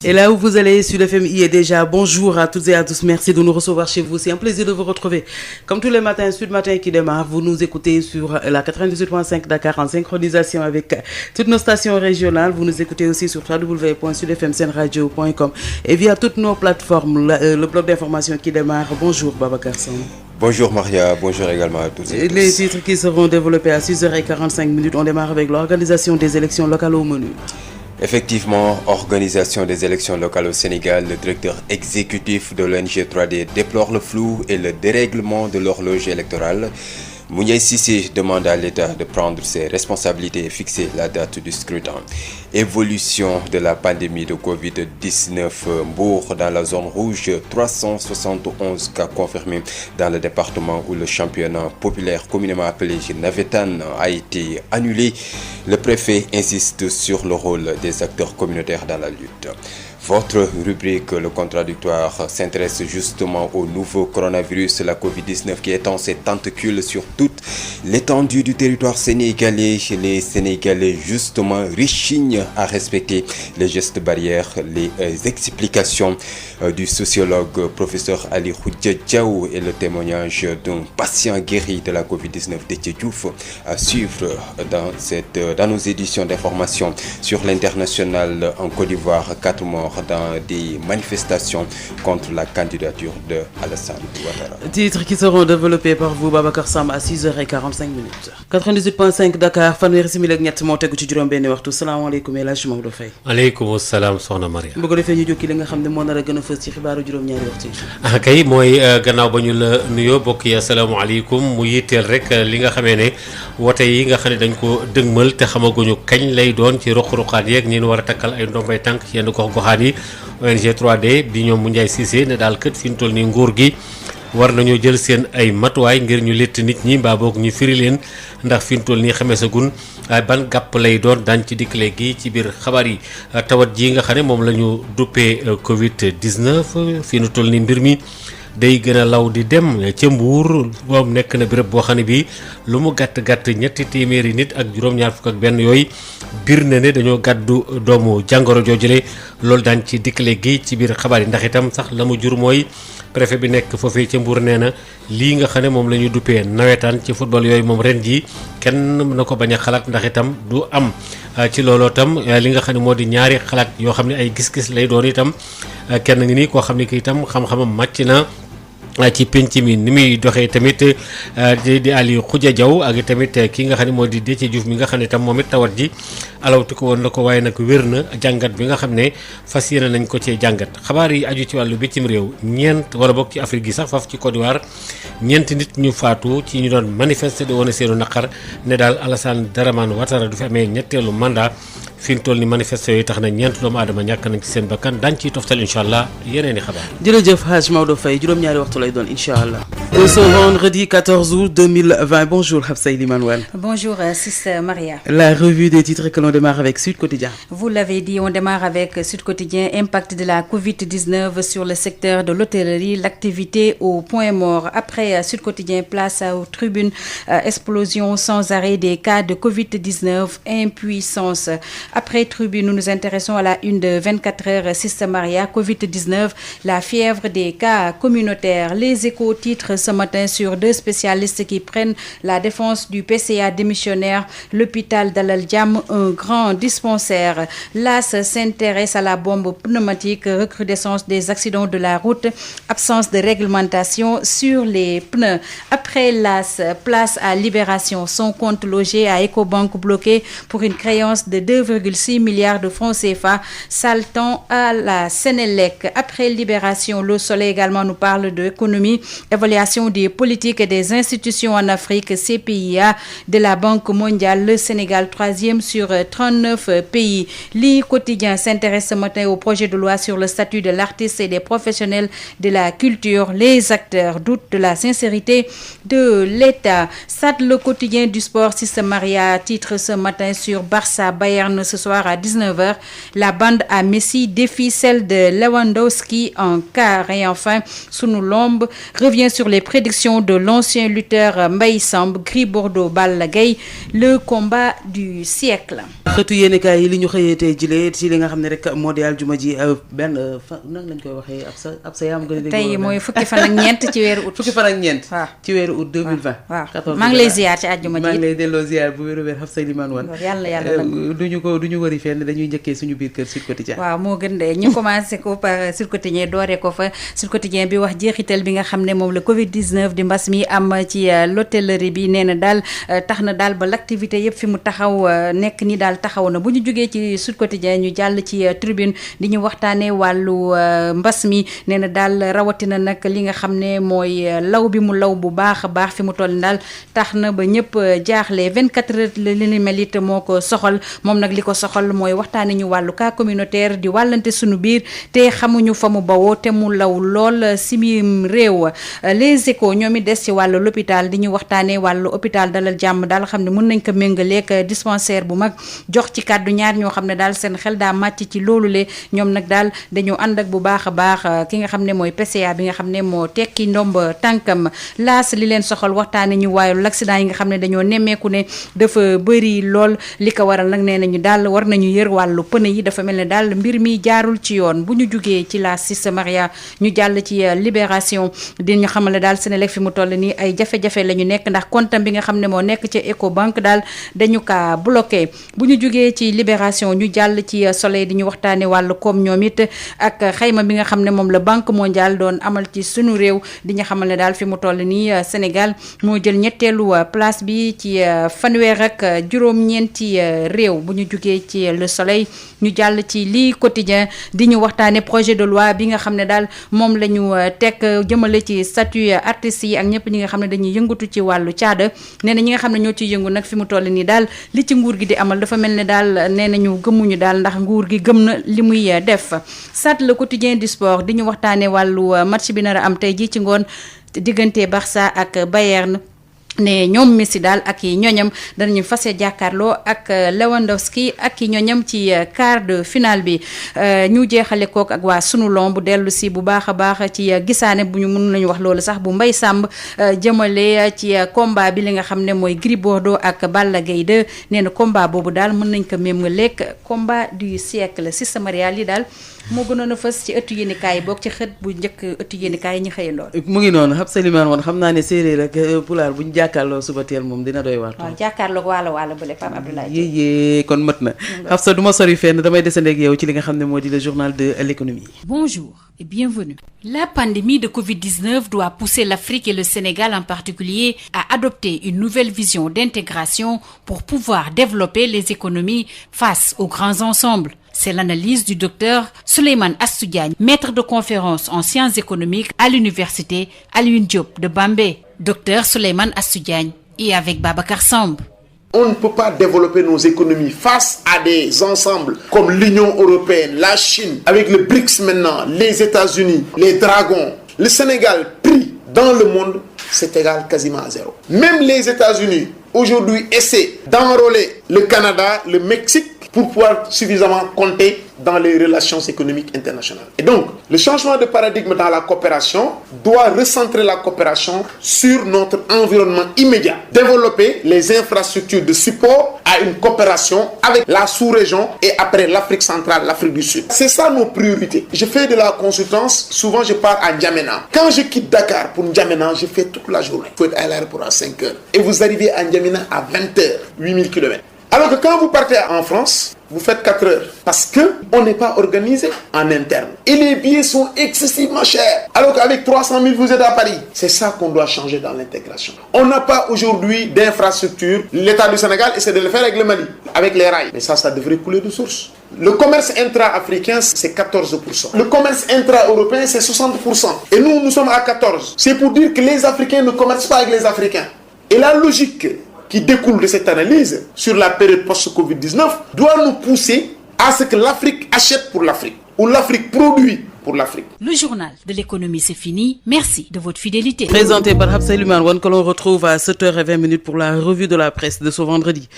Et là où vous allez, Sud FM y est déjà. Bonjour à toutes et à tous. Merci de nous recevoir chez vous. C'est un plaisir de vous retrouver. Comme tous les matins, Sud Matin qui démarre, vous nous écoutez sur la 98.5 Dakar en synchronisation avec toutes nos stations régionales. Vous nous écoutez aussi sur www.sudfmsenradio.com et via toutes nos plateformes. Le bloc d'information qui démarre. Bonjour Babacar Sam. Bonjour Maria, bonjour également à tous et tous. Les titres qui seront développés à 6h45. On démarre avec l'organisation des élections locales au menu. Effectivement, organisation des élections locales au Sénégal, le directeur exécutif de l'ONG 3D déplore le flou et le dérèglement de l'horloge électorale. Mouniaï Cissé demande à l'État de prendre ses responsabilités et fixer la date du scrutin. Évolution de la pandémie de Covid-19, Mbour dans la zone rouge, 371 cas confirmés dans le département où le championnat populaire communément appelé Navetan a été annulé. Le préfet insiste sur le rôle des acteurs communautaires dans la lutte. Votre rubrique, le contradictoire, s'intéresse justement au nouveau coronavirus, la Covid-19 qui étend ses tentacules sur toute l'étendue du territoire sénégalais. Les Sénégalais, justement, rechignent à respecter les gestes barrières, les explications du sociologue professeur Ali Khoudia Diaw et le témoignage d'un patient guéri de la Covid-19 Déthié Diouf à suivre dans nos éditions d'information sur l'international en Côte d'Ivoire. 4 morts dans des manifestations contre la candidature de Alassane Ouattara. Titres qui seront développés par vous, Babacar Sam, à 6h45. 98.5 Dakar, fanweeri simili ak ñett moo tegu ci juróom-benni waxtu. Salaamaaleykum El Hadj Maodo Faye. aleykum salaam soxna Maria. bu ko defee ñu jokki li nga xam ne moo nar a gën a fës ci xibaaru juróom-ñaari waxtu yi. kay mooy gannaaw ba ñu la nuyoo bokk yi asalaamaaleykum mu yitteel rek li nga xamee ne wote yi nga xam ne dañ ko dëgmal te xamaguñu kañ lay doon ci ruq-ruqaat yeeg ñi war a takkal ay ndombay tànk ci yenn gox-goxaan yi. ONG 3D di ñoom Moundiaye Cissé ne daal kët fi ñu toll nii nguur gi war nañoo jël seen ay matuwaay ngir ñu létt nit ñi mbaa boog ñu firi leen ndax fi ñu toll nii xamee sa gun ban gàpp lay doon daañ ci dikk léegi ci biir xabaar yi. tawat ji nga xam ne moom la ñu duppee Covid 19 fi ñu toll nii mbir mi day gën a law di dem ca Mbuur moom nekk na béréb boo xam ne bii lu mu gàtt gàtt ñetti téeméeri nit ak juróom-ñaar fukk ak benn yooyu biir na ne dañoo gàddu doomu jàngoro joojule loolu daan ci dikkale gi ci biir xabaar yi ndax itam sax la mu jur mooy préfet bi nekk foofee ca Mbuur nee na lii nga xam ne moom la ñu duppee nawetaan ci football yooyu moom ren jii kenn na ko bañ a xalaat ndax itam du am ci looloo itam li nga xam ne moo di ñaari xalaat yoo xam ne ay gis-gis lay doon itam kenn ngi nii koo xam ne ki itam xam-xamam màcc na ci penc mi ni muy doxee tamit di Ali Khoudia Diaw ak tamit ki nga xam ne moo di Déthié Diouf mi nga xam ne tam moom it tawat ji alawti ko woon na ko waaye nag wér na jàngat bi nga xam ne fas yéene nañ ko cee jàngat xabaar yi aju ci wàllu bitim réew ñeent wala bokk ci Afrique gi sax faf ci Côte d'Ivoire ñeent nit ñu faatu ci ñu doon manifester di wane seenu naqar ne daal Alassane Dramane Ouattara du fi amee ñetteelu mandat fi mu toll ni manifesté yooyu tax na ñeent doomu aadama ñàkk nañ ci seen bakkan daañu ciy toftal incha allah yeneen i xabaar. jërëjëf Hadj Maodo Faye juróom-ñaari waxtu lay doon incha allah. Ce vendredi 14 août 2020. Bonjour Hafsa Elimane Wane. Bonjour Sister Maria. La revue des titres que l'on démarre avec Sud Quotidien. Vous l'avez dit, on démarre avec Sud Quotidien. Impact de la Covid-19 sur le secteur de l'hôtellerie, l'activité au point mort. Après Sud Quotidien, place aux tribunes. Explosion sans arrêt des cas de Covid-19, impuissance. Après tribune, nous nous intéressons à la une de 24 heures. Sister Maria, Covid-19, la fièvre des cas communautaires. Les Échos titrent ce matin sur 2 spécialistes qui prennent la défense du PCA démissionnaire. L'hôpital Dalal Jamm, un grand dispensaire. L'AS s'intéresse à la bombe pneumatique, recrudescence des accidents de la route, absence de réglementation sur les pneus. Après l'AS, place à Libération. Son compte logé à Ecobank bloqué pour une créance de 2,6 milliards de francs CFA, saltant à la Sénélec. Après Libération, Le Soleil également nous parle d'économie, évaluation des politiques et des institutions en Afrique, CPIA, de la Banque mondiale, le Sénégal 3e sur 39 pays. Le Quotidien s'intéresse ce matin au projet de loi sur le statut de l'artiste et des professionnels de la culture. Les acteurs doutent de la sincérité de l'État. Stade, le quotidien du sport, Sister Maria titre ce matin sur Barça Bayern ce soir à 19h. La bande à Messi défie celle de Lewandowski en quart. Et enfin, Sunu Lamb revient sur les prédictions de l'ancien lutteur Mbaye Samb, Gris Bordeaux, Balla Gaye, le combat du siècle. xëtu yéenekaay yi li ñu xëyee tey jile ci li nga xam ne rek moo di aljuma ji benn fan nan lañ koy waxee ab sa yaam gën a dégg tey mooy fukki fan ak ñeent ci weeru août. fukki fan ak ñeent. waaw ci weeru août 2020. waaw 14 maa ngi lay ziar ci aljuma ji. maa ngi lay delloo ziar bu wér xam say limaan wan. yàlla duñu wëri fenn dañuy njëkkee suñu biir kër Sud Quotidien. waaw moo gën de ñu commencé ko par Sud Quotidien dooree ko fa Sud Quotidien bi wax jeexital bi nga xam ne moom la Covid 19 di mbas mi am ci l'hôtellerie bi nee na daal tax na daal ba l'activité yëpp fi mu taxaw nekk ni daal taxaw na bu ñu jógee ci Sud Quotidien ñu jàll ci tribune di ñu waxtaanee wàllu mbas mi nee na daal rawatina nag li nga xam ne mooy law bi mu law bu baax a baax fi mu toll daal tax na ba ñëpp jaaxle 24 heures li ni mel it moo ko soxal moom nag li ko soxal mooy waxtaanee ñu wàllu cas communautaire di wàllante suñu biir te xamuñu fa mu bawoo te mu law lool simim réew les échos ñoom it des ci wàllu l'hôpital di ñu waxtaanee wàllu hôpital Dalal Jàmm daal xam ne mën nañ ko méngaleeg dispensaire bu mag jox ci kàddu ñaar ñoo xam ne daal seen xel daa màcc ci loolu le ñoom nag daal dañoo ànd ak bu baax a baax ki nga xam ne mooy PCA bi nga xam ne moo tekki ndomb tànkam laas li leen soxal waxtaane ñu waayu l'accident yi nga xam ne dañoo nemmeeku ne dafa bëri lool li ko waral nag nee nañu daal war nañu yër wàllu pneu yi dafa mel ne daal mbir mi jaarul ci yoon bu ñu jugee ci la Sista Maria ñu jàll ci Libération di ñu xamal ne daal Senelec fi mu toll nii ay jafe-jafe la ñu nekk ndax comptam bi nga xam ne moo nekk ci Ecobank daal dañu kaa bloqué bu ñu jugee ci Libération ñu jàll ci Soleil di ñu waxtaane wàllu koom ñoom it ak xayma bi nga xam ne moom la Banque mondiale doon amal ci sunu réew di ñu xamal ne daal fi mu toll nii Sénégal moo jël ñetteelu place bi ci fanweer ak juróom-ñeenti réew bu ñu jugee ci Le Soleil ñu jàll ci lii quotidien di ñu waxtaane projet de loi bi nga xam ne daal moom la ñu teg jëmale ci statut artistes yi ak ñëpp ñi nga xam ne dañuy yëngatu ci wàllu caada nee na ñi nga xam ne ñoo ciy yëngu nag fi mu toll nii daal li ci nguur gi di amal dafa mel ne daal nee nañu gëmuñu daal ndax nguur gi gëm na li muy def sat le quotidien du sport di ñu waxtaane wàllu match bi nar a am tey jii ci ngoon diggante Barça ak Bayern ne ñoom Messi daal ak i ñoñam danañu fase jàkkaarloo ak Lewandowski ak i ñoñam ci quart de finale bi ñu jeexale kook ak waa sunu lomb bu dellu si bu baax a baax ci gisaane bu ñu mën nañu wax loolu sax bu Mbaye Samb jëmale ci combat bi li nga xam ne mooy Gris Bordeaux ak Balla Gaye 2 nee na combat boobu daal mën nañ ko méngaleeg combat du siècle si Samaria li daal moo gënoon a fës ci ëttu yéenekaay yi boog ci xët bu njëkk ëttu yéenekaay yi ñu xëyandoon mu ngi noonu xam sa limaan woon xam naa ne séeréer ak pulaar bu ñu jàkkaarloo suba teel moom dina doy waar. waaw jàkkaarloo waalo bële Pam Abdoulaye yéyee kon mët na xam sa du ma sori fenn damay desandi ak yow ci li nga xam ne moo di le journal de l'économie. Bonjour et bienvenue. La pandémie de Covid-19 doit pousser l'Afrique et le Sénégal en particulier à adopter une nouvelle vision d'intégration pour pouvoir développer les économies face aux grands ensembles. C'est l'analyse du docteur Souleymane Astou Diagne, maître de conférence en sciences économiques à l'université Alioune Diop de Bambey. Docteur Souleymane Astou Diagne et avec Babacar Samb. On ne peut pas développer nos économies face à des ensembles comme l'Union européenne, la Chine, avec le BRICS maintenant, les États-Unis, les dragons. Le Sénégal pris dans le monde, c'est égal quasiment à zéro. Même les États-Unis aujourd'hui essaient d'enrôler le Canada, le Mexique, pour pouvoir suffisamment compter dans les relations économiques internationales. Et donc, le changement de paradigme dans la coopération doit recentrer la coopération sur notre environnement immédiat. Développer les infrastructures de support à une coopération avec la sous-région et après l'Afrique centrale, l'Afrique du Sud. C'est ça nos priorités. Je fais de la consultance, souvent je pars à N'Djamena. Quand je quitte Dakar pour N'Djamena, je fais toute la journée. Il faut être à l'aéroport à 5 heures. Et vous arrivez à N'Djamena à 20 heures, 8000 km. Alors que quand vous partez en France, vous faites 4 heures. Parce qu'on n'est pas organisé en interne. Et les billets sont excessivement chers. Alors qu'avec 300 000, vous êtes à Paris. C'est ça qu'on doit changer dans l'intégration. On n'a pas aujourd'hui d'infrastructure. L'État du Sénégal essaie de le faire avec le Mali, avec les rails. Mais ça devrait couler de source. Le commerce intra-africain, c'est 14%. Le commerce intra-européen, c'est 60%. Et nous sommes à 14%. C'est pour dire que les Africains ne commercent pas avec les Africains. Et la logique qui découle de cette analyse sur la période post-Covid-19 doit nous pousser à ce que l'Afrique achète pour l'Afrique, ou l'Afrique produit pour l'Afrique. Le journal de l'économie, c'est fini. Merci de votre fidélité. Présenté par Habsa Liman, que l'on retrouve à 7h20 pour la revue de la presse de ce vendredi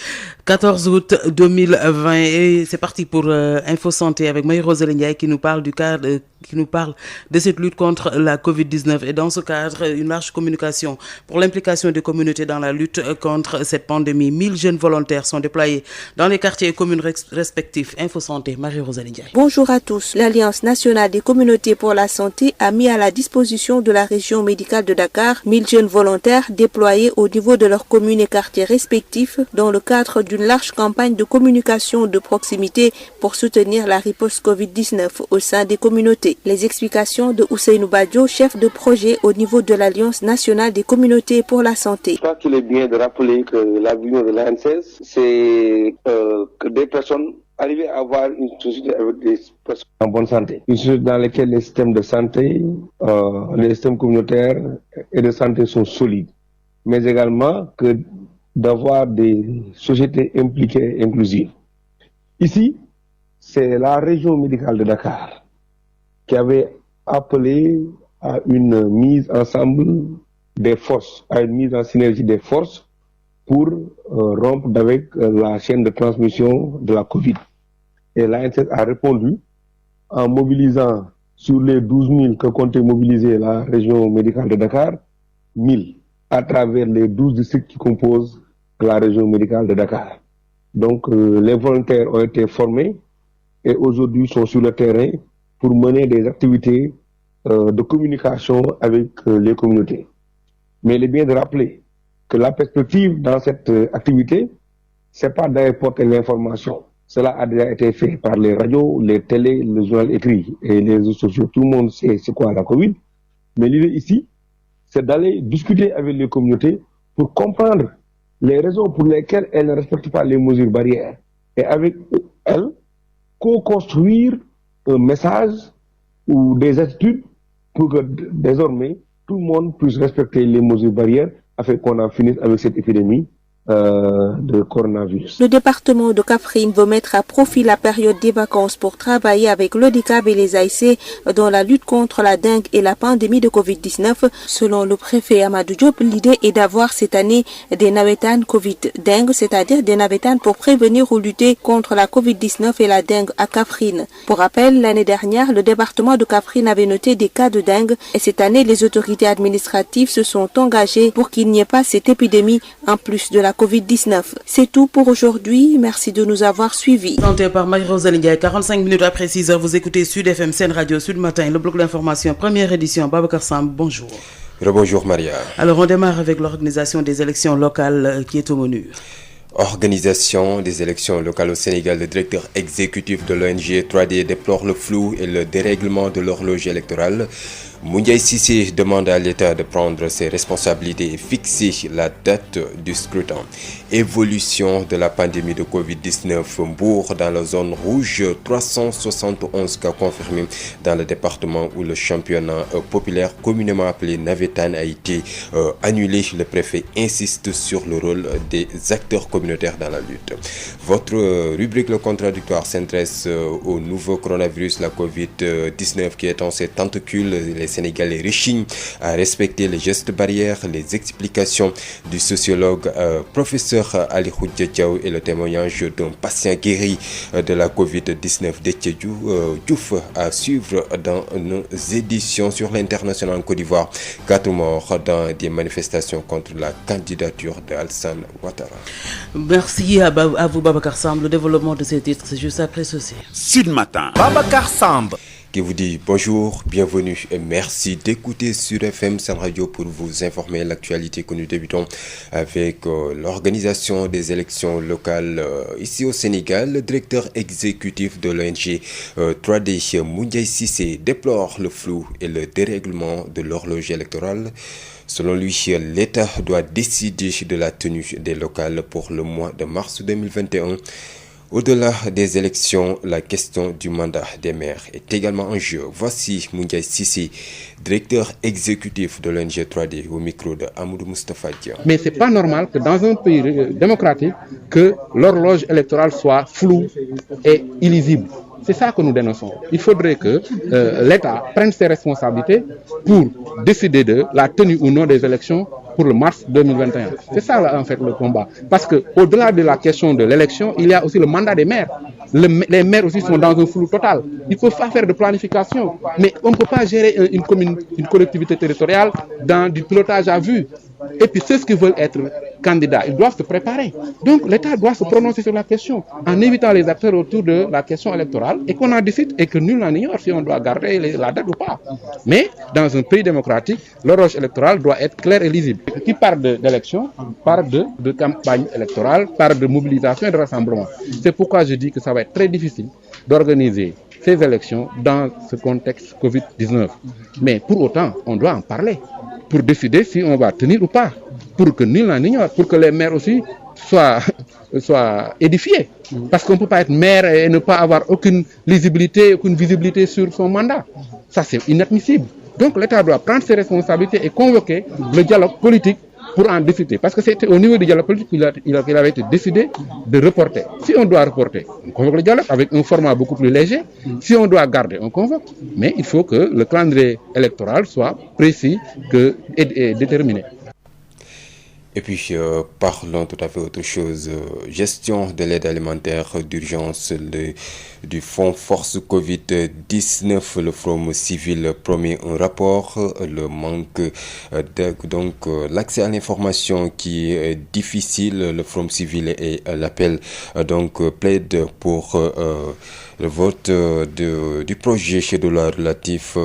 14 août 2020. Et c'est parti pour Info Santé avec Marie-Rose Ndiaye qui nous parle de cette lutte contre la Covid-19. Et dans ce cadre, une large communication pour l'implication des communautés dans la lutte contre cette pandémie. 1000 jeunes volontaires sont déployés dans les quartiers et communes respectifs. Info Santé, Marie-Rose Ndiaye. Bonjour à tous. L'Alliance nationale des communautés pour la santé a mis à la disposition de la région médicale de Dakar 1000 jeunes volontaires déployés au niveau de leurs communes et quartiers respectifs dans le cadre d'une large campagne de communication de proximité pour soutenir la riposte Covid-19 au sein des communautés. Les explications de Ousseynou Badjo, chef de projet au niveau de l'Alliance nationale des communautés pour la santé. Je crois qu'il est bien de rappeler que la vision de l'ANSES, c'est que des personnes arriver à avoir une société avec des personnes en bonne santé. Une société dans laquelle les systèmes de santé, les systèmes communautaires et de santé sont solides. Mais également que d'avoir des sociétés impliquées et inclusives. Ici, c'est la région médicale de Dakar qui avait appelé à une mise ensemble des forces, à une mise en synergie des forces pour rompre avec la chaîne de transmission de la Covid. Et l'ANSES a répondu en mobilisant sur les 12 000 que comptait mobiliser la région médicale de Dakar, 1000 à travers les 12 districts qui composent la région médicale de Dakar. Donc les volontaires ont été formés et aujourd'hui sont sur le terrain pour mener des activités de communication avec les communautés. Mais il est bien de rappeler que la perspective dans cette activité, c'est pas d'apporter l'information. Cela a déjà été fait par les radios, les télés, le journal écrit et les réseaux sociaux. Tout le monde sait c'est quoi la Covid. Mais l'idée ici, c'est d'aller discuter avec les communautés pour comprendre les raisons pour lesquelles elles ne respectent pas les mesures barrières. Et avec elles, co-construire un message ou des attitudes pour que désormais tout le monde puisse respecter les mesures barrières afin qu'on en finisse avec cette épidémie de coronavirus. Le département de Kaffrine veut mettre à profit la période des vacances pour travailler avec l'ODCAV et les AIC dans la lutte contre la dengue et la pandémie de Covid-19. Selon le préfet Amadou Diop, l'idée est d'avoir cette année des nawetanes Covid-dengue, c'est-à-dire des nawetanes pour prévenir ou lutter contre la Covid-19 et la dengue à Kaffrine. Pour rappel, l'année dernière, le département de Kaffrine avait noté des cas de dengue et cette année, les autorités administratives se sont engagées pour qu'il n'y ait pas cette épidémie en plus de la Covid-19. C'est tout pour aujourd'hui. Merci de nous avoir suivis. Présenté par Marie-Rose Ndiaye, 45 minutes après 6h, vous écoutez Sud FM Sen Radio Sud Matin, le bloc d'information, première édition. Babacar Samb, bonjour. Rebonjour Maria. Alors on démarre avec l'organisation des élections locales qui est au menu. Organisation des élections locales au Sénégal, le directeur exécutif de l'ONG 3D déplore le flou et le dérèglement de l'horloge électorale. Moundiaye Cissé demande à l'État de prendre ses responsabilités et fixer la date du scrutin. Évolution de la pandémie de Covid-19. Mbour dans la zone rouge, 371 cas confirmés dans le département où le championnat populaire communément appelé Navétane a été annulé. Le préfet insiste sur le rôle des acteurs communautaires dans la lutte. Votre rubrique Le Contradictoire s'intéresse au nouveau coronavirus, la Covid-19 qui étend ses tentacules. Les Sénégalais rechignent à respecter les gestes barrières, les explications du sociologue professeur Ali Khoudia Diaw et le témoignage d'un patient guéri de la Covid-19 Déthié Diouf à suivre dans nos éditions sur l'international en Côte d'Ivoire. 4 morts dans des manifestations contre la candidature de Alassane Ouattara. Merci à vous Babacar Samb. Le développement de ces titres, c'est juste après ceci. Sud Matin. Babacar Samb qui vous dit bonjour, bienvenue et merci d'écouter sur FM Sen Radio pour vous informer de l'actualité que nous débutons avec l'organisation des élections locales ici au Sénégal. Le directeur exécutif de l'ONG 3D, Moundiaye Cissé, déplore le flou et le dérèglement de l'horloge électorale. Selon lui, l'État doit décider de la tenue des locales pour le mois de mars 2021. Au-delà des élections, la question du mandat des maires est également en jeu. Voici Moundiaye Cissé, directeur exécutif de l'ONG 3D, au micro de Amadou Moustapha Dia. Mais c'est pas normal que dans un pays démocratique, que l'horloge électorale soit floue et illisible. C'est ça que nous dénonçons. Il faudrait que l'État prenne ses responsabilités pour décider de la tenue ou non des élections pour le mars 2021. C'est ça là, en fait le combat. Parce que au-delà de la question de l'élection, il y a aussi le mandat des maires. Les maires aussi sont dans un flou total. Ils ne peuvent pas faire de planification. Mais on ne peut pas gérer une commune, une collectivité territoriale dans du pilotage à vue. Et puis ceux qui veulent être candidats, ils doivent se préparer. Donc l'État doit se prononcer sur la question en évitant les acteurs autour de la question électorale et qu'on en décide et que nul n'en ignore si on doit garder la date ou pas. Mais dans un pays démocratique, l'horloge électorale doit être claire et lisible. Qui parle d'élection, parle de campagne électorale, parle de mobilisation et de rassemblement. C'est pourquoi je dis que ça va être très difficile d'organiser ces élections dans ce contexte Covid-19. Mais pour autant, on doit en parler pour décider si on va tenir ou pas, pour que nul n'en ignore, pour que les maires aussi soient édifiés. Parce qu'on ne peut pas être maire et ne pas avoir aucune lisibilité, aucune visibilité sur son mandat. Ça, c'est inadmissible. Donc l'État doit prendre ses responsabilités et convoquer le dialogue politique pour en discuter. Parce que c'était au niveau du dialogue politique qu'il avait été décidé de reporter. Si on doit reporter, on convoque le dialogue avec un format beaucoup plus léger. Si on doit garder, on convoque. Mais il faut que le calendrier électoral soit précis et déterminé. Et puis, parlons tout à fait autre chose. Gestion de l'aide alimentaire d'urgence du Fonds Force Covid-19. Le Forum civil promet un rapport. Le manque l'accès à l'information qui est difficile. Le Forum civil et l'appel plaide pour le vote du projet de loi relatif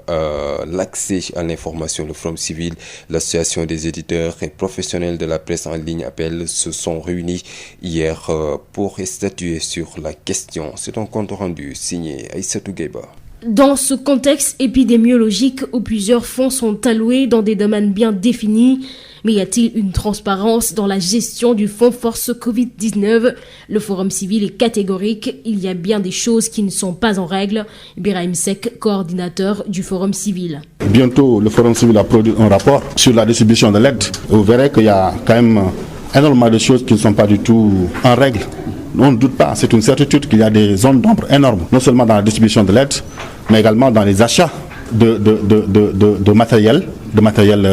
à l'accès à l'information. Le Forum civil, l'association des éditeurs et professionnels de la presse en ligne appel se sont réunis hier pour statuer sur la question. C'est un compte rendu signé Aïssatou Gueba. Dans ce contexte épidémiologique où plusieurs fonds sont alloués dans des domaines bien définis, mais y a-t-il une transparence dans la gestion du fonds Force Covid-19 ? Le Forum civil est catégorique, il y a bien des choses qui ne sont pas en règle. Birahim Seck, coordinateur du Forum civil. Bientôt, le Forum civil a produit un rapport sur la distribution de l'aide. Vous verrez qu'il y a quand même énormément de choses qui ne sont pas du tout en règle. On ne doute pas, c'est une certitude qu'il y a des zones d'ombre énormes, non seulement dans la distribution de l'aide, mais également dans les achats de matériel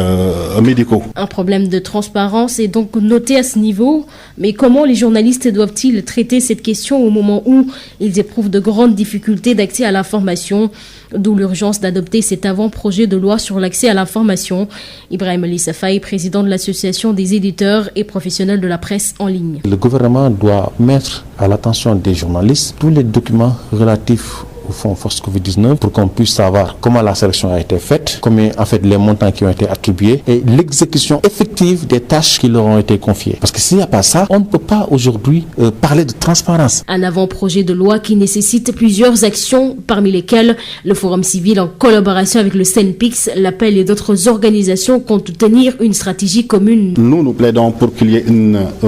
médicaux. Un problème de transparence est donc noté à ce niveau, mais comment les journalistes doivent-ils traiter cette question au moment où ils éprouvent de grandes difficultés d'accès à l'information, d'où l'urgence d'adopter cet avant-projet de loi sur l'accès à l'information. Ibrahim Ali Safaï, président de l'association des éditeurs et professionnels de la presse en ligne. Le gouvernement doit mettre à l'attention des journalistes tous les documents relatifs au fonds Force Covid-19 pour qu'on puisse savoir comment la sélection a été faite, combien en fait les montants qui ont été attribués et l'exécution effective des tâches qui leur ont été confiées. Parce que s'il n'y a pas ça, on ne peut pas aujourd'hui parler de transparence. Un avant-projet de loi qui nécessite plusieurs actions, parmi lesquelles le Forum civil en collaboration avec le CNPIX, l'Appel et d'autres organisations comptent tenir une stratégie commune. Nous plaidons pour qu'il y ait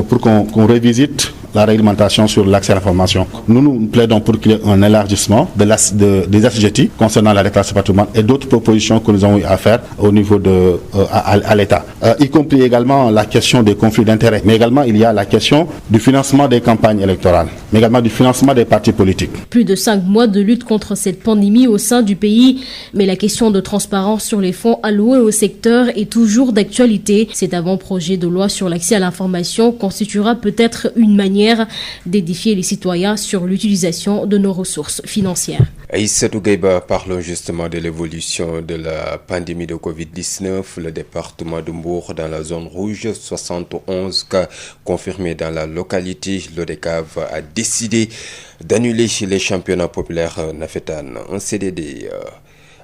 pour qu'on revisite la réglementation sur l'accès à l'information. Nous plaidons pour qu'il y ait un élargissement des assujettis concernant la déclaration de patrimoine et d'autres propositions que nous avons eu à faire au niveau à l'État. Y compris également la question des conflits d'intérêts. Mais également, il y a la question du financement des campagnes électorales, mais également du financement des partis politiques. Plus de 5 mois de lutte contre cette pandémie au sein du pays, mais la question de transparence sur les fonds alloués au secteur est toujours d'actualité. Cet avant-projet de loi sur l'accès à l'information constituera peut-être une manière d'édifier les citoyens sur l'utilisation de nos ressources financières. Aïssatou Gueba, parlons justement de l'évolution de la pandémie de Covid-19. Le département de Mbour dans la zone rouge, 71 cas confirmés dans la localité. L'ODCAV a décidé d'annuler les championnats populaires Nafetan. Un CDD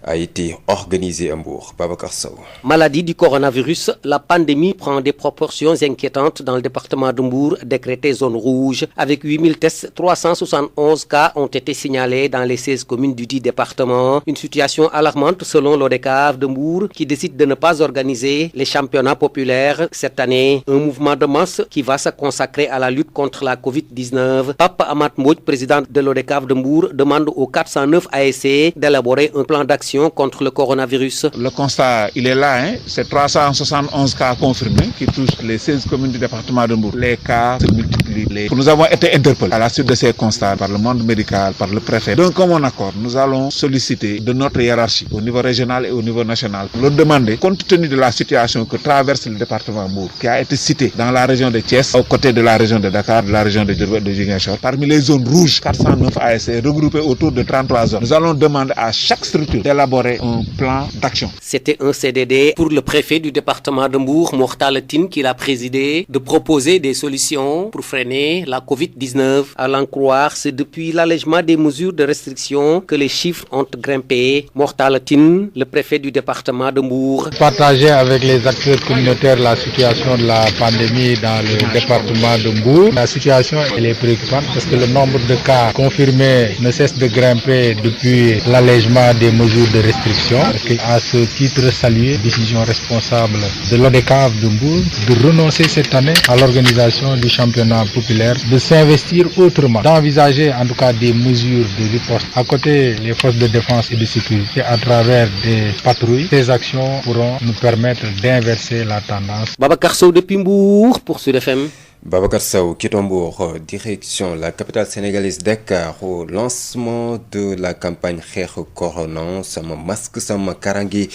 a été organisé à Mbour. Babacar Sow. Maladie du coronavirus, la pandémie prend des proportions inquiétantes dans le département de Mbour, décrété zone rouge. Avec 8000 tests, 371 cas ont été signalés dans les 16 communes du dit département. Une situation alarmante selon l'ODCAV de Mbour qui décide de ne pas organiser les championnats populaires cette année. Un mouvement de masse qui va se consacrer à la lutte contre la Covid-19. Pape Amat Mbodj, président de l'ODCAV de Mbour, demande aux 409 ASC d'élaborer un plan d'action vaccination contre le coronavirus. Le constat, il est là, c'est 371 cas confirmés qui touchent les 16 communes du département de Mbour. Les cas se multiplient. Nous avons été interpellés à la suite de ces constats par le monde médical, par le préfet. D'un commun accord, nous allons solliciter de notre hiérarchie au niveau régional et au niveau national, leur demander, compte tenu de la situation que traverse le département Mbour, qui a été cité dans la région de Thiès, aux côtés de la région de Dakar, de la région de Diourbel, de Ziguinchor, parmi les zones rouges, 409 ASC regroupées autour de 33 zones. Nous allons demander à chaque structure d'élaborer un plan d'action. C'était un CDD pour le préfet du département de Mbour, Mor Talla Tine, qui l'a présidé, de proposer des solutions pour freiner la Covid-19. À l'en croire, c'est depuis l'allègement des mesures de restriction que les chiffres ont grimpé. Mor Talla Tine, le préfet du département de Mbour. Partager avec les acteurs communautaires la situation de la pandémie dans le département de Mbour. La situation elle est préoccupante parce que le nombre de cas confirmés ne cesse de grimper depuis l'allègement des mesures de restriction. À ce titre, saluer la décision responsable de l'ODCAV de Mbour de renoncer cette année à l'organisation du championnat populaire, de s'investir autrement, d'envisager en tout cas des mesures de riposte à côté les forces de défense et de sécurité à travers des patrouilles. Ces actions pourront nous permettre d'inverser la tendance. Babacar Sow depuis Mbour pour Sud FM. Babacar Sow, Kitombour, direction la capitale sénégalaise Dakar au lancement de la campagne Xeex Corona Sama Masque Sama Karange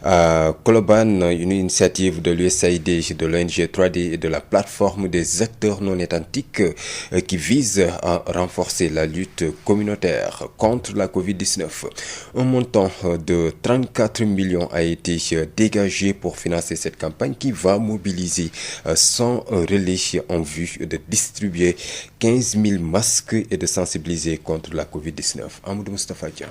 à Colobane, une initiative de l'USAID, de l'ONG 3D et de la plateforme des acteurs non étatiques qui vise à renforcer la lutte communautaire contre la Covid-19. Un montant de 34 millions a été dégagé pour financer cette campagne qui va mobiliser 100 relais en vue de distribuer 15 000 masques et de sensibiliser contre la Covid-19. Amadou Moustapha Dia.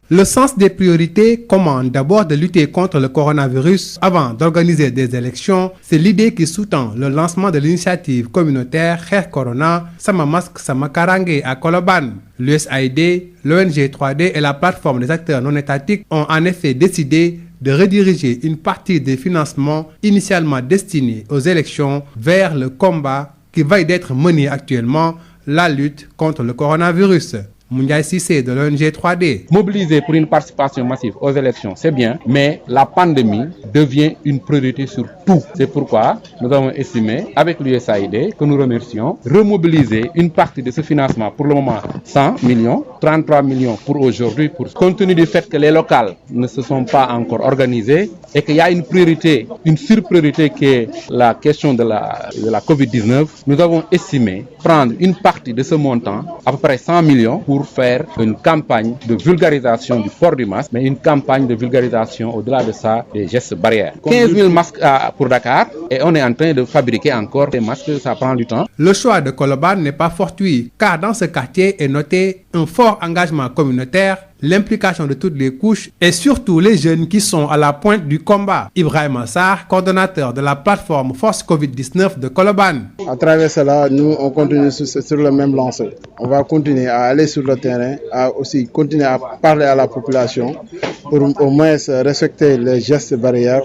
Le sens des priorités commande d'abord de lutter contre le coronavirus avant d'organiser des élections. C'est l'idée qui sous-tend le lancement de l'initiative communautaire Xeex Corona Sama Masque Sama Karange à Colobane. L'USAID, l'ONG 3D et la plateforme des acteurs non étatiques ont en effet décidé de rediriger une partie des financements initialement destinés aux élections vers le combat qui va d'être mené actuellement, la lutte contre le coronavirus. Moundiaye Cissé de l'ONG 3D. Mobiliser pour une participation massive aux élections, c'est bien, mais la pandémie devient une priorité sur tout. C'est pourquoi nous avons estimé, avec l'USAID, que nous remercions, remobiliser une partie de ce financement, pour le moment 100 millions, 33 millions pour aujourd'hui, compte tenu du fait que les locales ne se sont pas encore organisées et qu'il y a une priorité, une surpriorité qui est la question de la Covid-19, nous avons estimé prendre une partie de ce montant, à peu près 100 millions, pour faire une campagne de vulgarisation du port du masque, mais une campagne de vulgarisation au-delà de ça des gestes barrières. 15 000 masques pour Dakar et on est en train de fabriquer encore des masques, ça prend du temps. Le choix de Colobane n'est pas fortuit car dans ce quartier est noté un fort engagement communautaire, l'implication de toutes les couches et surtout les jeunes qui sont à la pointe du combat. Ibrahim Assar, coordonnateur de la plateforme Force Covid-19 de Colobane. À travers cela, nous on continue sur le même lancé. On va continuer à aller sur le terrain, à aussi continuer à parler à la population pour au moins respecter les gestes barrières.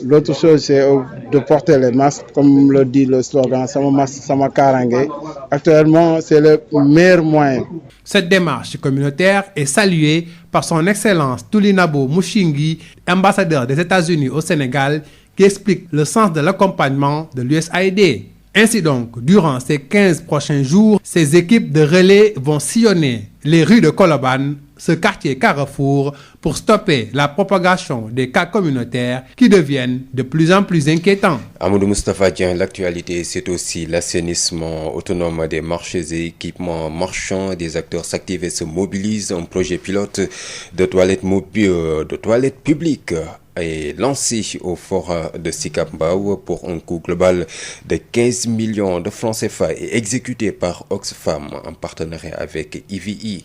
L'autre chose, c'est de porter les masques, comme le dit le slogan Sama Masque Sama Karange. Actuellement, c'est le meilleur moyen. Cette démarche communautaire est saluée par son Excellence Tulinabo Mushingi, ambassadeur des États-Unis au Sénégal, qui explique le sens de l'accompagnement de l'USAID. Ainsi donc, durant ces 15 prochains jours, ces équipes de relais vont sillonner les rues de Colobane, ce quartier carrefour, pour stopper la propagation des cas communautaires qui deviennent de plus en plus inquiétants. Amadou Moustapha Dieng, l'actualité, c'est aussi l'assainissement autonome des marchés et équipements marchands. Des acteurs s'activent et se mobilisent. Un projet pilote de toilettes publiques est lancé au fort de Sicap Mbao pour un coût global de 15 millions de francs CFA et exécuté par Oxfam en partenariat avec IVI.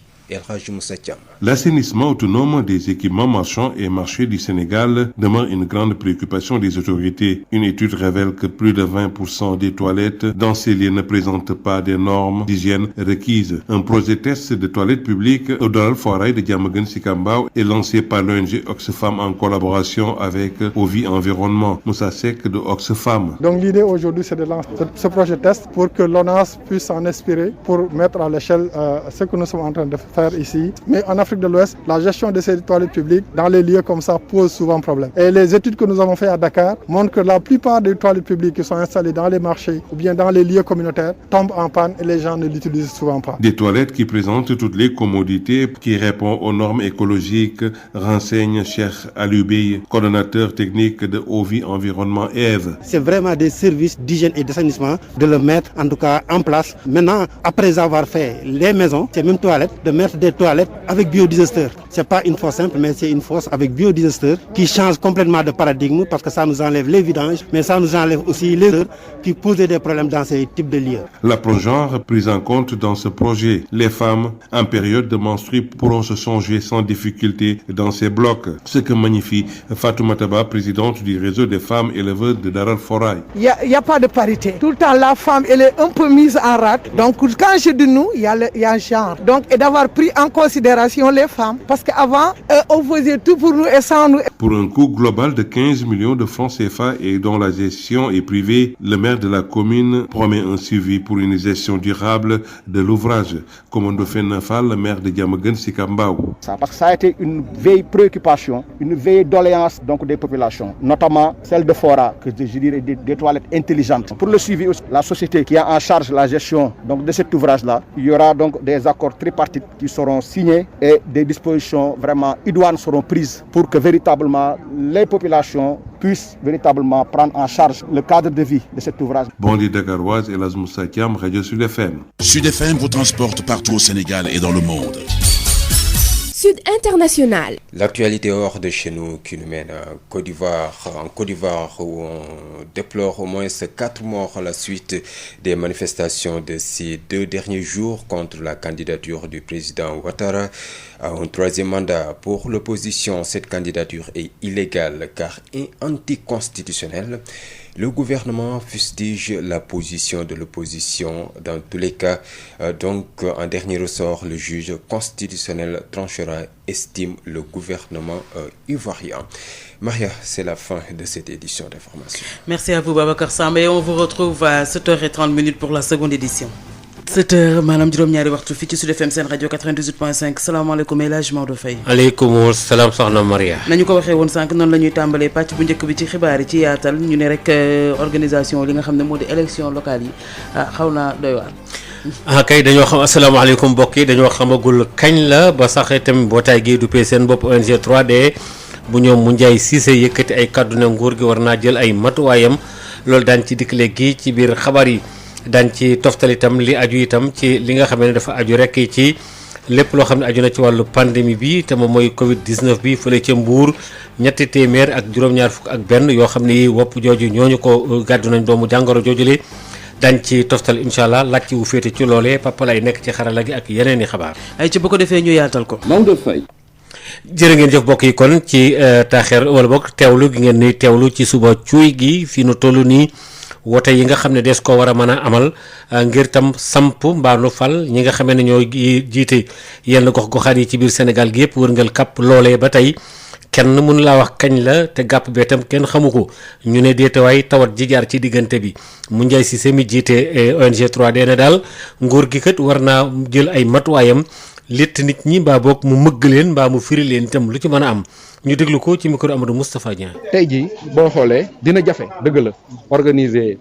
L'assainissement autonome des équipements marchands et marchés du Sénégal demeure une grande préoccupation des autorités. Une étude révèle que plus de 20% des toilettes dans ces lieux ne présentent pas des normes d'hygiène requises. Un projet test de toilettes publiques au Dalal Foirail de Diamaguène Sicap Mbao est lancé par l'ONG Oxfam en collaboration avec Ovi Environnement. Moussa Seck de Oxfam. Donc l'idée aujourd'hui, c'est de lancer ce projet test pour que l'ONAS puisse s'en inspirer pour mettre à l'échelle ce que nous sommes en train de faire faire ici. Mais en Afrique de l'Ouest, la gestion de ces toilettes publiques dans les lieux comme ça pose souvent problème. Et les études que nous avons faites à Dakar montrent que la plupart des toilettes publiques qui sont installées dans les marchés ou bien dans les lieux communautaires tombent en panne et les gens ne l'utilisent souvent pas. Des toilettes qui présentent toutes les commodités, qui répondent aux normes écologiques, renseigne Cheikh Alioubey, coordonnateur technique de Ovi Environnement Ève. C'est vraiment des services d'hygiène et d'assainissement de le mettre en tout cas en place. Maintenant, après avoir fait les maisons, ces mêmes toilettes, de mettre des toilettes avec biodigesteurs. C'est pas une fosse simple, mais c'est une fosse avec biodigesteurs qui change complètement de paradigme parce que ça nous enlève les vidanges, mais ça nous enlève aussi les heures qui posaient des problèmes dans ces types de lieux. L'approche genre prise en compte dans ce projet. Les femmes en période de menstrues pourront se changer sans difficulté dans ces blocs. Ce que magnifie Fatoumata Ba, présidente du réseau des femmes éleveuses de Daral Foray. Il y a pas de parité. Tout le temps la femme elle est un peu mise en rade. Donc quand je dis nous, il y a un genre. Donc et d'avoir pris en considération les femmes parce qu'avant on faisait tout pour nous et sans nous. Pour un coût global de 15 millions de francs CFA et dont la gestion est privée, le maire de la commune promet un suivi pour une gestion durable de l'ouvrage. Comme Ndofène Fall, le maire de Diamaguène Sicap Mbao. Parce que ça a été une vieille préoccupation, une vieille doléance donc des populations, notamment celle de Fora, que je dirais des toilettes intelligentes. Pour le suivi aussi, la société qui a en charge la gestion donc de cet ouvrage-là, il y aura donc des accords tripartites qui seront signés et des dispositions vraiment idoines seront prises pour que véritablement les populations puissent véritablement prendre en charge le cadre de vie de cet ouvrage. Bondi Dakaroise et Lazmoussa Kiam, Radio Sud FM. Sud FM vous transporte partout au Sénégal et dans le monde. Sud International. L'actualité hors de chez nous qui nous mène en Côte d'Ivoire où on déplore au moins 4 morts à la suite des manifestations de ces 2 derniers jours contre la candidature du président Ouattara à un 3e mandat. Pour l'opposition, cette candidature est illégale car anticonstitutionnelle. Le gouvernement fustige la position de l'opposition. Dans tous les cas, donc en dernier ressort, le juge constitutionnel tranchera, estime le gouvernement ivoirien. Maria, c'est la fin de cette édition d'information. Merci à vous Babacar Samb et on vous retrouve à 7h30 pour la seconde édition. 7h maanaam juróom-ñaari waxtu fii ci Sud FM seen rajo 98.5 salaamaaleykum El Hadj Maodo Faye. aleykum salaam soxna Maria. nañu ko waxee woon sànq noonu la ñuy tàmbalee pàcc bu njëkk bi ci xibaar yi ci yaatal ñu ne rek organisation li nga xam ne moo di élection locale yi xaw naa doy waar. kay dañoo xam asalaamaaleykum mbokk yi dañoo xamagul kañ la ba sax itam mbootaay gi duppee seen bopp ONG 3D bu ñoom mu Ndiaye Cissé yëkkati ay kàddu ne nguur gi war naa jël ay matuwaayam loolu daan ci dikk léegi ci biir xabaar yi. daan ci toftal itam li aju itam ci li nga xam ne dafa aju rek ci lépp loo xam ne aju na ci wàllu pandémie bi te moom mooy Covid 19 bi fële ca Mbuur 300 ak juróom-ñaar fukk ak benn yoo xam ne wopp jooju ñooñu ko gàddu nañ doomu jàngoro joojule dañ ci toftal incha allah laaj ci wu féete ci loolee Papa lay nekk ci xarala gi ak yeneen i xabaar. ay ci bu ko defee ñu yaatal ko. Maodo Faye. jërë ngeen jëf mbokk yi kon ci taaxeer wala boog teewlu gi ngeen ni teewlu ci suba cuuy gi fi nu toll nii. wote yi nga xam ne des ko war a mën a amal ngir tam samp mbaanu fal ñi nga xamee ne ñoo jiite yenn gox-goxaan yi ci biir Sénégal gi yëpp wërngal kàpp loolee ba tey kenn mënu laa wax kañ la te gàpp bee tam kenn xamu ko ñu ne deetewaay tawat ji jaar ci diggante bi mu Ndiaye Cissé mi jiite ONG 3D ne daal nguur gi kat war naa jël ay matuwaayam létt nit ñi mbaa boog mu mëgg leen mbaa mu firi leen itam lu ci mën a am ñu déglu ko ci micro Amadou Moustapha Dieng. tey jii boo xoolee dina jafe dëgg la organiser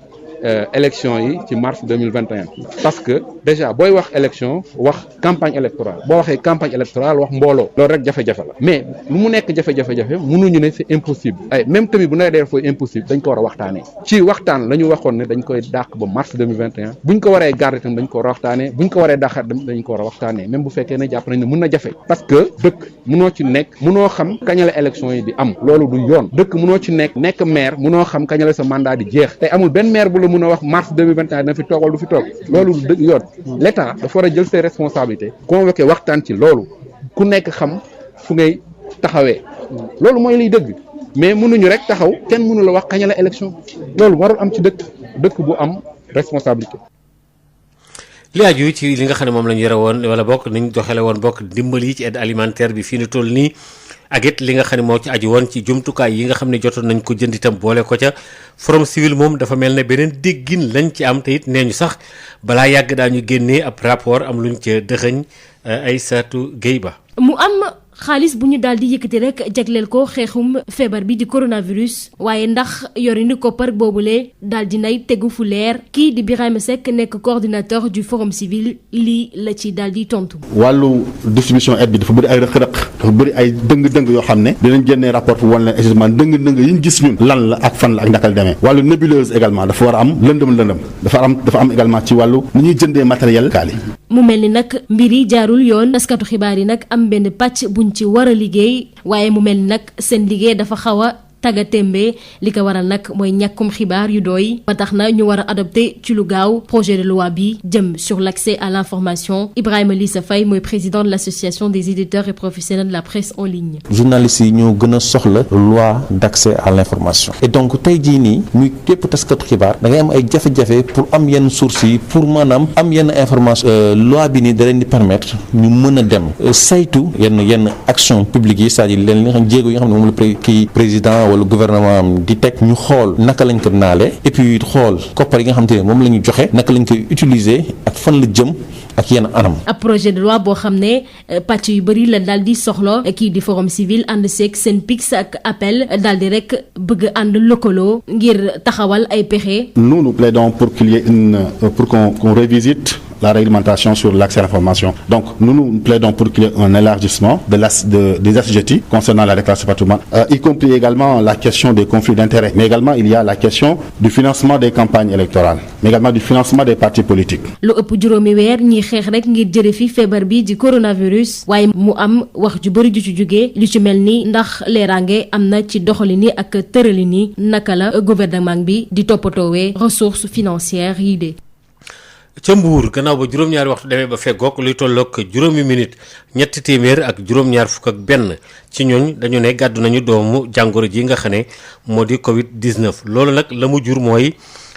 élection yi ci mars 2021 parce que déjà booy wax élection wax campagne électorale boo waxee campagne électorale wax mbooloo loolu rek jafe-jafe la mais lu mu nekk jafe-jafe mënuñu ne c'est impossible ay même tamit bu nawet dee fooy impossible dañ ko war a waxtaanee ci waxtaan la ñu waxoon ne dañ koy dàq ba mars 2021 buñ ko waree garder tam dañ ko war a waxtaanee buñ ko waree dàqaat dañ ko war a waxtaanee même bu fekkee ne jàpp nañ ne mën na jafe parce que dëkk mënoo ci nekk mënoo xam kañ la élection yi di am loolu du yoon dëkk mënoo ci nekk maire mënoo xam kañ la sa mandat di jeex te amul benn maire bu la mën a wax mars 2021 dina fi toog wala du fi toog loolu du dëgg yoon l'état dafa war a jël ses responsabilités convoqué waxtaan ci loolu ku nekk xam fu ngay taxawee loolu mooy liy dëgg mais mënuñu rek taxaw kenn mënu la wax kañ la élection loolu warul am ci dëkk bu am responsabilité. li aju ci li nga xam ne moom la ñu yore woon wala bokk nañ doxale woon bokk dimbali ci aide alimentaire bi fii ni toll nii ak it li nga xam ne moo ci aju woon ci jumtukaay yi nga xam ne jotoon nañ ko jënd itam boole ko ca forum civil moom dafa mel ne beneen déggin lañ ci am te it nee ñu sax balaa yàgg daañu génnee ab rapport am luñ ca dëxëñ Aïssatou Gueye Ba. mu am xaalis bu ñu daal di yëkkati rek jagleel ko xeexum feebar bi di coronavirus waaye ndax yorinu koppar boobule daal di nay tegu fu leer kii di Birahima Seck nekk coordinateur du forum civil lii la ci daal di tontu. wàllu distribution aide bi dafa bëri ay rëq-rëq dafa bëri ay dëng-dëng yoo xam ne dinañ génnee rapport pour wan leen exactement dëng-dëng yi ñu gis ñun lan la ak fan la ak ndakal demee wàllu nébuleuse également dafa war a am lëndëm dafa am également ci wàllu ni ñuy jëndee matériel kaali mu mel ni nag mbir yi jaarul yoon taskatu xibaar yi nag am benn pàcc buñ ci war a liggéey waaye mu mel ni nag seen liggéey dafa xaw a tagga témbe li ko waral nag mooy ñàkkum xibaar yu doy ba tax na ñu war a adopté ci lu gaaw projet de loi bi jëm sur l'accès à l'information Ibrahima Lissa Faye mooy président de l'association des éditeurs et professionnels de la presse en ligne. journalistes yi ñoo gën a soxla loi d'accès à l'information et donc tey jii nii muy képp taskatu xibaar da ngay am ay jafe-jafe pour am yenn sources yi pour maanaam am yenn information loi bi nii da leen di permettre ñu mën a dem saytu yenn action publique yi c'est-à-dire leen li nga xam jéego yi nga xam ne moom la kii président wala gouvernement am di teg ñu xool naka lañ ko naale et puis xool koppar yi nga xamante ne moom la ñu joxe naka lañ koy utiliser ak fan la jëm ak yenn anam. ab projet de loi boo xam ne pàcc yu bëri la daal di soxla kii di forum civil ànd seeg seen pix ak appel daal di rek bëgg ànd lëkkaloo ngir taxawal ay pexe. Nous plaidons pour qu'il y ait pour qu'on révisite la réglementation sur l'accès à l'information. Donc nous plaidons pour qu'il y ait un élargissement des assujettis concernant la déclaration de patrimoine, y compris également la question des conflits d'intérêts. Mais également il y a la question du financement des campagnes électorales, mais également du financement des partis politiques. lu ëpp juróomi weer ñiy xeex rek ngir jële fi feebar bi di coronavirus waaye mu am wax ju bëri ju ci jógee lu ci mel ni ndax leeraange am na ci doxalin yi ak tëralin yi naka la gouvernement bi di toppatoowee ressources financières yi de. ca Mbuur gannaaw ba juróom-ñaari waxtu demee ba feggoog luy tolloog juróomi minute ñetti téeméer ak juróom-ñaar fukk ak benn ci ñooñ dañu ne gàddu nañu doomu jàngoro ji nga xam ne moo di Covid 19 loolu nag la mu jur mooy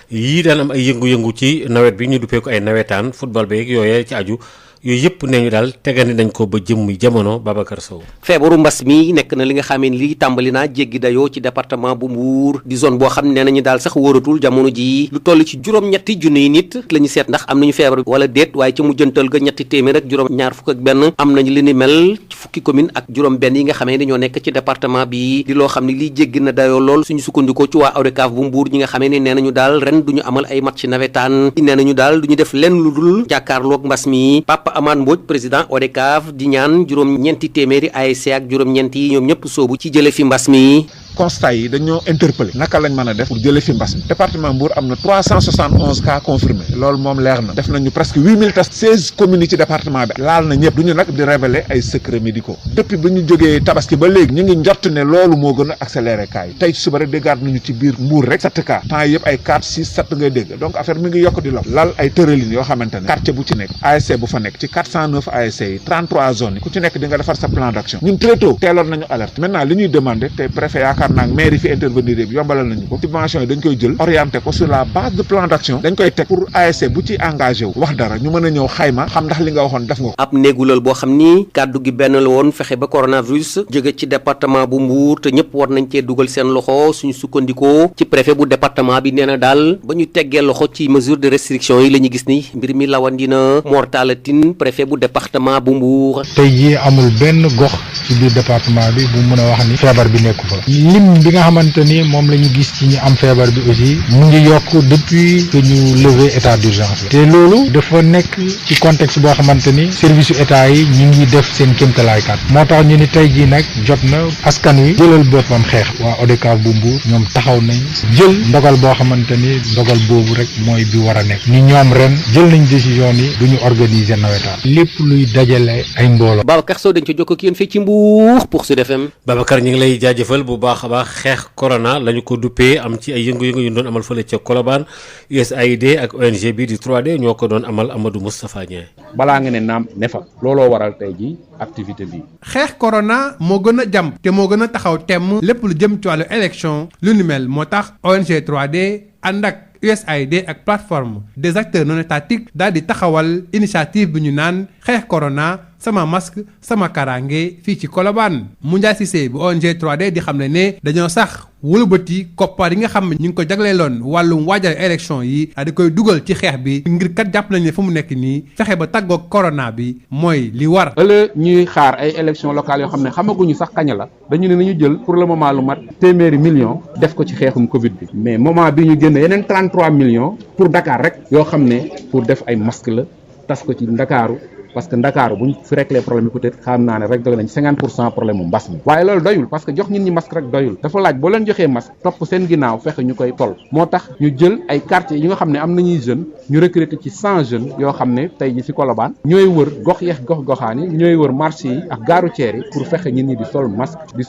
yii daan am ay yëngu-yëngu ci nawet bi ñu duppee ko ay nawetaan football beeg yooyee ci aju. yooyu yëpp nee ñu daal tegandi nañ ko ba jëmmi jamono Babacar Sow. feebaru mbas mi nekk na li nga xamee ni lii tàmbali naa jéggi dayoo ci département bu Mbour di zone boo xam ne nee nañu daal sax wóoratul jamono ji lu toll ci juróom-ñetti junniy nit la ñu seet ndax am nañu feebar wala déet waaye ca mujjantal ga ñetti téeméer ak juróom-ñaar fukk ak benn am nañu li ni mel ci fukki commune ak juróom-benn yi nga xamee ne ñoo nekk ci département bi di loo xam ne lii jéggi na dayoo lool suñu sukkandikoo ci waa ODCAV bu Mbour ñi nga xamee ne nee nañu daal ren duñu amal ay match nawetaan nee nañu daal duñu def lenn lu dul jàkkaarloog mbas mi Papa Amane Mbodj président ODCAV di ñaan juróom-ñeenti téeméeri ASC ak juróom-ñeenti yi ñoom ñëpp soobu ci jële fi mbas mi. constat yi dañoo interpellé naka lañ mën a def pour jële fi mbas mi département Mbour am na 371 cas confirmés loolu moom leer na def nañu presque 8000 tests 16 communes yi ci département bi laal na ñëpp duñu nag di révéler ay secrets médicaux depuis bi ñu jógee tabaski ba léegi ñu ngi njort ne loolu moo gën a accéléré cas yi tey suba rek déggaat nañu ci biir Mbour rek 7 cas temps yëpp ay 4 6 7 ngay dégg donc affaire mi ngi yokk di lal ay tëralin yoo xamante ne quartier bu ci nekk ASC bu fa nekk ci 409 ASC yi 33 zones yi ku ci nekk di nga defar sa plan d'action ñun très tôt teeloon nañu alerte maintenant li ñuy demandé te préfet yaakaar naa maire yi fi intervenir bi yombalal nañu ko subvention yi dañ koy jël orienté ko sur la base de plan d'action dañ koy teg pour ASC bu ci engagé wu wax dara ñu mën a ñëw xayma xam ndax li nga waxoon def nga ko. ab néegulal boo xam ni kàddu gi benn la woon fexe ba coronavirus jóge ci département bu Mbour te ñëpp war nañ cee dugal seen loxo suñu sukkandikoo ci préfet bu département bi nee na daal ba ñu teggee loxo ci mesure de restriction yi la ñu gis ni mbir mi lawandina Mortalatin préfet bu département bu Mbour. tey jii amul benn gox ci biir département bi bu mën a wax ni feebar bi nekku fa lim bi nga xamante ni moom la ñu gis ci ñi am feebar bi aussi mu ngi yokk depuis que ñu lever état d'urgence te loolu dafa nekk ci contexte boo xamante ni service yu état yi ñu ngi def seen kéemtalaay kat moo tax ñu ni tey jii nag jot na askan wi jëlal boppam xeex waa ODCAV bu Mbour ñoom taxaw nañ jël ndogal boo xamante ni ndogal boobu rek mooy bi war a nekk ni ñoom ren jël nañ décision ni duñu organiser nawetaan lépp luy dajale ay mbooloo. Babacar Sow dañ ci jokkoo ak yéen fii ci Mbour pour Sud FM. Babacar ñu ngi lay jaajëfal bu baax a baax xeex corona lañu ko duppee am ci ay yëngu-yëngu yu doon amal fële ca Colobane USAID ak ONG bi di 3D ñoo ko doon amal Amadou Moustapha Niang. balaa nga ne naam ne fa looloo waral tey ji activité bi. xeex corona moo gën a jàmm te moo gën a taxaw temm lépp lu jëm ci wàllu élection lu ni mel moo tax ONG 3D ànd ak USAID ak plateforme des acteurs non étatiques daal di taxawal initiative bi ñu naan xeex corona sama masque sama karange fii ci Colobane Moundiaye Cissé bu ONG 3D di xam ne dañoo sax wëlbati koppar yi nga xam ne ñu ngi ko jagleeloon wàllum waajal élection yi di koy dugal ci xeex bi ngir kat jàpp nañ ne fu mu nekk nii fexe ba tàggoog corona bi mooy li war. ëllëg ñuy xaar ay élection locale yoo xam ne xamaguñu sax kañ la dañu ne nañu jël pour le moment lu mat téeméeri millions def ko ci xeexum Covid bi mais moment bi ñu génn yeneen 33 millions pour Dakar rek yoo xam ne pour def ay masque la tas ko ci Ndakaaru parce que Ndakaaru buñ fi réglé problème yi peut-être xam naa ne rek doy nañ 50% problème mu mbas mi waaye loolu doyul parce que jox nit ñi masque rek doyul dafa laaj boo leen joxee masque topp seen ginnaaw fexe ñu koy tol moo tax ñu jël ay quartiers yi nga xam ne am nañuy jeunes ñu recruter ci 100 jeunes yoo xam ne tey ji ci Colobane ñooy wër gox yeex gox-goxaan yi ñooy wër marché yi ak gaaru ceer yi pour fexe nit ñi di sol masque di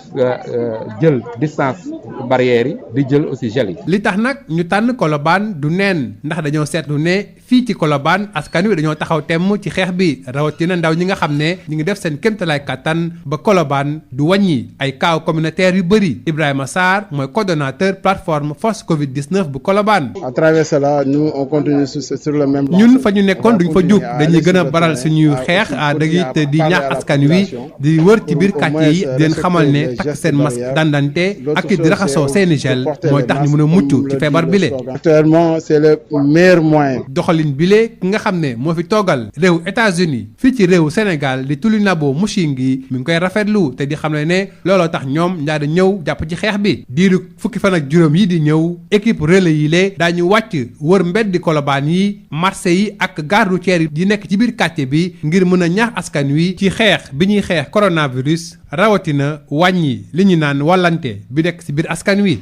jël distance barrières yi di jël aussi gel yi. li tax nag ñu tànn Colobane du neen ndax dañoo seetlu ne fii ci Colobane askan wi dañoo taxaw temm ci xeex bi rawatina ndaw ñi nga xam ne ñu ngi def seen kéemtalaay kattan ba Colobane du wàññi ay cas communautaire yu bëri Ibrahima Sarr mooy coordonnateur plateforme force Covid-19 bu Colobane. À travers cela nous on continue sur le même. ñun fa ñu nekkoon duñ fa jug dañuy gën a baral suñuy xeex dëgg te di ñaax askan wi di wër ci biir quartier yi di leen xamal ne takk seen masque dandante ak di raxasoo seeni gel mooy tax ñu mën a mucc ci feebar bile. Actuellement c'est le meilleur moyen. doxalin bile ki nga xam ne moo fi toogal réew États-Unis fii ci réew Sénégal di Tulinabo Mushingi mi ngi koy rafetlu te di xam ne looloo tax ñoom ñaari ñëw jàpp ci xeex bi diiru fukki fan ak juróom yi di ñëw équipe relais yi lee daañu wàcc wër mbeddi Colobane yi marché yi ak gare routière yi nekk ci biir quartier bi ngir mën a ñaax askan wi ci xeex bi ñuy xeex coronavirus rawatina wàññi li ñu naan wàllante bi nekk ci biir askan wi.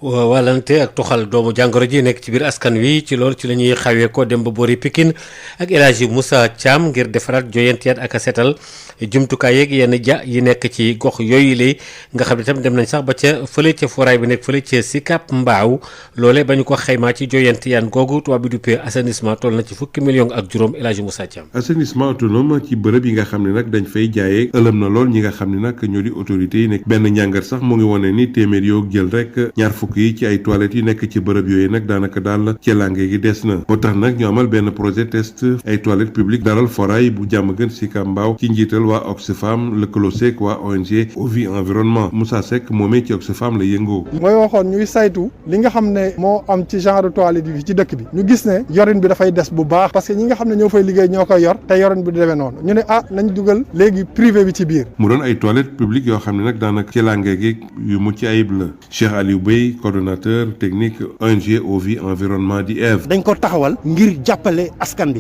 wàllante ak toxal doomu jàngoro ji nekk ci biir askan wi ci loolu ci la ñuy xawee ko dem ba boori Pikine ak El Hadji Moussa Thiam ngir defaraat joyantiyaat ak a setal jumtukaay yeeg yenn yi nekk ci gox yooyu lay nga xam ne tam dem nañ sax ba ca fële ca foraay bi nekk fële ca Sicap Mbao loole ba ñu ko xaymaa ci joyantiyaan googu tubaab bi duppee assainissement toll na ci fukki millions ak juróom El Hadji Moussa Thiam. assainissement autonome ci bërëb yi nga xam ne nag dañ fay jaayee ëlëm na lool ñi nga xam ne nag ñoo di autorités yi nekk benn njàngat sax mu ngi wane ni téeméer yoo jël rek ñaar fukk yi ci ay toilettes yi nekk ci bërëb yooyu nag daanaka daal ci langue gi des na moo tax nag ñu amal benn projet test ay toilettes publiques daral foray bu jàmm gën Sicap Mbao ci njiital waa Oxfam lëkkaloo seek waa ONG Ovi Environnement Moussa Seck moomee ci Oxfam la yëngoo. mooy waxoon ñuy saytu li nga xam ne moo am ci genre toilette yi ci dëkk bi ñu gis ne yorin bi dafay des bu baax parce que ñi nga xam ne ñoo fay liggéey ñoo koy yor te yorin bi du demee noonu ñu ne nañ dugal léegi privé bi ci biir. mu doon ay toilettes publiques yoo xam ne nag daanaka ci langue gi yu mucc ayib la Cheikh Aliou Bey coordonnateur technique ONG Ovi Environnement di Eve. dañ ko taxawal ngir jàppale askan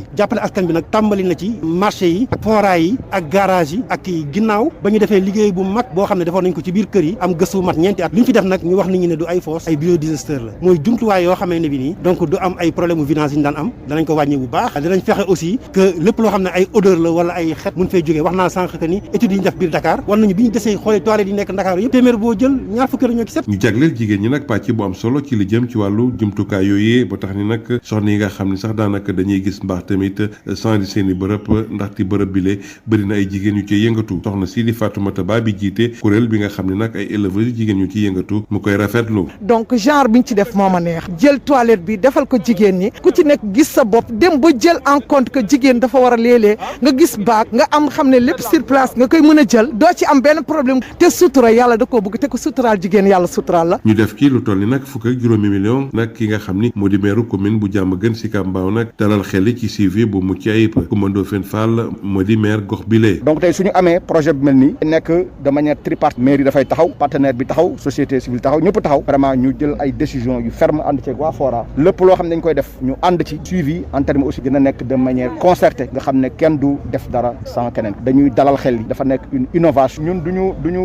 bi nag tàmbali na ci marché yi foraay yi ak garage yi ak ginnaaw ba ñu defee liggéey bu mag boo xam ne defoon nañ ko ci biir kër yi am gëstu bu mat ñeenti at li ñu fi def nag ñu wax nit ñi ne du ay fosse ay biodigesteur la mooy jumtuwaay yoo xamee ne bi nii donc du am ay problème mu vidange yi ñu daan am danañ ko wàññi bu baax danañ fexe aussi que lépp loo xam ne ay odeur la wala ay xet mun fay jógee wax naa sànq que ni études yi ñu def biir Dakar war nañu bi ñu desee xoolee toilettes yi nekk Dakar yëpp téeméer boo jël ñaar fukki la ñoo ci set. ñu jagleel jigéen ñi nag pàcc bu am solo ci li jëm ci wàllu jumtukaay yooyu ba tax ni nag soxna yi nga xam ne sax daanaka dañuy gis mbaax tamit sans seen i bërëb ndaxte bërëb bi lee bëri na ay jigéen yu ciy yëngatu soxna si di Fatoumata Ba bi jiite kuréel bi nga xam ne nag ay éleveurs yu jigéen yu ciy yëngatu mu koy rafetlu. donc genre bi ñu ci def moo ma neex jël toilette bi defal ko jigéen ñi ku ci nekk gis sa bopp dem ba jël en compte que jigéen dafa war a léeg-léeg nga gis baag nga am xam ne lépp sur place nga koy mën a jël doo ci am benn problème te sutura yàlla da koo bëgg te ko suturaal jigéen yàlla suturaal la. ñu def ci lu toll ni nag fukk ak juróomi million nag ki nga xam ni moo di meeru commune bu Diamaguène Sicap Mbao nag dalal xel ci suivi bu mucc ayib Coumba Ndoffène Fall moo di maire gox bi lee. donc tey suñu amee projet bu mel nii nekk de manière tripartite mairie dafay taxaw partenaire bi taxaw société civile taxaw ñëpp taxaw vraiment ñu jël ay décisions yu ferme ànd ceeg waa Fora lépp loo xam ne dañ koy def ñu ànd ci suivi en terme aussi dina nekk de manière concertée nga xam ne kenn du def dara sans keneen dañuy dalal xel yi dafa nekk une innovation ñun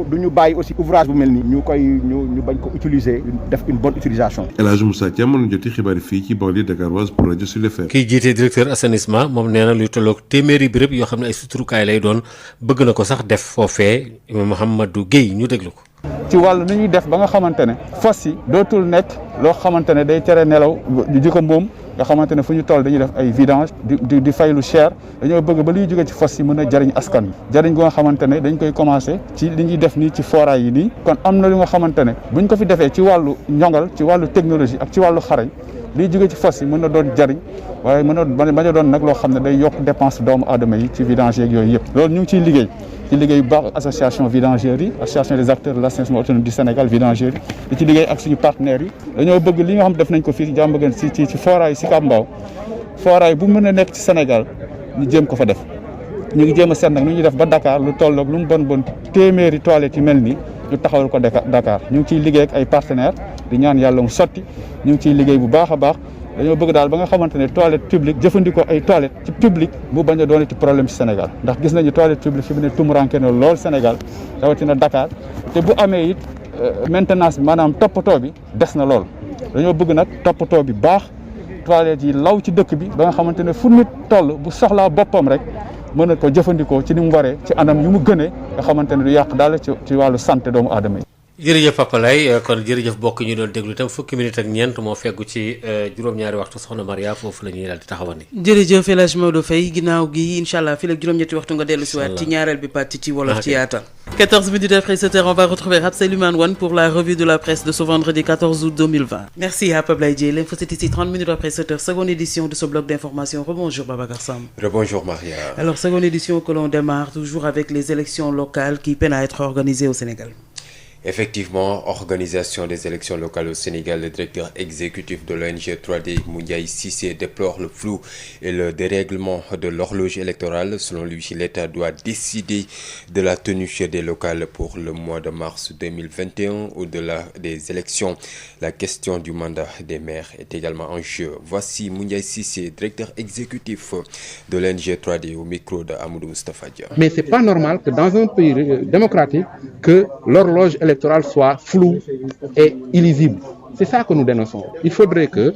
duñu bàyyi aussi ouvrage bu mel nii ñu bañ ko utiliser def une bonne utilisation. El Hadji Moussa Thiam mën na joti xibaar fii ci banlieue dakaroise pour rajo Sud FM. kiy jiite directeur assainissement moom nee na luy tolloog téeméeri béréb yoo xam ne ay suturukaay lay doon bëgg na ko sax def foofee Mouhamadou Guèye ñu déglu ko. ci wàllu ni ñuy def ba nga xamante ne fos yi dootul nekk loo xamante ne day tere nelaw di ko mboom nga xamante ne fu ñu toll dañuy def ay vidange di fay lu cher dañoo bëgg ba liy jóge ci fos yi mën a jariñ askan wi jariñ gu nga xamante ne dañ koy commencé ci li ñuy def nii ci foraay yi nii kon am na lu nga xamante ne buñ ko fi defee ci wàllu ñongal ci wàllu technologie ak ci wàllu xarañ liy jóge ci fosse yi mën na doon jariñ waaye mën na bañ a doon nag loo xam ne day yokk dépense doomu aadama yi ci vidange yeeg yooyu yëpp loolu ñu ngi ciy liggéey bu baax association vidangeurs yi association des acteurs de l'assainissement autonome du Sénégal vidangeurs yi di ci liggéey ak suñu partenaires yi dañoo bëgg li nga xam def nañ ko fii ci Diamaguène ci forage Sicap Mbao forage bu mën a nekk ci Sénégal ñu jéem ko fa def ñu ngi jéem a seet nag nu ñuy def ba Dakar lu tolloog lu mu bon téeméeri toilettes yi mel nii ñu taxawal ko Dakar ñu ngi ciy liggéey ak ay partenaires di ñaan yàlla mu sotti ñu ngi ciy liggéey bu baax a baax dañoo bëgg daal ba nga xamante ne toilette publique jëfandikoo ay toilettes ci public mu bañ a doonati problème ci Sénégal ndax gis nañu toilette publique fi mu ne tumuranke na lool Sénégal rawatina Dakar te bu amee it maintenance bi maanaam toppatoo bi des na lool dañoo bëgg nag toppatoo bi baax toilettes yi law ci dëkk bi ba nga xamante ne fu nit toll bu soxlaa boppam rek mën na ko jëfandikoo ci ni mu waree ci anam yu mu gënee nga xamante ne du yàq daal ci wàllu santé doomu aadama yi. jërëjëf Papa Lay kon jërëjëf bokk ñu doon déglu itam fukki minute ak ñeent moo feggu ci juróom-ñaari waxtu soxna Maria foofu la ñuy daal di taxawandi. jërëjëf El Hadj Maodo Faye ginnaaw gi incha allah fii la juróom-ñetti waxtu nga dellu si waat ci ñaareel bi parti ci wolof ci yaatal. 14 minutes après 7h, on va retrouver Abselouman Wane pour la revue de la presse de ce vendredi 14 août 2020. Merci à Pablo Dié. L'info c'est ici 30 minutes après 7h, seconde édition de ce bloc d'information. Rebonjour Babacar Sam. Rebonjour Maria. Alors seconde édition que l'on démarre toujours avec les élections locales qui peinent à être organisées au Sénégal. Effectivement, organisation des élections locales au Sénégal, le directeur exécutif de l'ONG 3D, Moundiaye Cissé, déplore le flou et le dérèglement de l'horloge électorale. Selon lui, l'État doit décider de la tenue des locales pour le mois de mars 2021. Au-delà des élections, la question du mandat des maires est également en jeu. Voici Moundiaye Cissé, directeur exécutif de l'ONG 3D, au micro de Amadou Moustapha Dia. Mais c'est pas normal que dans un pays démocratique, que l'horloge électorale soit floue et illisible. C'est ça que nous dénonçons. Il faudrait que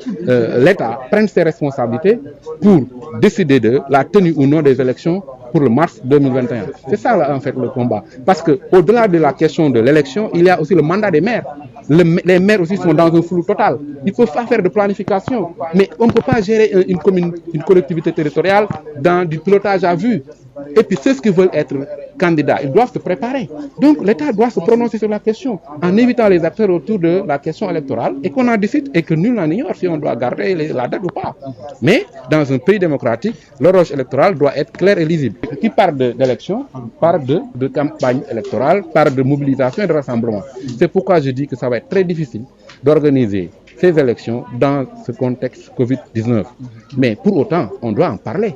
l'État prenne ses responsabilités pour décider de la tenue ou non des élections pour le mars 2021. C'est ça là, en fait le combat. Parce que au-delà de la question de l'élection, il y a aussi le mandat des maires. Les maires aussi sont dans un flou total. Ils ne peuvent pas faire de planification. Mais on ne peut pas gérer une commune, une collectivité territoriale dans du pilotage à vue. Et puis ceux qui veulent être candidats, ils doivent se préparer. Donc l'État doit se prononcer sur la question en évitant les acteurs autour de la question électorale et qu'on en décide et que nul n'en ignore si on doit garder la date ou pas. Mais dans un pays démocratique, l'horloge électorale doit être claire et lisible. Qui parle d'élection, parle de campagne électorale, parle de mobilisation et de rassemblement. C'est pourquoi je dis que ça va être très difficile d'organiser ces élections dans ce contexte Covid-19. Mais pour autant, on doit en parler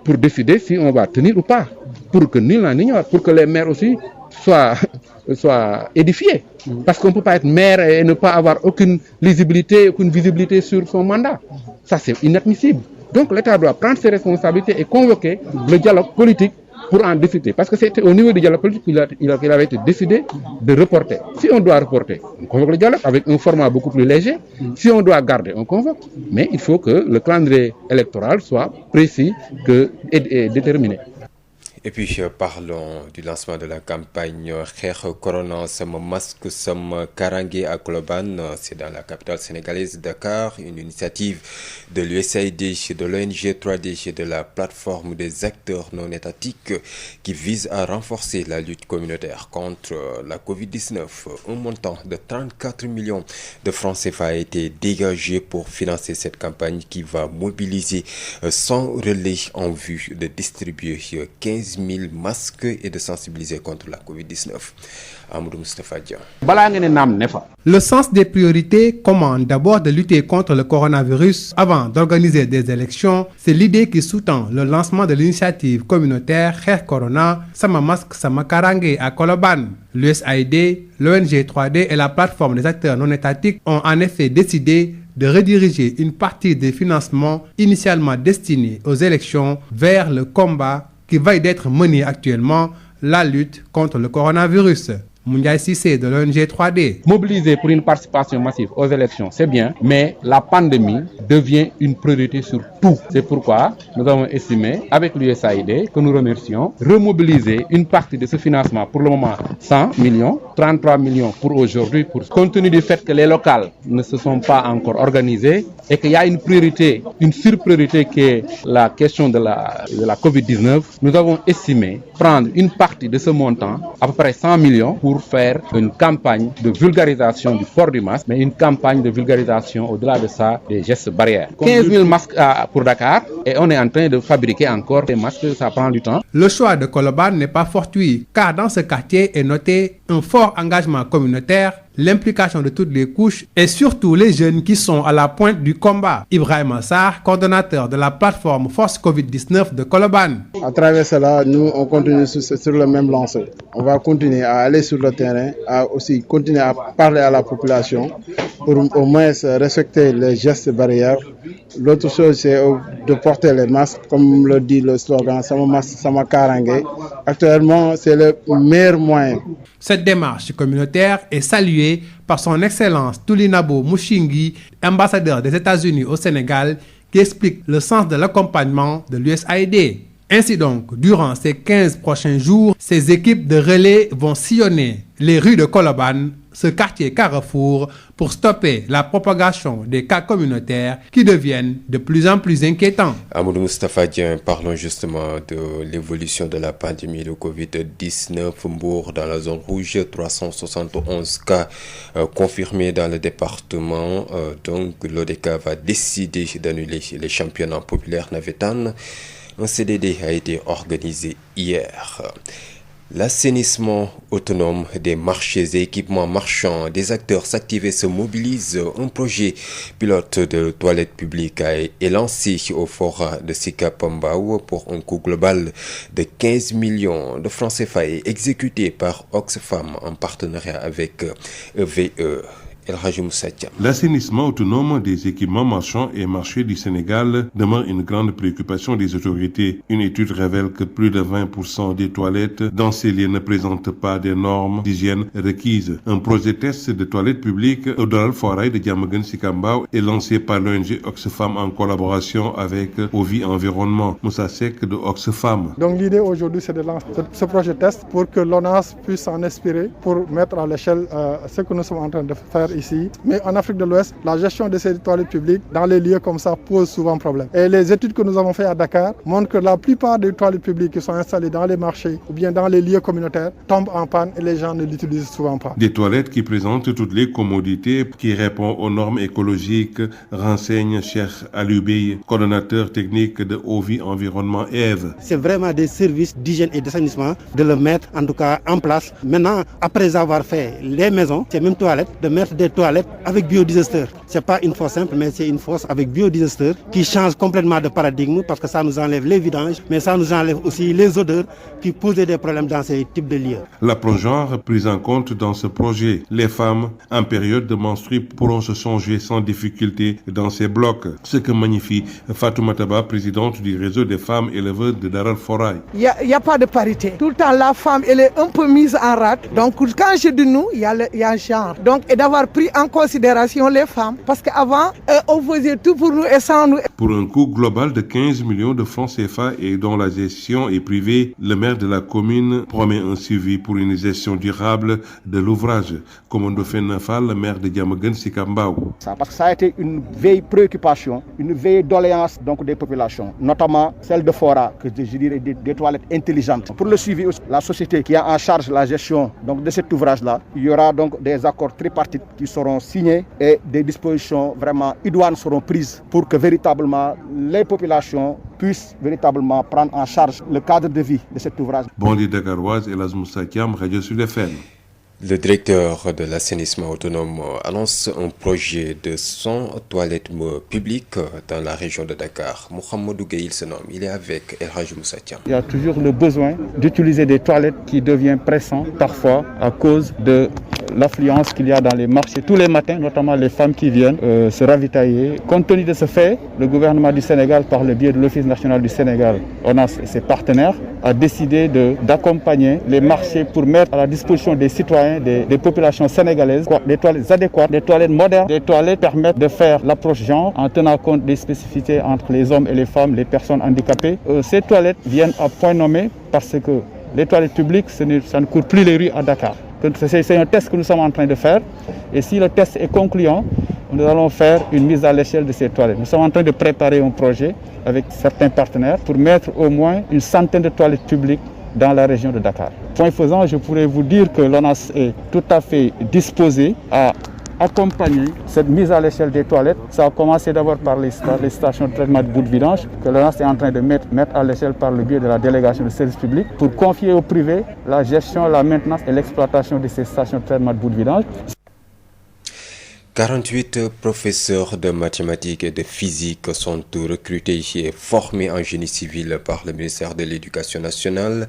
pour décider si on va tenir ou pas, pour que nul n'en ignore, pour que les maires aussi soient édifiés. Parce qu'on ne peut pas être maire et ne pas avoir aucune lisibilité, aucune visibilité sur son mandat. Ça, c'est inadmissible. Donc l'État doit prendre ses responsabilités et convoquer le dialogue politique pour en discuter. Parce que c'était au niveau du dialogue politique qu'il avait été décidé de reporter. Si on doit reporter, on convoque le dialogue avec un format beaucoup plus léger. Si on doit garder, on convoque. Mais il faut que le calendrier électoral soit précis et déterminé. Et puis parlons du lancement de la campagne Xeex Corona Sama Masque Sama Karange à Colobane, c'est dans la capitale sénégalaise Dakar, une initiative de l'USAID, de l'ONG 3D et de la plateforme des acteurs non étatiques qui vise à renforcer la lutte communautaire contre la Covid-19. Un montant de 34 millions de francs CFA a été dégagé pour financer cette campagne qui va mobiliser 100 relais en vue de distribuer 15 000 masques et de sensibiliser contre la Covid-19. Amadou Moustapha Dia. Le sens des priorités commande d'abord de lutter contre le coronavirus avant d'organiser des élections. C'est l'idée qui sous-tend le lancement de l'initiative communautaire Xeex Corona Sama Masque Sama Karange à Colobane. L'USAID, l'ONG 3D et la plateforme des acteurs non étatiques ont en effet décidé de rediriger une partie des financements initialement destinés aux élections vers le combat qui va d'être mené actuellement, la lutte contre le coronavirus. Moundiaye Cissé de l'ONG 3D. Mobiliser pour une participation massive aux élections, c'est bien, mais la pandémie devient une priorité sur tout. C'est pourquoi nous avons estimé, avec l'USAID, que nous remercions, remobiliser une partie de ce financement, pour le moment 100 millions, 33 millions pour aujourd'hui, compte tenu du fait que les locales ne se sont pas encore organisés et qu'il y a une priorité, une surpriorité qui est la question de la Covid-19, nous avons estimé prendre une partie de ce montant, à peu près 100 millions, pour faire une campagne de vulgarisation du port du masque, mais une campagne de vulgarisation au-delà de ça, des gestes barrières. 15 000 masques pour Dakar et on est en train de fabriquer encore des masques, ça prend du temps. Le choix de Colobane n'est pas fortuit, car dans ce quartier est noté un fort engagement communautaire, l'implication de toutes les couches et surtout les jeunes qui sont à la pointe du combat. Ibrahim Assar, coordonnateur de la plateforme Force Covid-19 de Colobane. À travers cela, nous on continue sur le même lancé. On va continuer à aller sur le terrain, à aussi continuer à parler à la population pour au moins respecter les gestes barrières. L'autre chose, c'est de porter les masques, comme le dit le slogan, Sama masque, Sama Karangé. Actuellement, c'est le meilleur moyen. Cette démarche communautaire est saluée par son Excellence Tulinabo Mushingi, ambassadeur des États-Unis au Sénégal, qui explique le sens de l'accompagnement de l'USAID. Ainsi donc, durant ces 15 prochains jours, ces équipes de relais vont sillonner les rues de Colobane, ce quartier carrefour, pour stopper la propagation des cas communautaires qui deviennent de plus en plus inquiétants. Amadou Moustapha Dieng, parlons justement de l'évolution de la pandémie de Covid-19. Mbour dans la zone rouge, 371 cas confirmés dans le département. Donc l'ODCAV va décider d'annuler les championnats populaires navétanes. Un CDD a été organisé hier. L'assainissement autonome des marchés et équipements marchands, des acteurs s'activent et se mobilisent. Un projet pilote de toilettes publiques est lancé au fort de Sicap Mbao pour un coût global de 15 millions de francs CFA et exécuté par Oxfam en partenariat avec EVE. L'assainissement autonome des équipements marchands et marchés du Sénégal demeure une grande préoccupation des autorités. Une étude révèle que plus de 20% des toilettes dans ces lieux ne présentent pas des normes d'hygiène requises. Un projet test de toilettes publiques au Doral Foray de Diamaguène Sicap Mbao est lancé par l'ONG Oxfam en collaboration avec Ovi Environnement. Moussa Seck de Oxfam. Donc l'idée aujourd'hui, c'est de lancer ce projet test pour que l'ONAS puisse s'en inspirer pour mettre à l'échelle ce que nous sommes en train de faire ici. Mais en Afrique de l'Ouest, la gestion de ces toilettes publiques dans les lieux comme ça pose souvent problème. Et les études que nous avons faites à Dakar montrent que la plupart des toilettes publiques qui sont installées dans les marchés ou bien dans les lieux communautaires tombent en panne et les gens ne l'utilisent souvent pas. Des toilettes qui présentent toutes les commodités, qui répondent aux normes écologiques, renseigne Cheikh Alioubey, coordonnateur technique de Ovi Environnement Eve. C'est vraiment des services d'hygiène et d'assainissement de le mettre en tout cas en place. Maintenant, après avoir fait les maisons, ces mêmes toilettes, de mettre des toilettes avec biodigesteurs. C'est pas une fosse simple, mais c'est une fosse avec biodigesteurs qui change complètement de paradigme parce que ça nous enlève les vidanges, mais ça nous enlève aussi les odeurs qui posaient des problèmes dans ces types de lieux. L'approche genre prise en compte dans ce projet. Les femmes en période de menstrues pourront se changer sans difficulté dans ces blocs. Ce que magnifie Fatoumata Ba, présidente du réseau des femmes éleveuses de Daral Foray. Il n'y a pas de parité. Tout le temps, la femme, elle est un peu mise en rate. Donc, quand je dis nous, il y a un genre. Donc, et d'avoir pris en considération les femmes. Parce qu'avant, on faisait tout pour nous et sans nous. Pour un coût global de 15 millions de francs CFA et dont la gestion est privée, le maire de la commune promet un suivi pour une gestion durable de l'ouvrage. Comme on fait Nafal, le maire de Diamaguène Sicap Mbao. Parce que ça a été une vieille préoccupation, une vieille doléance donc des populations, notamment celle de Fora, que je dirais des toilettes intelligentes. Pour le suivi, la société qui a en charge la gestion donc, de cet ouvrage-là, il y aura donc des accords tripartites qui seront signés et des dispositions vraiment idoines seront prises pour que véritablement les populations puissent véritablement prendre en charge le cadre de vie de cet ouvrage. Bonli Dakaroise et Moussa Kiam, Radio Sud FM. Le directeur de l'assainissement autonome annonce un projet de 100 toilettes publiques dans la région de Dakar. Mohamedou Gaïl se nomme, il est avec El Hadj Moussa Thiam. Il y a toujours le besoin d'utiliser des toilettes qui devient pressant parfois à cause de l'affluence qu'il y a dans les marchés tous les matins, notamment les femmes qui viennent se ravitailler. Compte tenu de ce fait, le gouvernement du Sénégal, par le biais de l'Office national du Sénégal, ONAS et ses partenaires, a décidé d'accompagner les marchés pour mettre à la disposition des citoyens, des populations sénégalaises, des toilettes adéquates, des toilettes modernes, des toilettes permettent de faire l'approche genre en tenant compte des spécificités entre les hommes et les femmes, les personnes handicapées. Ces toilettes viennent à point nommé parce que les toilettes publiques, ça ne court plus les rues à Dakar. C'est un test que nous sommes en train de faire et si le test est concluant, nous allons faire une mise à l'échelle de ces toilettes. Nous sommes en train de préparer un projet avec certains partenaires pour mettre au moins une centaine de toilettes publiques dans la région de Dakar. Point faisant, je pourrais vous dire que l'ONAS est tout à fait disposé à accompagner cette mise à l'échelle des toilettes. Ça a commencé d'abord par les stations de traitement de boue de vidange que l'ONAS est en train de mettre à l'échelle par le biais de la délégation de services publics pour confier au privé la gestion, la maintenance et l'exploitation de ces stations de traitement de boue de vidange. 48 professeurs de mathématiques et de physique sont recrutés et formés en génie civil par le ministère de l'Éducation nationale.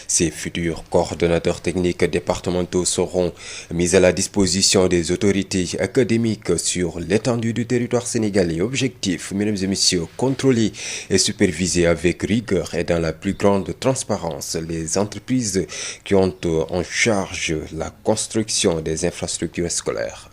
Ces futurs coordonnateurs techniques départementaux seront mis à la disposition des autorités académiques sur l'étendue du territoire sénégalais. Objectif, mesdames et messieurs, contrôler et superviser avec rigueur et dans la plus grande transparence les entreprises qui ont en charge la construction des infrastructures scolaires.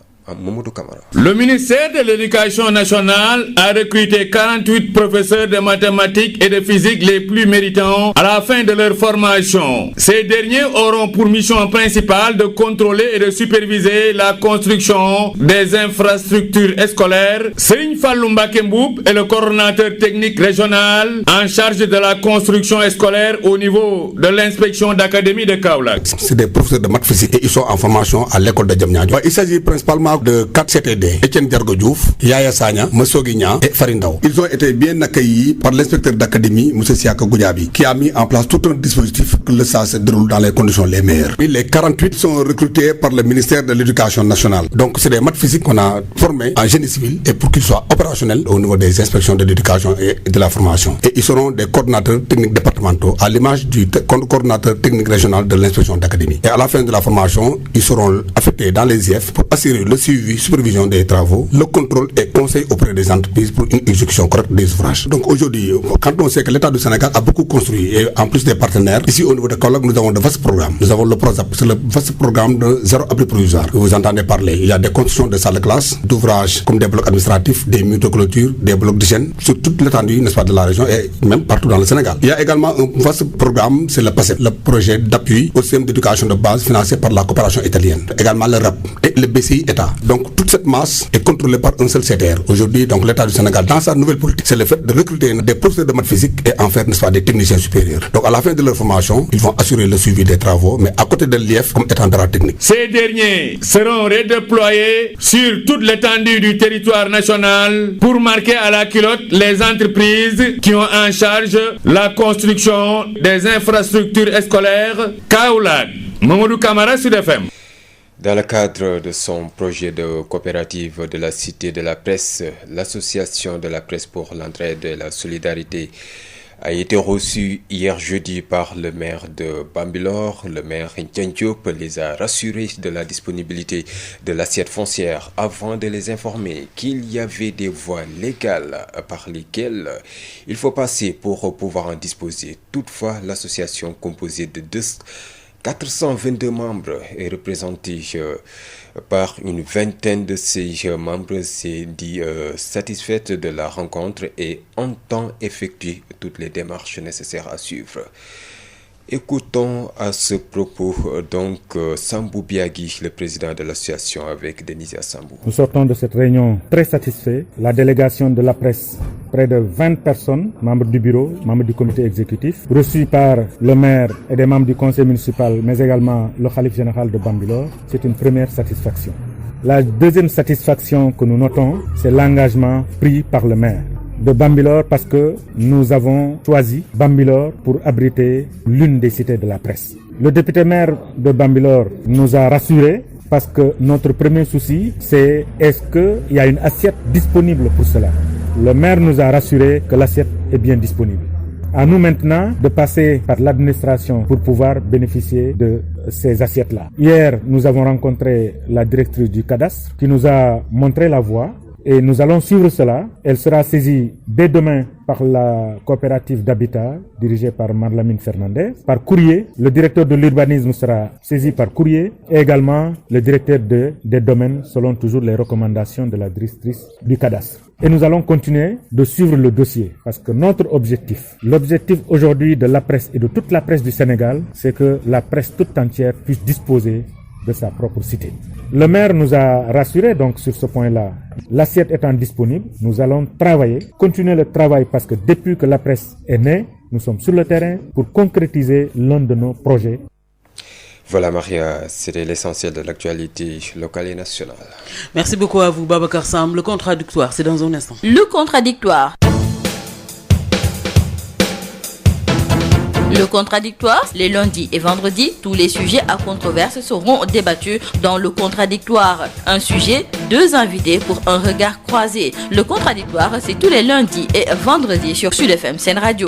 Le ministère de l'Éducation nationale a recruté 48 professeurs de mathématiques et de physique les plus méritants à la fin de leur formation. Ces derniers auront pour mission principale de contrôler et de superviser la construction des infrastructures scolaires. Serigne Fallou Mbacké Mboup est le coordonnateur technique régional en charge de la construction scolaire au niveau de l'inspection d'académie de Kaolack. C'est des professeurs de maths physique et ils sont en formation à l'école de Diamniadio. Il s'agit principalement de 4 CTD, Etienne Diargo Diouf, Yaya Sagna, Mossogi Niang et Farindao. Ils ont été bien accueillis par l'inspecteur d'académie, M. Siaka Goudiaby, qui a mis en place tout un dispositif que le SAS se déroule dans les conditions les meilleures. Et les 48 sont recrutés par le ministère de l'Éducation nationale. Donc c'est des maths physiques qu'on a formés en génie civil et pour qu'ils soient opérationnels au niveau des inspections de l'éducation et de la formation. Et ils seront des coordonnateurs techniques départementaux à l'image du coordonnateur technique régional de l'inspection d'académie. Et à la fin de la formation, ils seront affectés dans les IF pour assurer le suivi, supervision des travaux, le contrôle et conseil auprès des entreprises pour une exécution correcte des ouvrages. Donc aujourd'hui, quand on sait que l'État du Sénégal a beaucoup construit et en plus des partenaires, ici au niveau de Kaolack, nous avons de vastes programmes. Nous avons le PROSAP, c'est le vaste programme de zéro abri provisoire que vous entendez parler. Il y a des constructions de salles de classe, d'ouvrages comme des blocs administratifs, des murs de clôture, des blocs d'hygiène sur toute l'étendue, n'est-ce pas, de la région et même partout dans le Sénégal. Il y a également un vaste programme, c'est le PACEP, le projet d'appui au système d'éducation de base financé par la coopération italienne. Également le RAP et le BCI État. Donc toute cette masse est contrôlée par un seul CTR. Aujourd'hui, donc l'État du Sénégal, dans sa nouvelle politique, c'est le fait de recruter des professeurs de maths physique et en faire, n'est-ce pas, des techniciens supérieurs. Donc à la fin de leur formation, ils vont assurer le suivi des travaux, mais à côté de l'IF comme étant de la technique. Ces derniers seront redéployés sur toute l'étendue du territoire national pour marquer à la culotte les entreprises qui ont en charge la construction des infrastructures scolaires. Kaolack, Mamadou Camara, Sud FM. Dans le cadre de son projet de coopérative de la Cité de la Presse, l'Association de la Presse pour l'entraide et la solidarité a été reçue hier jeudi par le maire de Bambilor. Le maire Ndiaye Diop les a rassurés de la disponibilité de l'assiette foncière avant de les informer qu'il y avait des voies légales par lesquelles il faut passer pour pouvoir en disposer. Toutefois, l'association composée de 422 membres est représentée par une vingtaine de ces membres s'est dit satisfaite de la rencontre et entend effectuer toutes les démarches nécessaires à suivre. Écoutons à ce propos donc Sambou Biagui, le président de l'association, avec Denisia Sambou. Nous sortons de cette réunion très satisfaits. La délégation de la presse, près de 20 personnes, membres du bureau, membres du comité exécutif, reçus par le maire et des membres du conseil municipal, mais également le khalife général de Bambilor, c'est une première satisfaction. La deuxième satisfaction que nous notons, c'est l'engagement pris par le maire de Bambilor parce que nous avons choisi Bambilor pour abriter l'une des cités de la presse. Le député maire de Bambilor nous a rassurés parce que notre premier souci, c'est est-ce qu'il y a une assiette disponible pour cela. Le maire nous a rassurés que l'assiette est bien disponible. À nous maintenant de passer par l'administration pour pouvoir bénéficier de ces assiettes-là. Hier, nous avons rencontré la directrice du cadastre qui nous a montré la voie. Et nous allons suivre cela. Elle sera saisie dès demain par la coopérative d'habitat dirigée par Marlamine Fernandez. Par courrier, le directeur de l'urbanisme sera saisi par courrier et également le directeur des domaines selon toujours les recommandations de la directrice du cadastre. Et nous allons continuer de suivre le dossier parce que notre objectif, l'objectif aujourd'hui de la presse et de toute la presse du Sénégal, c'est que la presse toute entière puisse disposer de sa propre cité. Le maire nous a rassurés donc sur ce point-là. L'assiette étant disponible, nous allons continuer le travail parce que depuis que la presse est née, nous sommes sur le terrain pour concrétiser l'un de nos projets. Voilà Maria, c'était l'essentiel de l'actualité locale et nationale. Merci beaucoup à vous Babacar Sam. Le contradictoire, c'est dans un instant. Le contradictoire. Le contradictoire, les lundis et vendredis, tous les sujets à controverse seront débattus dans le contradictoire. Un sujet, deux invités pour un regard croisé. Le contradictoire, c'est tous les lundis et vendredis sur Sud FM Sen Radio.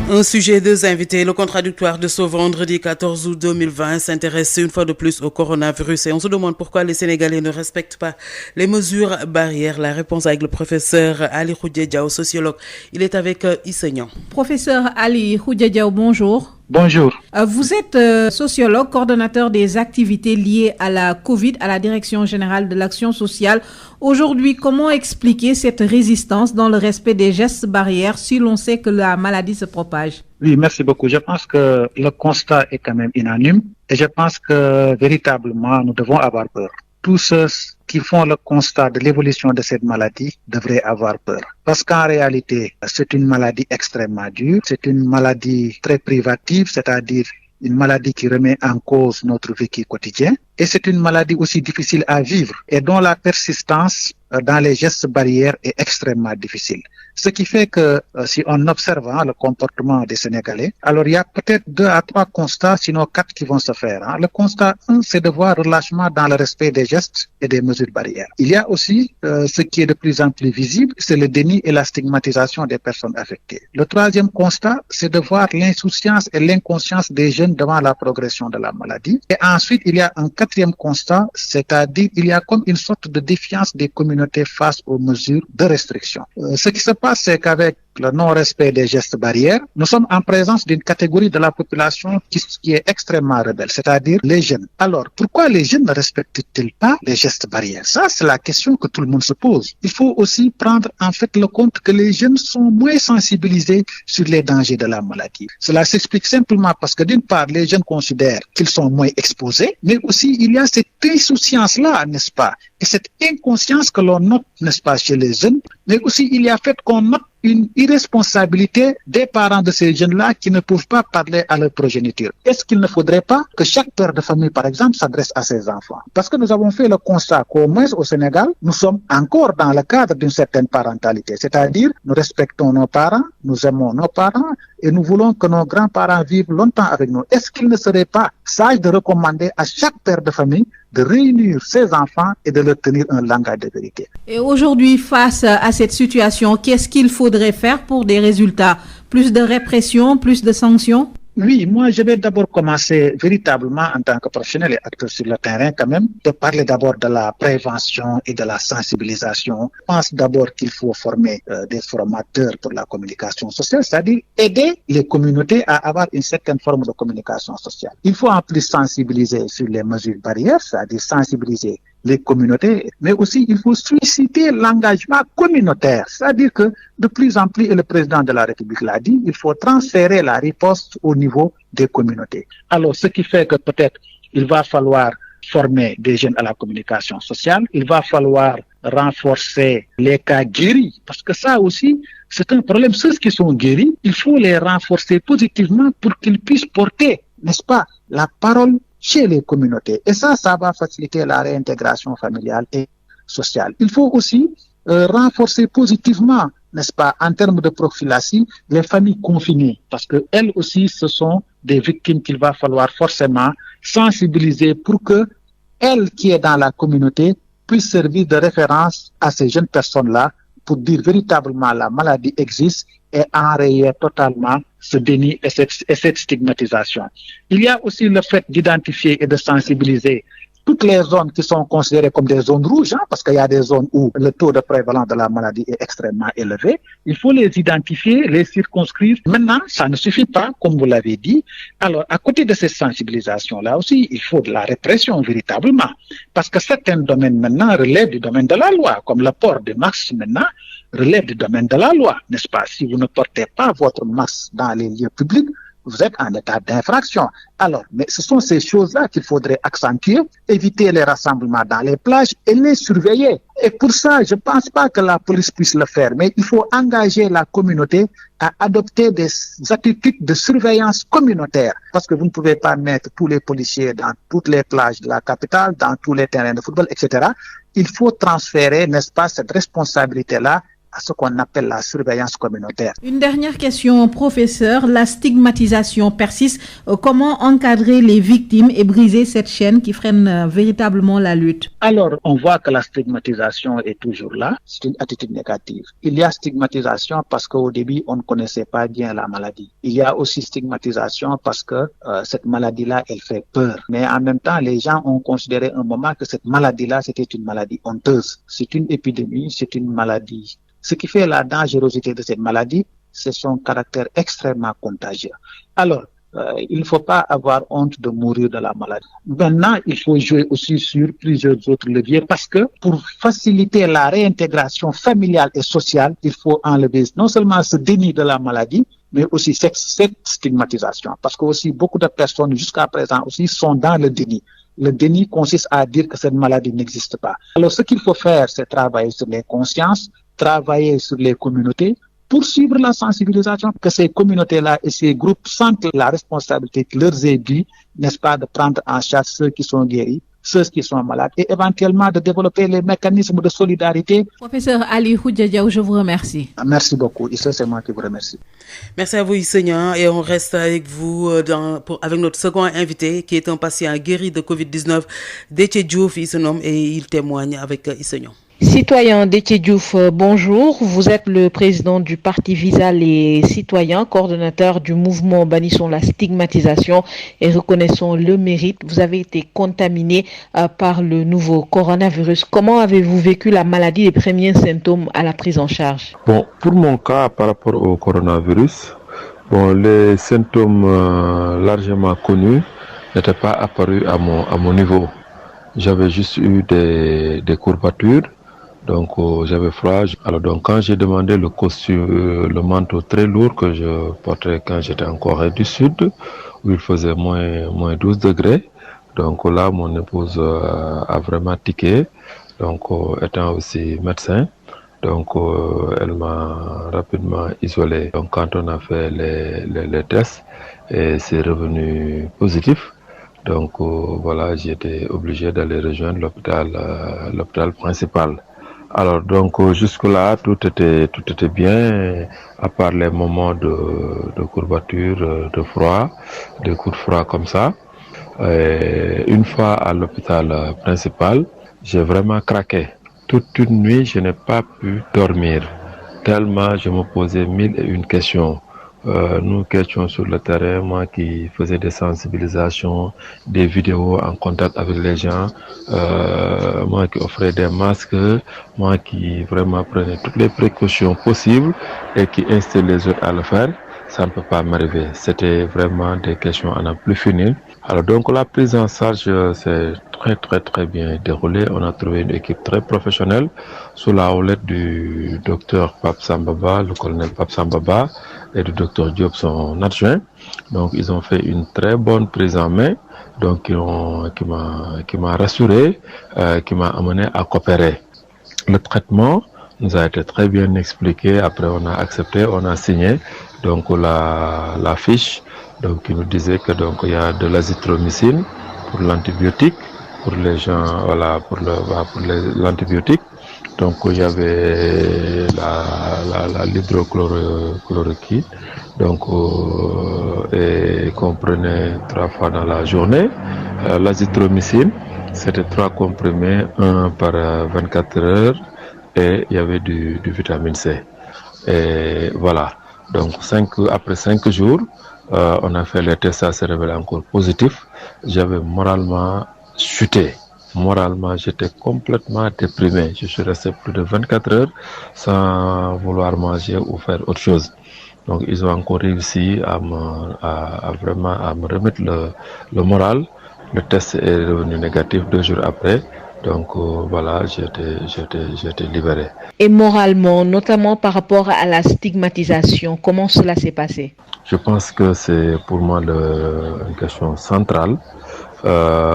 Un sujet, deux invités. Le contradictoire de ce vendredi 14 août 2020 s'intéresse une fois de plus au coronavirus et on se demande pourquoi les Sénégalais ne respectent pas les mesures barrières. La réponse avec le professeur Ali Khoudia Diaw, sociologue. Il est avec Issa Niang. Professeur Ali Khoudia Diaw, bonjour. Bonjour. Vous êtes sociologue, coordonnateur des activités liées à la Covid à la Direction générale de l'action sociale. Aujourd'hui, comment expliquer cette résistance dans le respect des gestes barrières si l'on sait que la maladie se propage? Oui, merci beaucoup. Je pense que le constat est quand même unanime et je pense que véritablement nous devons avoir peur. Tous ceux qui font le constat de l'évolution de cette maladie devraient avoir peur. Parce qu'en réalité, c'est une maladie extrêmement dure, c'est une maladie très privative, c'est-à-dire une maladie qui remet en cause notre vécu quotidien. Et c'est une maladie aussi difficile à vivre et dont la persistance dans les gestes barrières est extrêmement difficile. Ce qui fait que si on observe le comportement des Sénégalais, alors il y a peut-être 2 à 3 constats, sinon 4 qui vont se faire. Le constat 1, c'est de voir relâchement dans le respect des gestes et des mesures barrières. Il y a aussi ce qui est de plus en plus visible, c'est le déni et la stigmatisation des personnes affectées. Le 3e constat, c'est de voir l'insouciance et l'inconscience des jeunes devant la progression de la maladie. Et ensuite, il y a un 4e constat, c'est-à-dire il y a comme une sorte de défiance des communautés face aux mesures de restriction. Ce qui se passe, c'est qu'avec le non-respect des gestes barrières, nous sommes en présence d'une catégorie de la population qui est extrêmement rebelle, c'est-à-dire les jeunes. Alors, pourquoi les jeunes ne respectent-ils pas les gestes barrières? Ça, c'est la question que tout le monde se pose. Il faut aussi prendre en fait le compte que les jeunes sont moins sensibilisés sur les dangers de la maladie. Cela s'explique simplement parce que d'une part, les jeunes considèrent qu'ils sont moins exposés, mais aussi il y a cette insouciance-là, n'est-ce pas? Et cette inconscience que l'on note, n'est-ce pas, chez les jeunes, mais aussi il y a fait qu'on note une irresponsabilité des parents de ces jeunes-là qui ne peuvent pas parler à leur progéniture. Est-ce qu'il ne faudrait pas que chaque père de famille, par exemple, s'adresse à ses enfants? Parce que nous avons fait le constat qu'au moins au Sénégal, nous sommes encore dans le cadre d'une certaine parentalité. C'est-à-dire, nous respectons nos parents, nous aimons nos parents et nous voulons que nos grands-parents vivent longtemps avec nous. Est-ce qu'il ne serait pas sage de recommander à chaque père de famille de réunir ses enfants et de leur tenir un langage de vérité? Et aujourd'hui, face à cette situation, qu'est-ce qu'il faudrait faire pour des résultats? Plus de répression, plus de sanctions? Oui, moi je vais d'abord commencer véritablement en tant que professionnel et acteur sur le terrain quand même, de parler d'abord de la prévention et de la sensibilisation. Je pense d'abord qu'il faut former des formateurs pour la communication sociale, c'est-à-dire aider les communautés à avoir une certaine forme de communication sociale. Il faut en plus sensibiliser sur les mesures barrières, c'est-à-dire sensibiliser les communautés, mais aussi il faut susciter l'engagement communautaire. C'est-à-dire que de plus en plus, et le président de la République l'a dit, il faut transférer la riposte au niveau des communautés. Alors, ce qui fait que peut-être il va falloir former des jeunes à la communication sociale, il va falloir renforcer les cas guéris, parce que ça aussi, c'est un problème. Ceux qui sont guéris, il faut les renforcer positivement pour qu'ils puissent porter, n'est-ce pas, la parole chez les communautés. Et ça va faciliter la réintégration familiale et sociale. Il faut aussi renforcer positivement, n'est-ce pas, en termes de prophylaxie, les familles confinées, parce que elles aussi, ce sont des victimes qu'il va falloir forcément sensibiliser pour que elles qui est dans la communauté puissent servir de référence à ces jeunes personnes-là pour dire véritablement la maladie existe et enrayer totalement ce déni et cette stigmatisation. Il y a aussi le fait d'identifier et de sensibiliser toutes les zones qui sont considérées comme des zones rouges, parce qu'il y a des zones où le taux de prévalence de la maladie est extrêmement élevé, il faut les identifier, les circonscrire. Maintenant, ça ne suffit pas, comme vous l'avez dit. Alors, à côté de ces sensibilisations-là aussi, il faut de la répression véritablement, parce que certains domaines maintenant relèvent du domaine de la loi, comme le port de masque maintenant relève du domaine de la loi, n'est-ce pas? Si vous ne portez pas votre masque dans les lieux publics, vous êtes en état d'infraction. Alors, mais ce sont ces choses-là qu'il faudrait accentuer, éviter les rassemblements dans les plages et les surveiller. Et pour ça, je ne pense pas que la police puisse le faire, mais il faut engager la communauté à adopter des attitudes de surveillance communautaire. Parce que vous ne pouvez pas mettre tous les policiers dans toutes les plages de la capitale, dans tous les terrains de football, etc. Il faut transférer, n'est-ce pas, cette responsabilité-là à ce qu'on appelle la surveillance communautaire. Une dernière question, professeur. La stigmatisation persiste. Comment encadrer les victimes et briser cette chaîne qui freine véritablement la lutte? Alors, on voit que la stigmatisation est toujours là. C'est une attitude négative. Il y a stigmatisation parce qu'au début, on ne connaissait pas bien la maladie. Il y a aussi stigmatisation parce que cette maladie-là, elle fait peur. Mais en même temps, les gens ont considéré un moment que cette maladie-là, c'était une maladie honteuse. C'est une épidémie, c'est une maladie. Ce qui fait la dangerosité de cette maladie, c'est son caractère extrêmement contagieux. Alors, il ne faut pas avoir honte de mourir de la maladie. Maintenant, il faut jouer aussi sur plusieurs autres leviers parce que pour faciliter la réintégration familiale et sociale, il faut enlever non seulement ce déni de la maladie, mais aussi cette stigmatisation. Parce que aussi beaucoup de personnes jusqu'à présent aussi sont dans le déni. Le déni consiste à dire que cette maladie n'existe pas. Alors, ce qu'il faut faire, c'est travailler sur les consciences, travailler sur les communautés, poursuivre la sensibilisation, que ces communautés-là et ces groupes sentent la responsabilité qui leur est due, n'est-ce pas, de prendre en charge ceux qui sont guéris, ceux qui sont malades et éventuellement de développer les mécanismes de solidarité. Professeur Ali Khoudia Diaw, je vous remercie. Merci beaucoup. Issa, c'est moi qui vous remercie. Merci à vous, Issa, et on reste avec vous avec notre second invité qui est un patient guéri de Covid-19, Déthié Diouf, il se nomme et il témoigne avec Issa. Citoyen Déthié Diouf, bonjour. Vous êtes le président du parti Visa les Citoyens, coordonnateur du mouvement Bannissons la stigmatisation et reconnaissons le mérite. Vous avez été contaminé par le nouveau coronavirus. Comment avez-vous vécu la maladie, les premiers symptômes à la prise en charge? Bon, pour mon cas, par rapport au coronavirus, les symptômes largement connus n'étaient pas apparus à mon niveau. J'avais juste eu des courbatures. Donc j'avais froid. Alors donc quand j'ai demandé le costume, le manteau très lourd que je portais quand j'étais en Corée du Sud, où il faisait moins 12 degrés. Donc là mon épouse a vraiment tiqué. Donc étant aussi médecin, donc elle m'a rapidement isolé. Donc quand on a fait les tests, et c'est revenu positif. Donc voilà, j'ai été obligé d'aller rejoindre l'hôpital principal. Alors donc jusque-là tout était bien, à part les moments de courbature, de froid, des coups de froid comme ça. Et une fois à l'hôpital principal, j'ai vraiment craqué. Toute une nuit, je n'ai pas pu dormir, tellement je me posais 1001 questions. Nous qui étions sur le terrain, moi qui faisais des sensibilisations, des vidéos en contact avec les gens, moi qui offrais des masques, moi qui vraiment prenais toutes les précautions possibles et qui incite les autres à le faire, ça ne peut pas m'arriver. C'était vraiment des questions à n'en plus finir. Alors donc la prise en charge s'est très bien déroulée. On a trouvé une équipe très professionnelle sous la houlette du docteur Pape Sambaba, le colonel Pape Sambaba, et du docteur Diop, son adjoint. Donc ils ont fait une très bonne prise en main, donc qui m'a rassuré, qui m'a amené à coopérer. Le traitement nous a été très bien expliqué. Après on a accepté, on a signé donc la fiche, donc qui nous disait que donc il y a de l'azithromycine pour l'antibiotique pour les gens, voilà, pour l'antibiotique. Donc il y avait l'hydrochloroquine, donc et qu'on prenait 3 fois dans la journée. L'azithromycine, c'était 3 comprimés, 1 par 24 heures, et il y avait du vitamine C. Et voilà. Donc après 5 jours, on a fait les tests, ça s'est révélé encore positif. J'avais moralement chuté. moralement, j'étais complètement déprimé. Je suis resté plus de 24 heures sans vouloir manger ou faire autre chose. Donc, ils ont encore réussi à me remettre le moral. Le test est revenu négatif 2 jours après. Donc, voilà, j'ai été libéré. Et moralement, notamment par rapport à la stigmatisation, comment cela s'est passé? Je pense que c'est pour moi une question centrale,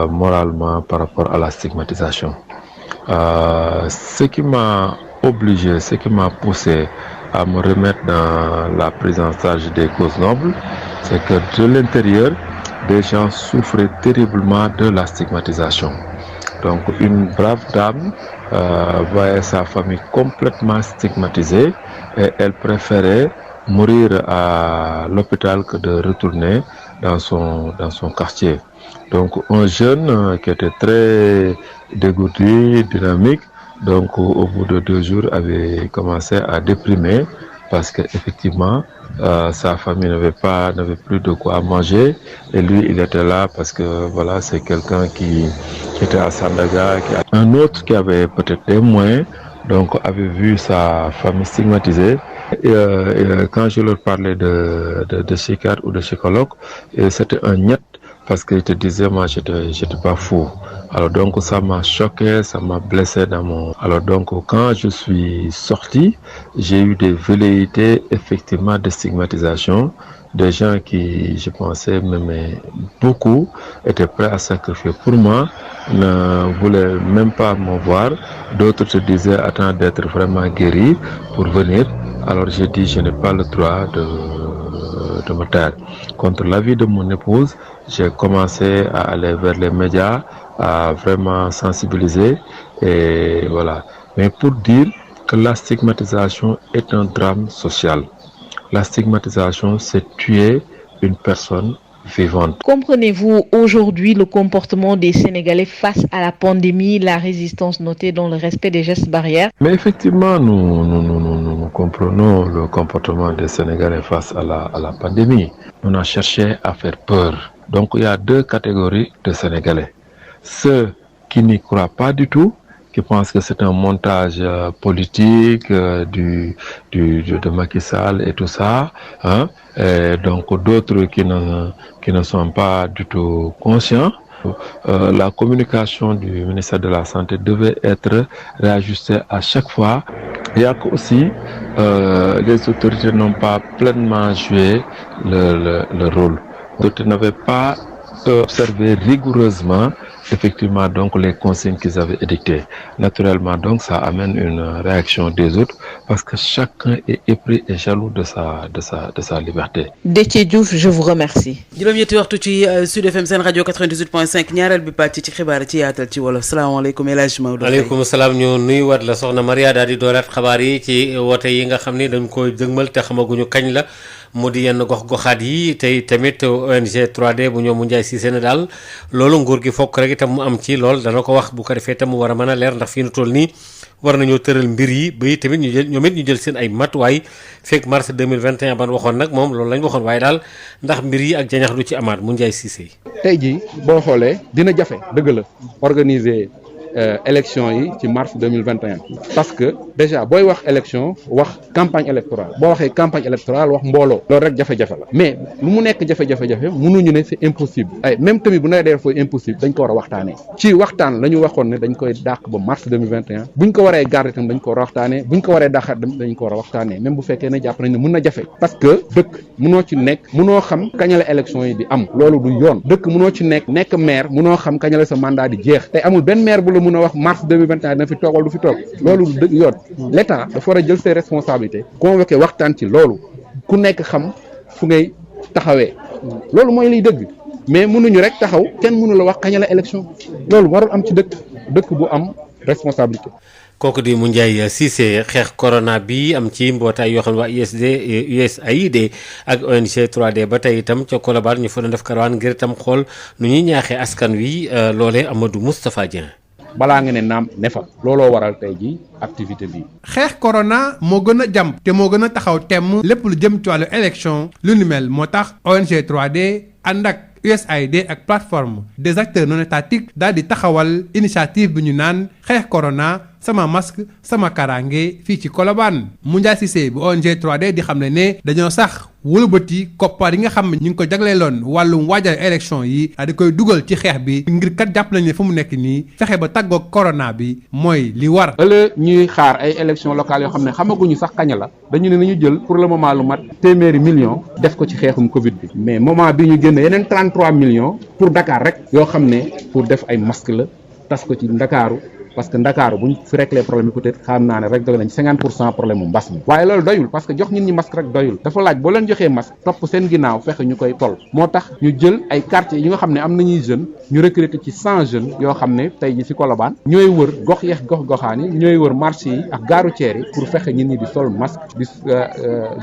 moralement, par rapport à la stigmatisation. Ce qui m'a obligé, ce qui m'a poussé à me remettre dans la prise en charge des causes nobles, c'est que de l'intérieur, des gens souffraient terriblement de la stigmatisation. Donc une brave dame voyait sa famille complètement stigmatisée et elle préférait mourir à l'hôpital que de retourner dans son quartier. Donc un jeune qui était très dégoûté, dynamique, donc au bout de 2 jours avait commencé à déprimer parce qu'effectivement sa famille n'avait plus de quoi manger et lui il était là parce que voilà, c'est quelqu'un qui était à Sandaga, un autre qui avait peut-être des moyens, donc avait vu sa famille stigmatisée. Et quand je leur parlais de psychiatre ou de psychologue, c'était un niet parce qu'il te disait moi j'étais pas fou. Alors donc ça m'a choqué, ça m'a blessé dans mon... Alors donc quand je suis sorti, j'ai eu des velléités effectivement de stigmatisation. Des gens qui, je pensais, m'aimaient beaucoup, étaient prêts à sacrifier pour moi, ne voulaient même pas me voir. D'autres se disaient attendre d'être vraiment guéri pour venir. Alors j'ai dit je n'ai pas le droit de me taire. Contre l'avis de mon épouse, j'ai commencé à aller vers les médias, à vraiment sensibiliser et voilà. Mais pour dire que la stigmatisation est un drame social. La stigmatisation, c'est tuer une personne vivante. Comprenez-vous aujourd'hui le comportement des Sénégalais face à la pandémie, la résistance notée dans le respect des gestes barrières? Mais effectivement, nous comprenons le comportement des Sénégalais face à la pandémie. On a cherché à faire peur. Donc il y a 2 catégories de Sénégalais. Ceux qui n'y croient pas du tout, qui pensent que c'est un montage politique de Macky Sall et tout ça, hein? Et donc d'autres qui ne sont pas du tout conscients. La communication du ministère de la Santé devait être réajustée à chaque fois. Il y a aussi les autorités n'ont pas pleinement joué le rôle. Donc ils n'avaient pas observé rigoureusement effectivement donc les consignes qu'ils avaient édictées. Naturellement donc ça amène une réaction des autres parce que chacun est épris et jaloux de sa liberté. Déthié Diouf, je vous remercie. juróom-ñetti waxtu ci Sud FM seen rajo 98.5 ñaareel bi pàcc ci xibaar ci yaatal ci wolof salaamaaleykum El Hadj Maodo. waaleykum salaam ñu nuyuwaat la soxna Maria daal di dooraat xabaar yi ci woote yi nga xam ni dañ koy dëgmal te xamaguñu kañ la mu di yenn gox-goxaat yi tey tamit ONG 3D bu ñoom mu Ndiaye Cissé ne daal loolu nguur gi fokk rek itam mu am ci lool dana ko wax bu ko defee itam mu war a mën a leer ndax fii nu toll nii war nañoo tëral mbir yi ba tamit ñoom it ñu jël seen ay matuwaay fekk mars 2021 ban waxoon nag moom loolu lañ waxoon waaye daal ndax mbir yi ak jañax du ci amaat mu Ndiaye Cissé. tey jii boo xoolee dina jafe dëgg la organiser élection yi ci mars 2021 parce que déjà booy wax élection wax campagne électorale boo waxee campagne électorale wax mbooloo loolu rek jafe-jafe la mais lu mu nekk jafe-jafe mënuñu ne c'est impossible ay même tamit bu nawet dee fooy impossible dañ ko war a waxtaanee ci waxtaan la ñu waxoon ne dañ koy dàq ba mars 2021 buñ ko waree garder tam dañ ko war a waxtaanee buñ ko waree dàqaat dañ ko war a waxtaanee même bu fekkee ne jàpp nañ ne mën na jafe parce que dëkk mënoo ci nekk mënoo xam kañ la élection yi di am loolu du yoon dëkk mënoo ci nekk maire mënoo xam kañ la sa mandat di jeex te amul benn maire bu mun a wax mars 2021 dina fi toog wala du fi toog loolu dëgg yoon l'État dafa war a jël ses responsabilités convoqué waxtaan ci loolu ku nekk xam fu ngay taxawee loolu mooy liy dëgg mais mënuñu rek taxaw kenn mënu la wax kañ la élection loolu warul am ci dëkk bu am responsabilité. kooku di mu Ndiaye Cissé xeex corona bi am ci mbootaay yoo xam ne waa USAID ak ONG 3D ba tey itam ca Colobane ñu fa doon def karawaan ngir itam xool nu ñuy ñaaxee askan wi loolee Amadou Moustapha Dieng. balaa nga ne naam ne fa looloo waral tey ji activité bi. xeex corona moo gën a jàmp te moo gën a taxaw temm lépp lu jëm ci wàllu élection lu ni mel moo tax ONG 3D ànd ak USAID ak plateforme des acteurs non étatiques daal di taxawal initiative bi ñu naan xeex corona sama masque sama karange fii ci Colobane Moundiaye Cissé bu ONG 3D di xam ne dañoo sax wëlbati koppar yi nga xam ne ñu ngi ko jagleeloon wàllum waajal élection yi di koy dugal ci xeex bi ngir kat jàpp nañ ne fu mu nekk nii fexe ba tàggoog corona bi mooy li war. ëllëg ñuy xaar ay élections locales yoo xam ne xamaguñu sax kañ la dañu ne nañu jël pour le moment lu mat téeméeri millions def ko ci xeexum Covid bi mais moment bi ñu génne yeneen 33 millions pour Dakar rek yoo xam ne pour def ay masques la tas ko ci Ndakaaru. parce que Ndakaaru buñ fi réglé problème yi peut-être xam naa ne rek doy nañ 50% problème mu mbas mi waaye loolu doyul parce que jox nit ñi masque rek doyul dafa laaj boo leen joxee masque topp seen ginnaaw fexe ñu koy tol moo tax ñu jël ay quartiers yi nga xam ne am nañuy jeunes ñu recruter ci 100 jeunes yoo xam ne tey ji ci Colobane ñooy wër gox yeex gox-goxaan yi ñooy wër marché yi ak gare routière yi pour fexe nit ñi di sol masque di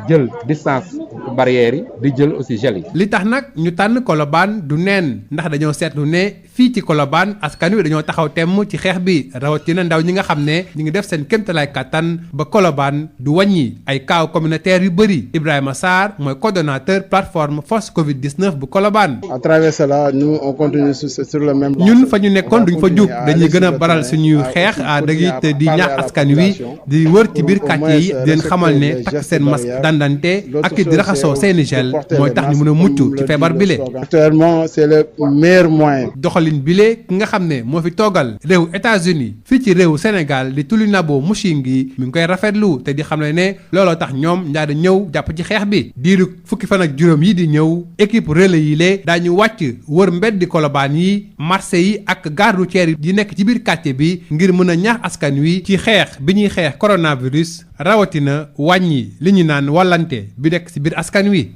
jël distance barrières yi di jël aussi gel yi. li tax nag ñu tànn Colobane du neen ndax dañoo seetlu ne fii ci Colobane askan wi dañoo taxaw temm ci xeex bi rawatina ndaw ñi nga xam ne ñu ngi def seen kéemtalaay kàttan ba Colobane du wàññi ay cas communautaire yu bëri Ibrahima Sarr mooy coordonnateur plateforme force Covid-19 bu Colobane. À travers cela nous on continue sur le même. ñun fa ñu nekkoon duñ fa jug dañuy gën a baral suñuy xeex dëgg te di ñaax askan wi di wër ci biir quartier yi di leen xamal ne takk seen masque dandante ak di raxasoo seeni gel mooy tax ñu mën a mucc ci feebar bile. Actuellement c'est le meilleur moyen. doxalin bile ki nga xam ne moo fi toogal réew États-Unis fii ci réew Sénégal di Tulinabo Mushingi mi ngi koy rafetlu te di xam ne looloo tax ñoom ndaa da ñëw jàpp ci xeex bi diiru fukki fan ak juróom yi di ñëw équipe relais yi lee daañu wàcc wër mbeddi Colobane yi marché yi ak gare routière yi nekk ci biir quartier bi ngir mën a ñaax askan wi ci xeex bi ñuy xeex coronavirus rawatina wàññi li ñu naan wàllante bi nekk ci biir askan wi.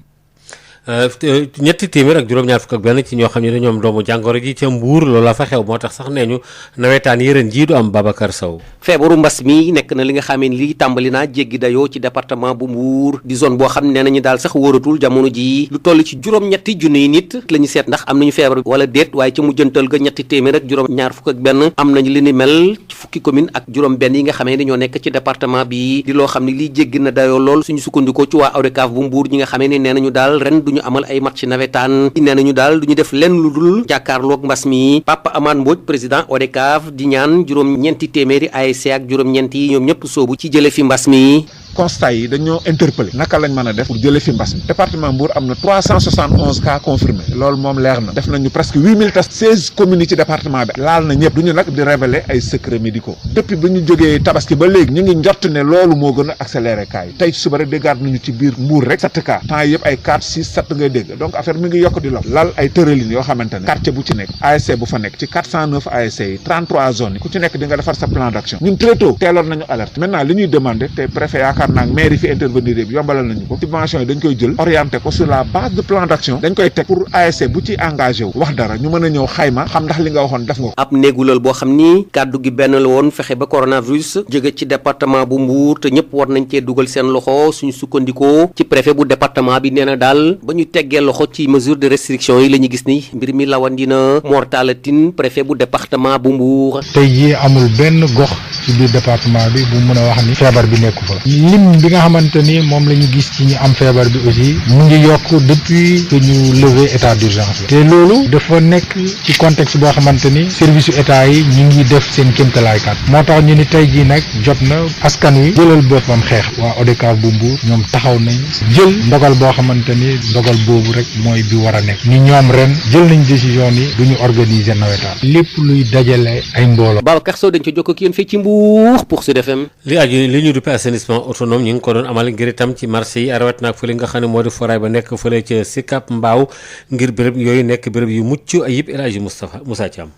ñetti téeméer ak juróom-ñaar fukk ak benn ci ñoo xam ne ñoom doomu jàngoro ji ca Mbuur loolu la fa xew moo tax sax nee ñu nawetaan yërën jii du am Babacar Sow. feebaru mbas mi nekk na li nga xamee ni lii tàmbali naa jéggi dayoo ci département bu Mbuur di zone boo xam ne nee nañu daal sax wóoratul jamono ji lu toll ci juróom-ñetti junniy nit la ñu seet ndax am nañu feebar wala déet waaye ca mujjantal ga ñetti téeméer ak juróom-ñaar fukk ak benn am nañu li ni mel ci fukki commune ak juróom benn yi nga xamee ni ñoo nekk ci département bi di loo xam ne lii jéggi na dayoo lool suñu sukkandikoo ci waa ODCAV bu Mbuur ñi nga xamee ni nee nañu daal ren duñu amal ay match nawetaan nee nañu daal duñu def lenn lu dul jàkkaarloog mbas mi Papa Amane Mbodj président ODCAV di ñaan juróom-ñeenti téeméeri ASC ak juróom-ñeent yi ñoom ñëpp soobu ci jële fi mbas mi. constat yi dañoo interpellé naka lañ mën a def pour jëlee fi mbas mi département Mbour am na 371 cas confirmés loolu moom leer na def nañu presque 8000 tests 16 communes yi ci département bi laal na ñëpp du ñu nag di révéler ay secrets médicaux depuis bi ñu jógee tabaski ba léegi ñu ngi njort ne loolu moo gën a accéléré cas yi tey suba rek déggaat nañu ci biir Mbour rek 7 cas temps yëpp ay 4 6 7 ngay dégg donc affaire mi ngi yokk di law lal ay tëralin yoo xamante ne quartier bu ci nekk ASC bu fa nekk ci 409 ASC yi 33 zones yi ku ci nekk di nga defar sa plan d'action ñun très tôt teeloon nañu alerte maintenant li ñuy demandé te préfet yaakaar naa maire yi fi intervenir yëpp yombalal nañu ko subvention yi dañ koy jël orienté ko sur la base de plan d'action dañ koy teg pour ASC bu ci engagé wu wax dara ñu mën a ñëw xayma xam ndax li nga waxoon def nga ko. ab néegulal boo xam ni kàddu gi benn la woon fexe ba coronavirus jóge ci département bu Mbour te ñëpp war nañ cee dugal seen loxo suñu sukkandikoo ci préfet bu département bi nee na daal ba ñu teggee loxo ci mesure de restriction yi la ñu gis ni mbir mi lawandina Mor Talla Tine préfet bu département bu Mbour. tey jii amul benn gox ci biir département bi bu mën a wax ni feebar bi nekku fa lim bi nga xamante ni moom la ñu gis ci ñi am feebar bi aussi mu ngi yokk depuis que ñu lever état d'urgence te loolu dafa nekk ci contexte boo xamante ni service yu état yi ñu ngi def seen kéemtalaay kat moo tax ñu ni tey jii nag jot na askan wi jëlal boppam xeex waa ODCAV bu Mbour ñoom taxaw nañ jël ndogal boo xamante ni ndogal boobu rek mooy bi war a nekk ni ñoom ren jël nañ décision ni duñu organiser nawetaan lépp luy dajale ay mbooloo. Babacar Sow dañ ci jokk ak yéen fii ci Mbour pour Sud FM. li aju li ñu duppe assainissement autonome ñu ngi ko doon amal ngir itam ci marché yi rawat naag fële nga xam ne moo di foraay ba nekk fële ca Sicap Mbao ngir béréb yooyu nekk béréb yu mucc ayib El Hadji Moussa Thiam.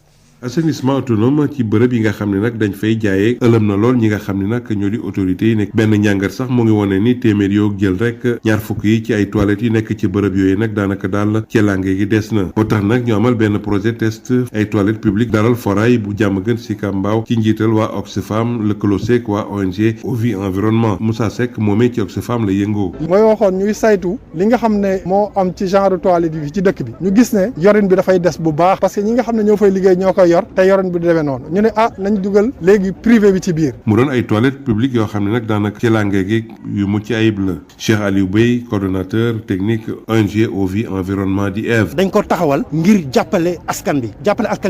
assainissement autonome ci bërëb yi nga xam ne nag dañ fay jaayee ëlëm na lool ñi nga xam ne nag ñoo di autorités yi nekk benn njàngat sax mu ngi wane ni téeméer yoo jël rek ñaar fukk yi ci ay toilettes yi nekk ci bërëb yooyu nag daanaka daal ci langue gi des na moo tax nag ñu amal benn projet test ay toilettes publiques dalal foraay bu jàmm gën Sicap Mbao ci njiital waa Oxfam lëkkaloo seek waa ONG Ovi Environnement Moussa Seck moomee ci Oxfam la yëngoo. mooy waxoon ñuy saytu li nga xam ne moo am ci genre toilette yi ci dëkk bi ñu gis ne yorin bi dafay des bu baax parce que ñi nga xam ne ñoo fay liggéey ñoo koy yor te yorin bi du demee noonu ñu ne nañ dugal léegi privé bi ci biir. mu doon ay toilettes publiques yoo xam ne nag daanaka ci làngee gi yu mucc ayib la Cheikh Aliou Bey coordonnateur technique ONG Eau-Vie Environnement di Ève. dañ ko taxawal ngir jàppale askan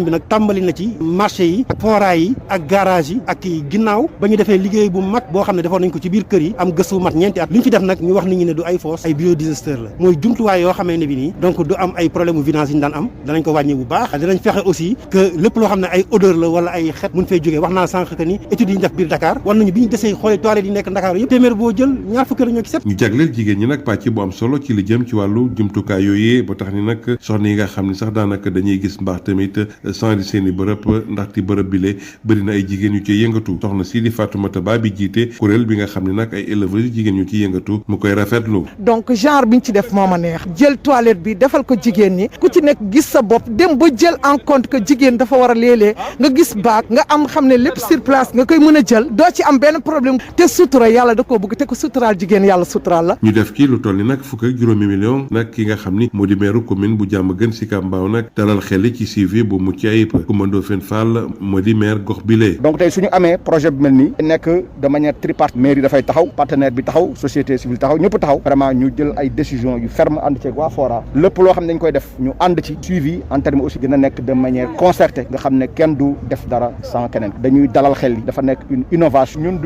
bi nag tàmbali na ci marché yi foraay yi ak garage yi ak ginnaaw ba ñu defee liggéey bu mag boo xam ne defoon nañ ko ci biir kër yi am gëstu mat ñeenti at li ñu fi def nag ñu wax nit ñi ne du ay fosse ay biodigester la mooy jumtuwaay yoo xamee ne bi nii donc du am ay problème vidange yi ñu daan am danañ ko wàññi bu baax dinañ fexe aussi que lépp loo xam ne ay odeur la wala ay xet mun fay jógee wax naa sànq que ni études yi ñu def biir Dakar war nañu bi ñu desee xoolee toilettes yi nekk Dakar yëpp téeméer boo jël ñaar fukki la ñoo ci set. ñu jagleel jigéen ñi nag pàcc bu am solo ci li jëm ci wàllu jumtukaay yooyee ba tax ni nag soxna yi nga xam ne sax daanaka dañuy gis mbaax tamit sans di seen i bërëb ndaxte bërëb bile bëri na ay jigéen yu ci yëngatu soxna si di Fatoumata Ba bi jiite kuréel bi nga xam ne nag ay éleveurs yu jigéen ñu ci yëngatu mu koy rafetlu. donc genre bi ñu ci def moo ma neex jël toilette bi defal ko jigéen ñi ku ci nekk gis sa bopp dem ba jël en compte que jigéen dafa war a léeg-léeg nga gis baag nga am xam ne lépp sur place nga koy mën a jël doo ci am benn problème te sutura yàlla da koo bëgg te ko suturaal jigéen yàlla suturaal la. ñu def kii lu toll ni nag fukk ak juróomi million nag ki nga xam ni moo di meeru commune bu Diamaguène Sicap Mbao nag dalal xel ci suivi bu mucc ayib Coumba Ndoffène Fall moo di maire gox bile. donc tey suñu amee projet bu mel nii nekk de manière tripartite mairie dafay taxaw partenaire bi taxaw société civile taxaw ñëpp taxaw vraiment ñu jël ay décisions yu ferme ànd ceeg waa Fora lépp loo xam ne dañ koy def ñu ànd ci suivi en terme aussi dina nekk de manière concertée nga xam ne kenn du def dara sans keneen dañuy dalal xel yi dafa nekk une innovation ñun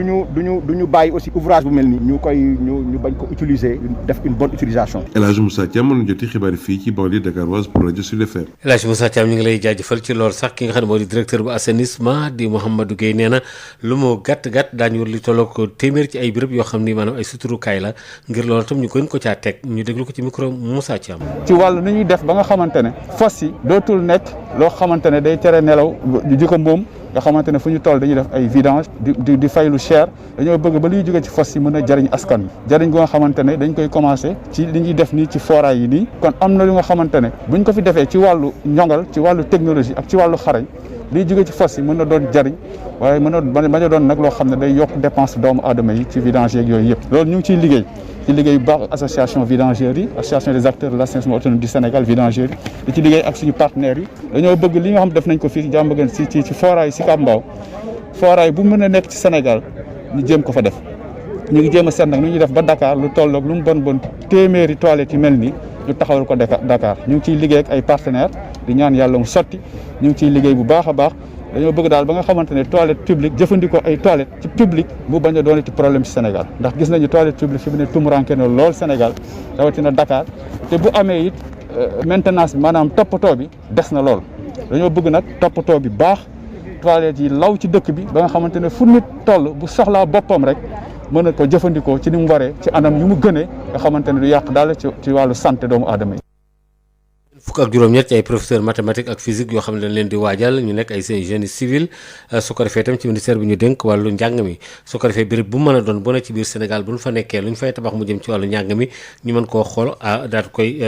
duñu bàyyi aussi ouvrage bu mel nii ñu bañ ko utiliser def une bonne utilisation. El Hadj Moussa Thiam mën joti xibaar fii ci banlieue dakaroise pour rajo Sud FM. El Hadj Moussa Thiam ñu ngi lay jaajëfal ci loolu sax ki nga xam ne moo di directeur bu assainissement di Mouhamadou Gueye nee na lu mu gàtt daañu war li tolloo ko téeméer ci ay béréb yoo xam ni maanaam ay suturukaay la ngir loolu tam ñu gën ko caa teg ñu déglu ko ci micro Moussa Thiam. ci wàllu nu ñuy def ba nga xamante ne fosse yi dootul nekk loo xamante ne day tere nelaw di ko moom nga xamante ne fu ñu toll dañuy def ay vidange di fay lu cher dañoo bëgg ba liy jóge ci fosse yi mën a jariñ askan wi jariñ go nga xamante ne dañ koy commencé ci li ñuy def nii ci foraay yi nii kon am na lu nga xamante ne buñ ko fi defee ci wàllu ñongal ci wàllu technologie ak ci wàllu xarañ liy jóge ci fosse yi mën na doon jariñ waaye mën na bañ a doon nag loo xam ne day yokk dépense doomu aadama yi ci vidange yeeg yooyu yëpp loolu ñu ngi ciy liggéey ci liggéey bu baax association vidangeurs yi association des acteurs de l'assainissement autonome du Sénégal vidangeurs yi di ci liggéey ak suñu partenaires yi dañoo bëgg li nga xam def nañ ko fii ci Diamaguène ci foraay Sicap Mbao foraay bu mën a nekk ci Sénégal ñu jéem ko fa def ñu ngi jéem a seet nag nu ñuy def ba Dakar lu tolloog lu mu bon téeméeri toilettes yu mel nii ñu taxawal ko Dakar ñu ngi ciy liggéey ak ay partenaires di ñaan yàlla mu sotti ñu ngi ciy liggéey bu baax a baax dañoo bëgg daal ba nga xamante ne toilette publique jëfandikoo ay toilettes ci public bu bañ a doon ci problème ci Sénégal ndax gis nañu toilette publique fi mu ne tumuranke na lool Sénégal rawatina Dakar te bu amee it maintenance bi maanaam toppatoo bi des na lool dañoo bëgg nag toppatoo bi baax toilettes yi law ci dëkk bi ba nga xamante ne fu nit toll bu soxlaa boppam rek mën na ko jëfandikoo ci ni mu waree ci anam yu mu gënee nga xamante ne du yàq daal ci wàllu santé doomu aadama yi. fukk ak juróom-ñett ci ay professeur mathématique ak physique yoo xam ne dañ leen di waajal ñu nekk ay seen génie civil su ko defee itam ci ministère bi ñu dénk wàllu njàng mi su ko defee béréb bu mën a doon bu ne ci biir Sénégal bu ñu fa nekkee lu ñu fay tabax mu jëm ci wàllu njàng mi ñu mën koo xool daal koy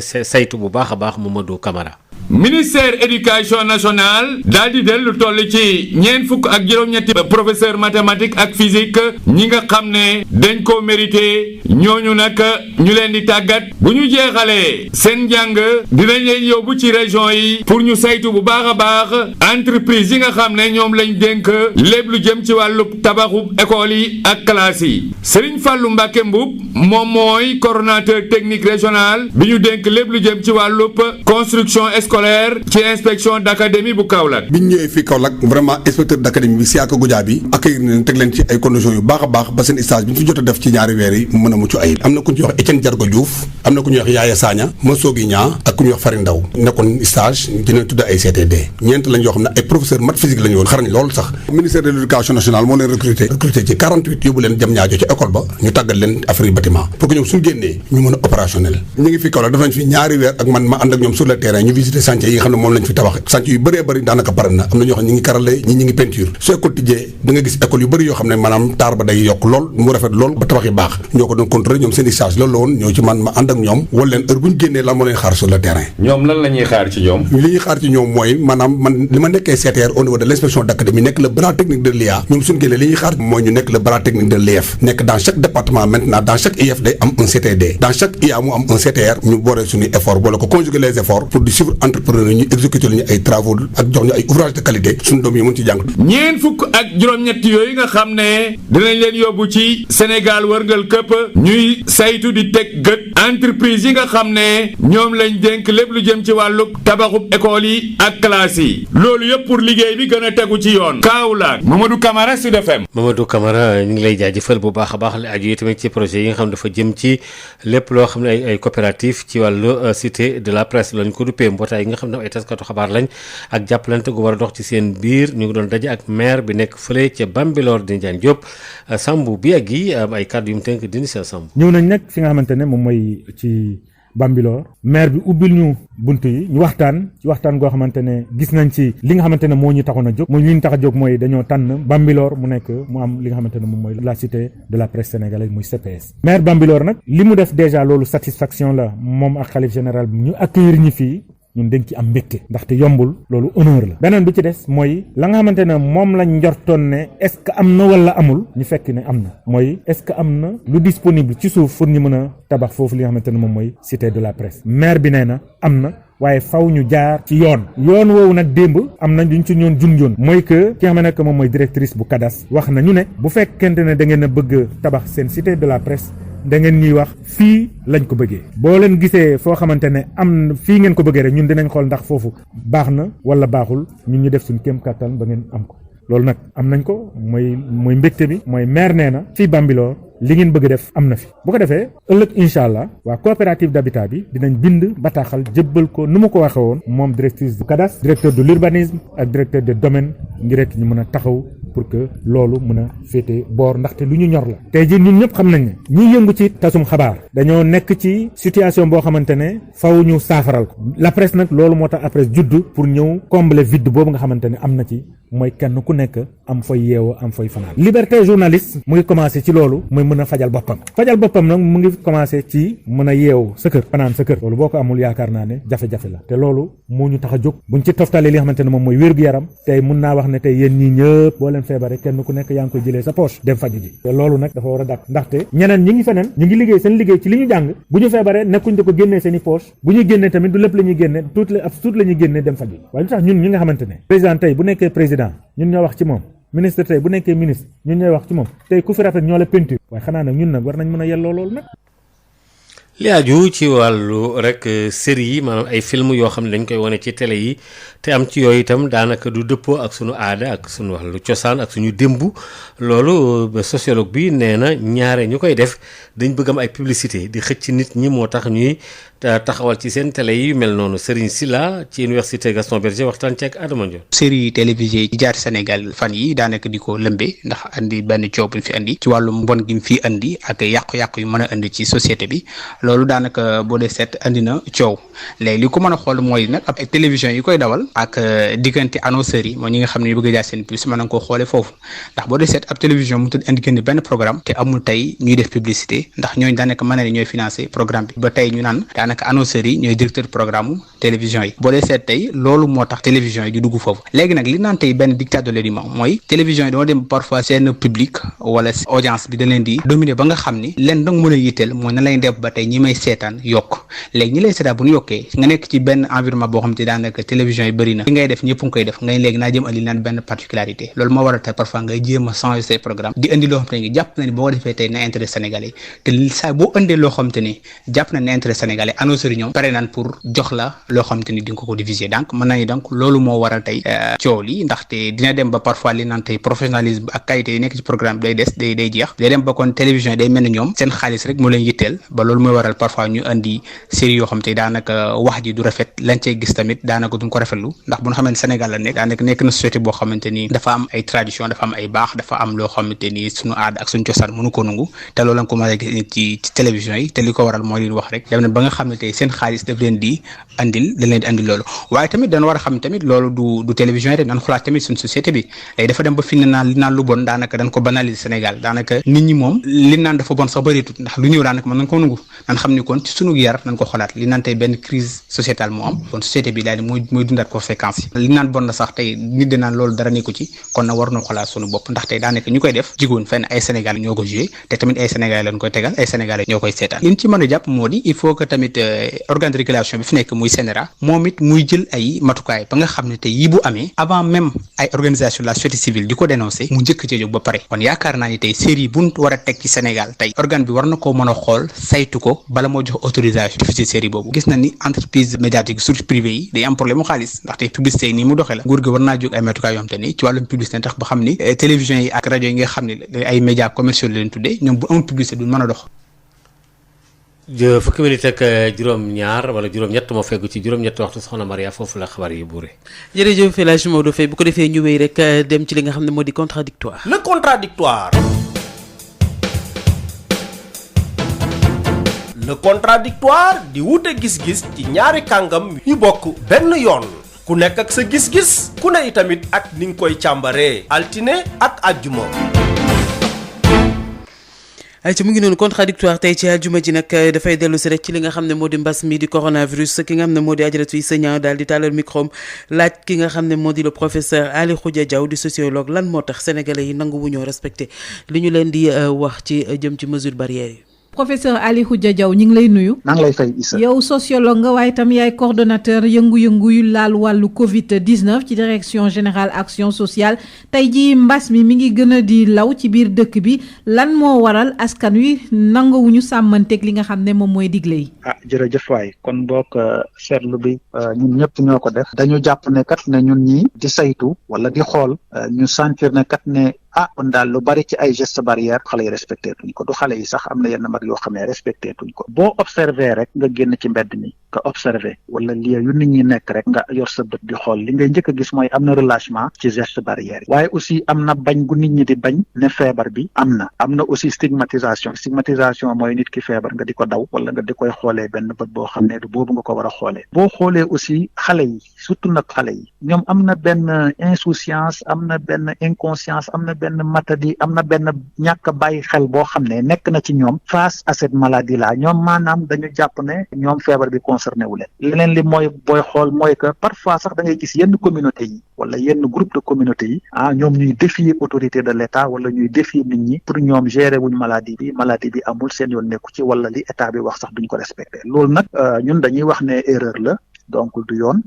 saytu bu baax a baax Mamadou Camara. ministère éducation nationale daal di del lu toll ci ñeent fukk ak juróom-ñetti professeur mathématique ak physique ñi nga xam ne dañ koo mérité ñooñu nag ñu leen di tàggat bu ñu jeexalee seen njàng dinañ leen yóbbu ci région yi pour ñu saytu bu baax a baax entreprise yi nga xam ne ñoom lañ dénk lépp lu jëm ci wàllu tabaxu école yi ak classe yi Serigne Fallou Mbacké Mboup moom mooy coordonnateur technique régional bi ñu dénk lépp lu jëm ci wàllu construction scolaire ci inspection d'académie bu Kaolack. bi ñu ñëwee fii Kaolack vraiment inspecteur d'académie bi Siaka Goudiaby accueillir nañ teg leen ci ay conditions yu baax a baax ba seen stage bi ñu fi jot a def ci ñaari weer yi mu mën a mucc ayib am na ku ñuy wax Etienne Diargo Diouf am na ku ñuy wax Yaya Sagna Massogi Niang ak ku ñuy wax Fari Ndaw nekkoon stage dinañ tudd ay CTD ñeent lañ yoo xam ne ay professeur maths physique lañu woon xarañ loolu sax ministère de l'éducation nationale moo leen recruté ci 48 yóbbu leen jam ñaajo ci école ba ñu tàggat leen affaire bâtiment pour que ñoom suñu génnee ñu mën a opérationnel ñu ngi fi Kaolack def nañ fi ñaari weer ak man ma ànd ak ñoom sur le terrain ñu visiter chantier yi nga xam ne moom lañ fi tabax chantier yu bëree bëri daanaka pare na am na ñoo xam ne ñi ngi karale ñi ngi peinture su école tijjee da nga gis école yu bëri yoo xam ne maanaam taar ba day yokk lool mu rafet lool ba tabax yi baax ñoo ko doon contrôler ñoom seen i charge loolu la woon ñoo ci man ma ànd ak ñoom wala leen heure bu ñu génnee lan moo leen xaar sur le terrain. ñoom lan la ñuy xaar ci ñoom. li ñuy xaar ci ñoom mooy maanaam man li ma nekkee CTR au niveau de l'inspection d'académie nekk le bras technique de l'IA ñoom suñu génnee li ñuy xaar mooy ñu nekk le bras technique de l'IF nekk dans chaque département maintenant dans chaque IF day am un CTD dans chaque IA mu am un CTR ñu boole suñu effort boole ko conjuguer les efforts pour di suivre entrepreneur ñu exécuter ñu ay travaux ak jox ñu ay ouvrage de qualité suñu doom yi mën ci jàng. ñeent fukk ak juróom-ñett yooyu nga xam ne dinañ leen yóbbu ci Sénégal wërngal këpp ñuy saytu di teg gët entreprise yi nga xam ne ñoom lañ dénk lépp lu jëm ci wàllu tabaxub école yi ak classe yi loolu yëpp pour liggéey bi gën a tegu ci yoon. Kaolack Mamadou Camara Sud FM. Mamadou Camara ñu ngi lay jaajëfal bu baax a baax la aju yi tamit ci projet yi nga xam ne dafa jëm ci lépp loo xam ne ay coopérative ci wàllu cité de la presse lañ ko duppee mbootaay yi nga xam ne ay taskatu xabaar lañ ak jàppalante gu war a dox ci seen biir ñu ngi doon daje ak maire bi nekk fële ca Bambilor di Ndiane Diop Sambou bi ak yi ay kàddu yu mu tënk dini sa Samb. ñëw nañ nag fi nga xamante ne moom mooy ci Bambilor maire bi ubbil ñu bunt yi ñu waxtaan ci waxtaan goo xamante ne gis nañ ci li nga xamante ne moo ñu taxoon a jóg mooy li ñu tax a jóg mooy dañoo tànn Bambilor mu nekk mu am li nga xamante ne moom mooy la cité de la presse sénégalaise muy CPS. maire Bambilor nag li mu def déjà loolu satisfaction la moom ak xalif général bi ñu accueillir ñi fii ñun dañ ci am mbégte ndaxte yombul loolu honneur la beneen bi ci des mooy la nga xamante ne moom lañ njortoon ne est-ce que am na wala amul ñu fekk ne am na mooy est-ce que am na lu disponible ci suuf pour ñu mën a tabax foofu li nga xamante ne moom mooy cité de la presse maire bi nee na am na waaye faw ñu jaar ci yoon woowu nag démb am na duñ ci ñoon junjoon mooy que ki nga xam ne moom mooy directrice bu CADAS wax na ñu ne bu fekkente ne da ngeen a bëgg tabax seen cité de la presse da ngeen ñuy wax fii lañ ko bëggee boo leen gisee foo xamante ne am fii ngeen ko bëggee rek ñun dinañ xool ndax foofu baax na wala baaxul ñun ñu def suñ kéem kattan ba ngeen am ko loolu nag am nañ ko mooy mbégte bi mooy maire nee na fii Bambilor li ngeen bëgg def am na fi bu ko defee ëllëg incha allah waa coopérative d'habitat bi dinañ bind bataaxal jébbal ko nu mu ko waxee woon moom directrice du CADAS directeur de l'urbanisme ak directeur de domaine ngir rek ñu mën a taxaw pour que loolu mën a féete boor ndaxte lu ñu ñor la tey jii ñun ñëpp xam nañ ne ñi yëngu ci tasum xabaar dañoo nekk ci situation boo xamante ne faw ñu saafaral ko la presse nag loolu moo tax après judd pour ñëw combler vide boobu nga xamante ne am na ci mooy kenn ku nekk am fay yeewoo am fay fanaan liberté journaliste mu ngi commencé ci loolu mooy mën a fajal boppam nag mu ngi commencé ci mën a yeewu sa kër fanaan sa kër loolu boo ko amul yaakaar naa ne jafe-jafe la te loolu moo ñu tax a jóg buñ ci toftalee li nga xamante ne moom mooy wér-gu-yaram tey mun naa wax ne tey yéen ñii ñëpp boo leen feebare kenn ku nekk yaa ngi koy jëlee sa poche dem faju ji te loolu nag dafa war a dàkk ndaxte ñeneen ñi ngi feneen ñu ngi liggéey seen liggéey ci li ñu jàng bu ñu feebare nekkuñ di ko génnee seen i poche bu ñuy génnee tamit du lépp la ñuy génne tuuti la ñuy génne dem faju ji waaye lu tax ñun ñi nga xamante ne président tey bu nekkee président ñun ñoo wax ci moom ministre tey bu nekkee ministre ñun ñooy wax ci moom tey ku fi rafet ñoo la peinture waaye xanaa nag ñun nag war nañ mën a yelloo loolu nag. li aju ci wàllu rek série yi maanaam ay film yoo xam ne dañ koy wane ci télé yi te am ci yooyu itam daanaka du dëppoo ak sunu aada ak sunu wàllu cosaan ak suñu démb loolu sociologue bi nee na ñaare ñu koy def dañ bëgg am ay publicité di xëcc nit ñi moo tax ñuy taxawal ci seen télé yi mel noonu Serigne Sylla ci université Gaston Berger waxtaan ci ak Adama Ndione. série télévisée yi jaar Sénégal fan yi daanaka di ko lëmbe ndax andi benn coow bu fi andi ci wàllum mbon gi mu fi andi ak yàqu-yàqu yu mën a andi ci société bi loolu daanaka boo dee seet andi na coow léegi li ko mën a xool mooy nag ab télévision yi koy dawal ak diggante annonceurs yi mooy ñi nga xam ne ñu bëgg a jaar seen pub mën na koo xoolee foofu ndax boo dee seet ab télévision mu tudd indi génn benn programme te amul tey ñuy def publicité ndax ñooñu daanaka mën na ne ñooy financé programme bi ba tey ñu naan daanaka annonceurs yi ñooy directeur programme télévision yi boo dee seet tey loolu moo tax télévision yi di dugg foofu léegi nag li naan tey benn dictat de l'audimat mooy télévision yi dama dem parfois seen public wala audience bi da leen di dominer ba nga xam ni leen danga mën a yitteel mooy na lay def ba tey ñi may seetaan yokk léegi ñi lay seetaan bu ñu yokkee nga nekk ci benn environnement boo xam te daanaka télévision yi bëri na li ngay def ñëpp nga koy def ngay léegi naa jëm andi naan benn particularité loolu moo waral tey parfois ngay jéem a changer say programme di indi loo xam te ne jàpp na ni boo ko defee tey na intérêt sénégalais te saa boo indee loo xam te ni jàpp na ne intérêt sénégalais annonceurs yi ñoom pare naan pour jox la loo xam te ni di nga ko diffuser donc mën nañu donc loolu moo waral tey coow li ndaxte dina dem ba parfois li naan tey professionnalisme ak qualité yi nekk ci programme day des day jeex day dem ba kon télévision yi day mel ni ñoom seen xaalis rek moo leen yitteel ba loolu mooy waral parfois ñu andi série yoo xam te daanaka wax ji du rafet lañ cey gis tamit daanaka duñ ko rafetlu ndax bu ñu xamee ne Sénégal la nekk daanaka nekk na société boo xamante ni dafa am ay tradition dafa am ay baax dafa am loo xamante ni suñu aada ak suñu cosaan mënu ko nangu te loolu lañ ko mën a gis ci télévision yi te li ko waral mooy leen wax rek dem na ba nga xam ne tey seen xaalis daf leen di andil dañ leen di andil loolu waaye tamit dañ war a xam tamit loolu du télévision yi rek dañ xolaat tamit suñu société bi léegi dafa dem ba fi ne naan li naan lu bon daanaka dañ ko banaliser Sénégal daanaka nit ñi moom li naan dafa bon sax bëreetut ndax lu ñëw daanaka mën nañ ko nangu nan xam ni kon ci sunu yar nañ ko xolaat li naan tey benn crise sociétale moo am kon société bi daal di mooy dundaat conséquences yi li naan bon na sax tey nit di naan loolu dara nekku ci kon na war na xolaat sunu bopp ndax tey daanaka ñu koy def jigoon fenn ay Sénégal ñoo ko joué te tamit ay Sénégal lañ koy tegal ay Sénégalais ñoo koy seetaan li ñu ci mën a jàpp moo di il faut que tamit organe de régulation bi fi nekk muy CNRA moom it muy jël ay matukaay ba nga xam ne tey yi bu amee avant même ay organisation de la société civile di ko dénoncer mu njëkk ci jóg ba pare kon yaakaar naa ni tey série buñ war a teg ci Sénégal tey organe bi war na koo mën a xool saytu ko bala moo jox autorisation diffuser série boobu. gis na ni entreprise médiatique surtout privé yi day am problème mu xaalis ndaxte publicité yi nii mu doxee la nguur gi war naa jóg ay matukaay yoo xam te ni ci wàllum publicité tax ba xam ni télévision yi ak rajo yi nga xam ne ay médias commerciaux la leen tuddee ñoom bu amul publicité du mën a dox. fukki minute ak juróom-ñaar wala juróom-ñett moo feggu ci juróom-ñett waxtu soxna Maria foofu la xabaar yi buure. jërëjëf El Hadj Maodo Faye bu ko defee ñu wéy rek dem ci li nga xam ne moo di contradictoire. le contradictoire. le contradictoire di wute gis-gis ci ñaari kàngam yu bokk benn yoon ku nekk ak sa gis-gis ku ne itamit ak ni nga koy càmbaree altine ak àjjuma. ay ci mu ngi noonu contradictoire tey ci àjjuma ji nag dafay dellu si rek ci li nga xam ne moo di mbas mi di coronavirus ki nga xam ne moo di Adjaratou Issa Niang daal di tàllal micro laaj ki nga xam ne moo di le professeur Ali Khoudia Diaw di sociologue lan moo tax sénégalais yi nangu wu ñoo respecté li ñu leen di wax ci jëm ci mesure barrière yi. professeur Ali Khoudia Diaw ñu ngi lay nuyu. maa ngi lay fay Issa. yow sociologue nga waaye tam yaay coordonnateur yëngu-yëngu yu laal wàllu Covid 19 ci direction générale action sociale tey jii mbas mi ngi gën a di law ci biir dëkk bi lan moo waral askan wi nanguwuñu sàmmanteeg li nga xam ne moom mooy digle yi. jërëjëf waay kon boog seetlu bi ñun ñëpp ñoo ko def. dañu jàpp ne kat ne ñun ñi di saytu wala di xool ñu sentir ne kat ne. kon daal lu bari ci ay gestes barrières xale yi respecté tuñ ko du xale yi sax am na yenn mag yoo xam ne respecté tuñ ko boo observé rek nga génn ci mbedd mi nga observé wala lieu yu nit ñi nekk rek nga yor sa bët di xool li ngay njëkk a gis mooy am na relâchement ci gestes barrières yi waaye aussi am na bañ gu nit ñi di bañ ne feebar bi am na aussi stigmatisation mooy nit ki feebar nga di ko daw wala nga di koy xoolee benn bët boo xam ne du boobu nga ko war a xoolee boo xoolee aussi xale yi surtout nag xale yi ñoom am na benn insouciance am na benn inconscience am na benn matadi am na benn ñàkk bàyyi xel boo xam ne nekk na ci ñoom face à cette maladie là ñoom maanaam dañu jàpp ne ñoom feebar bi concerné wu leen leneen li mooy booy xool mooy que parfois sax da ngay gis yenn communauté yi wala yenn groupe de communauté yi ñoom ñuy défier autorité de l'État wala ñuy défier nit ñi pour ñoom gérer wuñ maladie bi amul seen yoon nekku ci wala li état bi wax sax duñ ko respecté loolu nag ñun dañuy wax ne erreur la donc du yoon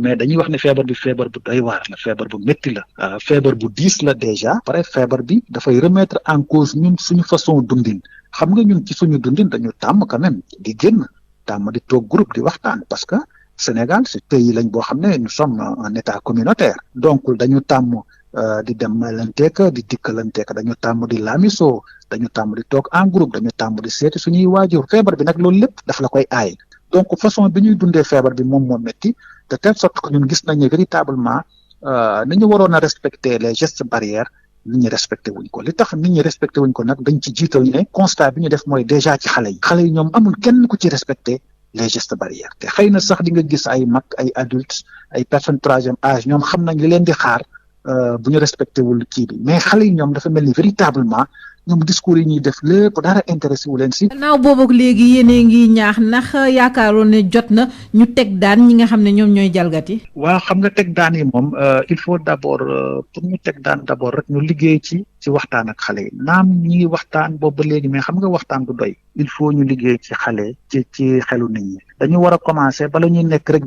mais dañuy wax ne feebar bi feebar bu doy waar la feebar bu métti la feebar bu diis la déjà pare feebar bi dafay remettre en cause ñun suñu façon dundin xam nga ñun ci suñu dundin dañu tàmm quand même di génn tàmm di toog groupe di waxtaan parce que Sénégal c'est pays lañ boo xam ne nous sommes un état communautaire donc dañu tàmm di demlanteeka di dikkalanteeka dañu tàmm di laamisoo dañu tàmm di toog en groupe dañu tàmm di seeti suñuy waajur feebar bi nag loolu lépp daf la koy aay donc façon bi ñuy dundee feebar bi moom moo métti de telle sorte que ñun gis nañu véritablement ni ñu waroon a respecter les gestes barrières nit ñi respecté wuñ ko li tax nit ñi respecté wuñ ko nag dañ ci jiital ne constat bi ñu def mooy déjà ci xale yi ñoom amul kenn ku ci respecté les gestes barrières te xëy na sax di nga gis ay mag ay adultes ay personnes troisième âge ñoom xam nañ li leen di xaar bu ñu respecté wul kii bi mais xale yi ñoom dafa mel ni véritablement ñoom discours yi ñuy def lépp dara intéressé wu leen si. gannaaw boobu léegi yéen ngi ñaax ndax yaakaaroon ne jot na ñu teg daan ñi nga xam ne ñoom ñooy jalgati. waaw xam nga teg daan yi moom il faut d'abord pour ñu teg daan d'abord rek ñu liggéey ci waxtaan ak xale yi naam ñi ngi waxtaan boobu ba léegi mais xam nga waxtaan du doy il faut ñu liggéey ci xale ci xelu nit ñi dañu war a commencer bala ñuy nekk rek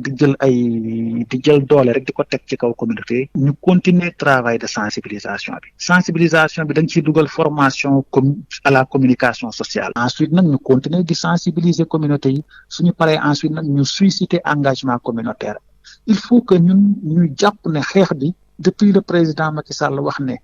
di jël doole rek di ko teg ci kaw communauté ñu continuer travail de sensibilisation bi dañ ciy dugal formation à la communication sociale ensuite nag ñu continuer di sensibiliser communauté yi suñu paree ensuite nag ñu susciter engagement communautaire il faut que ñu jàpp ne xeex bi depuis le président Macky Sall wax ne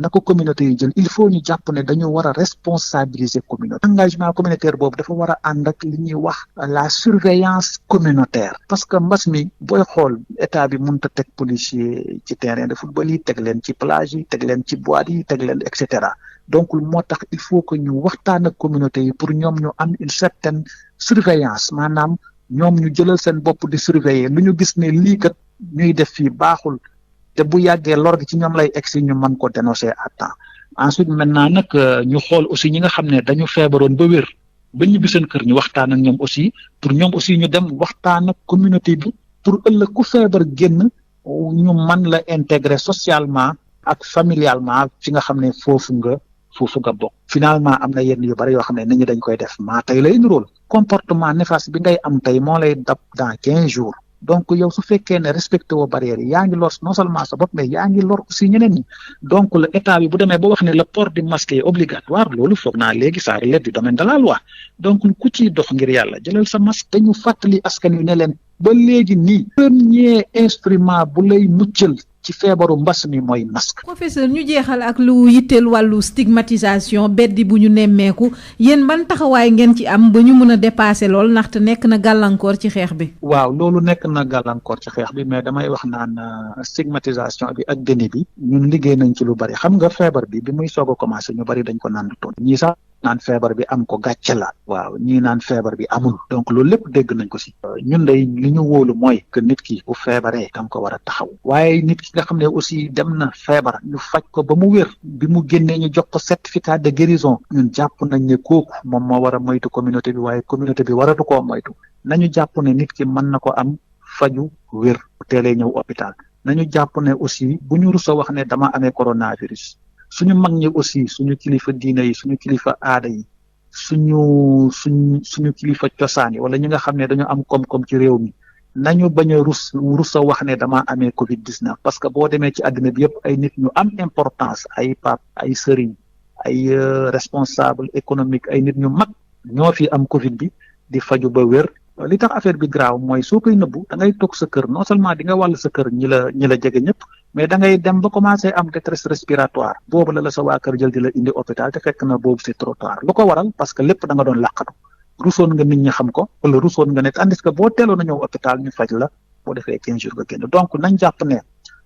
na ko communauté yi jël il faut ñu jàpp ne dañu war a responsabiliser communauté engagement communautaire boobu dafa war a ànd ak li ñuy wax la surveillance communautaire parce que mbas mi booy xool état bi mënut a teg policier ci terrain de football yi teg leen ci plage yi teg leen ci boîte yi teg leen et cetera donc moo tax il faut que ñu waxtaan ak communauté yi pour ñoom ñu am une certaine surveillance maanaam ñoom ñu jëlal seen bopp di surveiller lu ñu gis ne lii kat ñuy def fii baaxul te bu yàggee lor gi ci ñoom lay egsi ñu mën ko dénoncer à temps ensuite maintenant nag ñu xool aussi ñi nga xam ne dañu feebaroon ba wér ba ñibbi seen kër ñu waxtaan ak ñoom aussi pour ñoom aussi ñu dem waxtaan ak communauté bi pour ëllëg ku feebar génn ñu mën la intégrer socialement ak familialement fi nga xam ne foofu nga bokk finalement am na yenn yu bari yoo xam ne nit ñi dañ koy def maa tey lay nuróol comportement néfaste bi ngay am tey moo lay dab dans 15 jours donc yow su fekkee ne respecté woo barrières yi yaa ngi lor non seulement sa bopp mais yaa ngi lor aussi ñeneen ñi donc le état bi bu demee ba wax ne le port du masque est obligatoire loolu foog naa léegi ça relève du domaine de la loi donc ku ciy dox ngir yàlla jëlal sa masque dañu fàttali askan wi ne leen ba léegi nii premier instrument bu lay muccal ci feebaru mbas mi mooy masque. professeur ñu jeexal ak lu yitteel wàllu stigmatisation beddi bu ñu nemmeeku yéen ban taxawaay ngeen ci am ba ñu mën a dépasser lool ndaxte nekk na gàllankoor ci xeex bi. waaw loolu nekk na gàllankoor ci xeex bi mais damay wax naan stigmatisation bi ak déni bi ñun liggéey nañ ci lu bari xam nga feebar bi muy soog a commencé ñu bari dañ ko naan toon ñii sax naan feebar bi am ko gàcce la waaw ñii naan feebar bi amul donc loolu lépp dégg nañ ko si ñun day li ñu wóolu mooy que nit ki bu feebaree danga ko war a taxaw waaye nit ki nga xam ne aussi dem na feebar ñu faj ko ba mu wér bi mu génnee ñu jox ko certificat de guérison ñun jàpp nañ ne kooku moom moo war a moytu communauté bi waaye communauté bi waratu koo moytu nañu jàpp ne nit ki mën na ko am faju wér bu teelee ñëw hôpital nañu jàpp ne aussi bu ñu rusa wax ne dama amee coronavirus suñu mag ñi aussi suñu kilifa diine yi suñu kilifa aada yi suñu kilifa cosaan yi wala ñi nga xam ne dañu am koom-koom ci réew mi nañu bañ a rus a wax ne damaa amee Covid-19 parce que boo demee ci àddina bi yëpp ay nit ñu am importance ay pape ay sëriñ ay responsable économique ay nit ñu mag ñoo fi am Covid bi di faju ba wér li tax affaire bi graaw mooy soo koy nëbbu da ngay toog sa kër non seulement di nga wàll sa kër ñi la jege ñëpp mais da ngay dem ba commencé am détresse respiratoire boobu la sa waa kër jël di la indi hôpital te fekk na boobu c'est trop tard lu ko waral parce que lépp da nga doon làqatu rusoon nga nit ñi xam ko wala rusoon nga ne tandis que boo teeloon a ñëw hôpital ñu faj la boo defee 15 jours nga génn donc nañ jàpp ne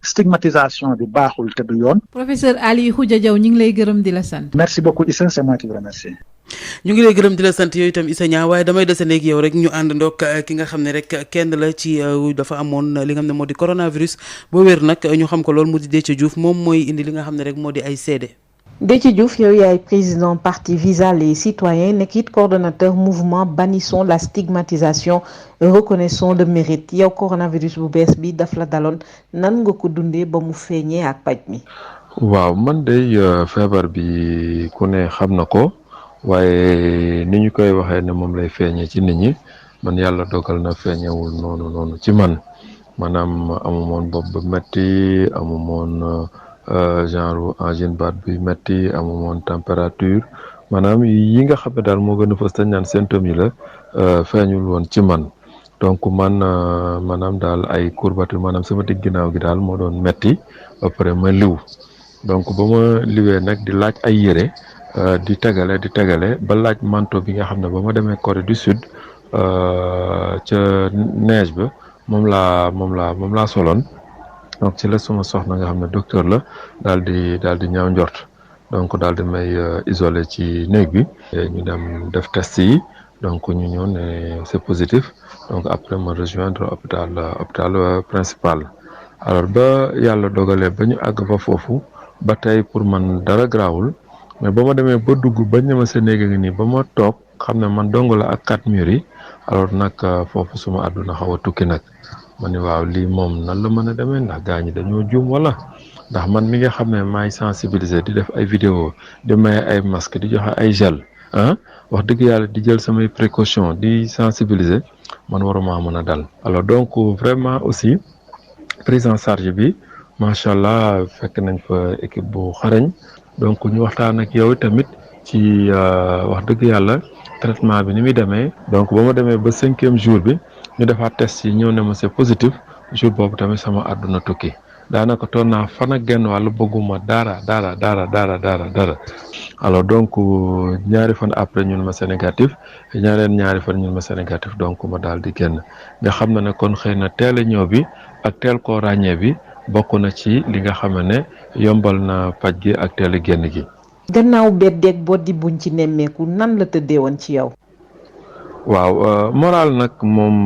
stigmatisation bi baaxul te du yoon. professeur Ali Khoudia Diaw ñu ngi lay gërëm di la sant. merci beaucoup Issa, c'est moi qui vous remercie. ñu ngi lay gërëm di la sant yooyu itam Issa Niang waaye damay dese nekk yow rek ñu àndandoo ak ki nga xam ne rek kenn la ci dafa amoon li nga xam ne moo di coronavirus boo wér nag ñu xam ko loolu mu di Déthié Diouf moom mooy indi li nga xam ne rek moo di ay seede. Déthié Diouf yow yaay président parti Visa les citoyens nekk it coordonnateur mouvement bannissons la stigmatisation reconnaissons le mérite yow coronavirus bu bees bi daf la daloon nan nga ko dundee ba mu feeñee ak paj mi. waaw man day feebar bi ku ne xam na ko waaye ni ñu koy waxee ne moom lay feeñee ci nit ñi man yàlla dogal na feeñewul noonu ci man maanaam amumoon bopp ba metti amumoon genre angine baat bi metti amumoon température maanaam yi nga xam ne daal moo gën a fës dañ naan symptômes yi la feeñul woon ci man donc man maanaam daal ay courbature maanaam sama digg ginnaaw gi daal moo doon metti ba pare ma liw donc ba ma liwee nag di laaj ay yére di tegale ba laaj manteau bi nga xam ne ba ma demee Corée du Sud ca neige ba moom laa soloon donc ci la sama soxna nga xam ne docteur la daal di ñaaw njort donc daal di may isolé ci néeg bi ñu dem def test yi donc ñu ñëw ne c'est positif donc après ma rejoindre hôpital principal alors ba yàlla dogalee ba ñu àgg fa foofu ba tey pour man dara garaawul mais ba ma demee ba dugg bañ ne ma sa néeg ngi nii ba ma toog xam ne man dong la ak 4 murs yi alors nag foofu suma àdduna xaw a tukki nag ma ne waaw lii moom nan la mën a demee ndax gaa ñi dañoo juum wala ndax man mi nga xam ne maay sensibiliser di def ay vidéo di maye ay masque di joxe ay gel wax dëgg yàlla di jël samay précaution di sensibiliser man waruma mën a dal alors donc vraiment aussi prise en charge bi macha allah fekk nañ fa équipe bu xarañ donc ñu waxtaan ak yow tamit ci wax dëgg yàlla traitement bi ni muy demee donc ba ma demee ba 5e jour bi ñu defaat test yi ñëw ne ma c'est positif jour boobu tamit sama àdduna tukki daanaka toog naa fan ak genn wàll bëgguma dara alors donc ñaari fan après ñun ma c'est négatif ñaari fan ñun ma c'est négatif donc ma daal di génn nga xam na ne kon xëy na teel a ñëw bi ak teel koo ràññee bi bokk na ci li nga xam ne yombal na paj gi ak teel a génn gi. gannaaw beddeeg boddi buñ ci nemmeeku nan la tëddee woon ci yow. waaw moral nag moom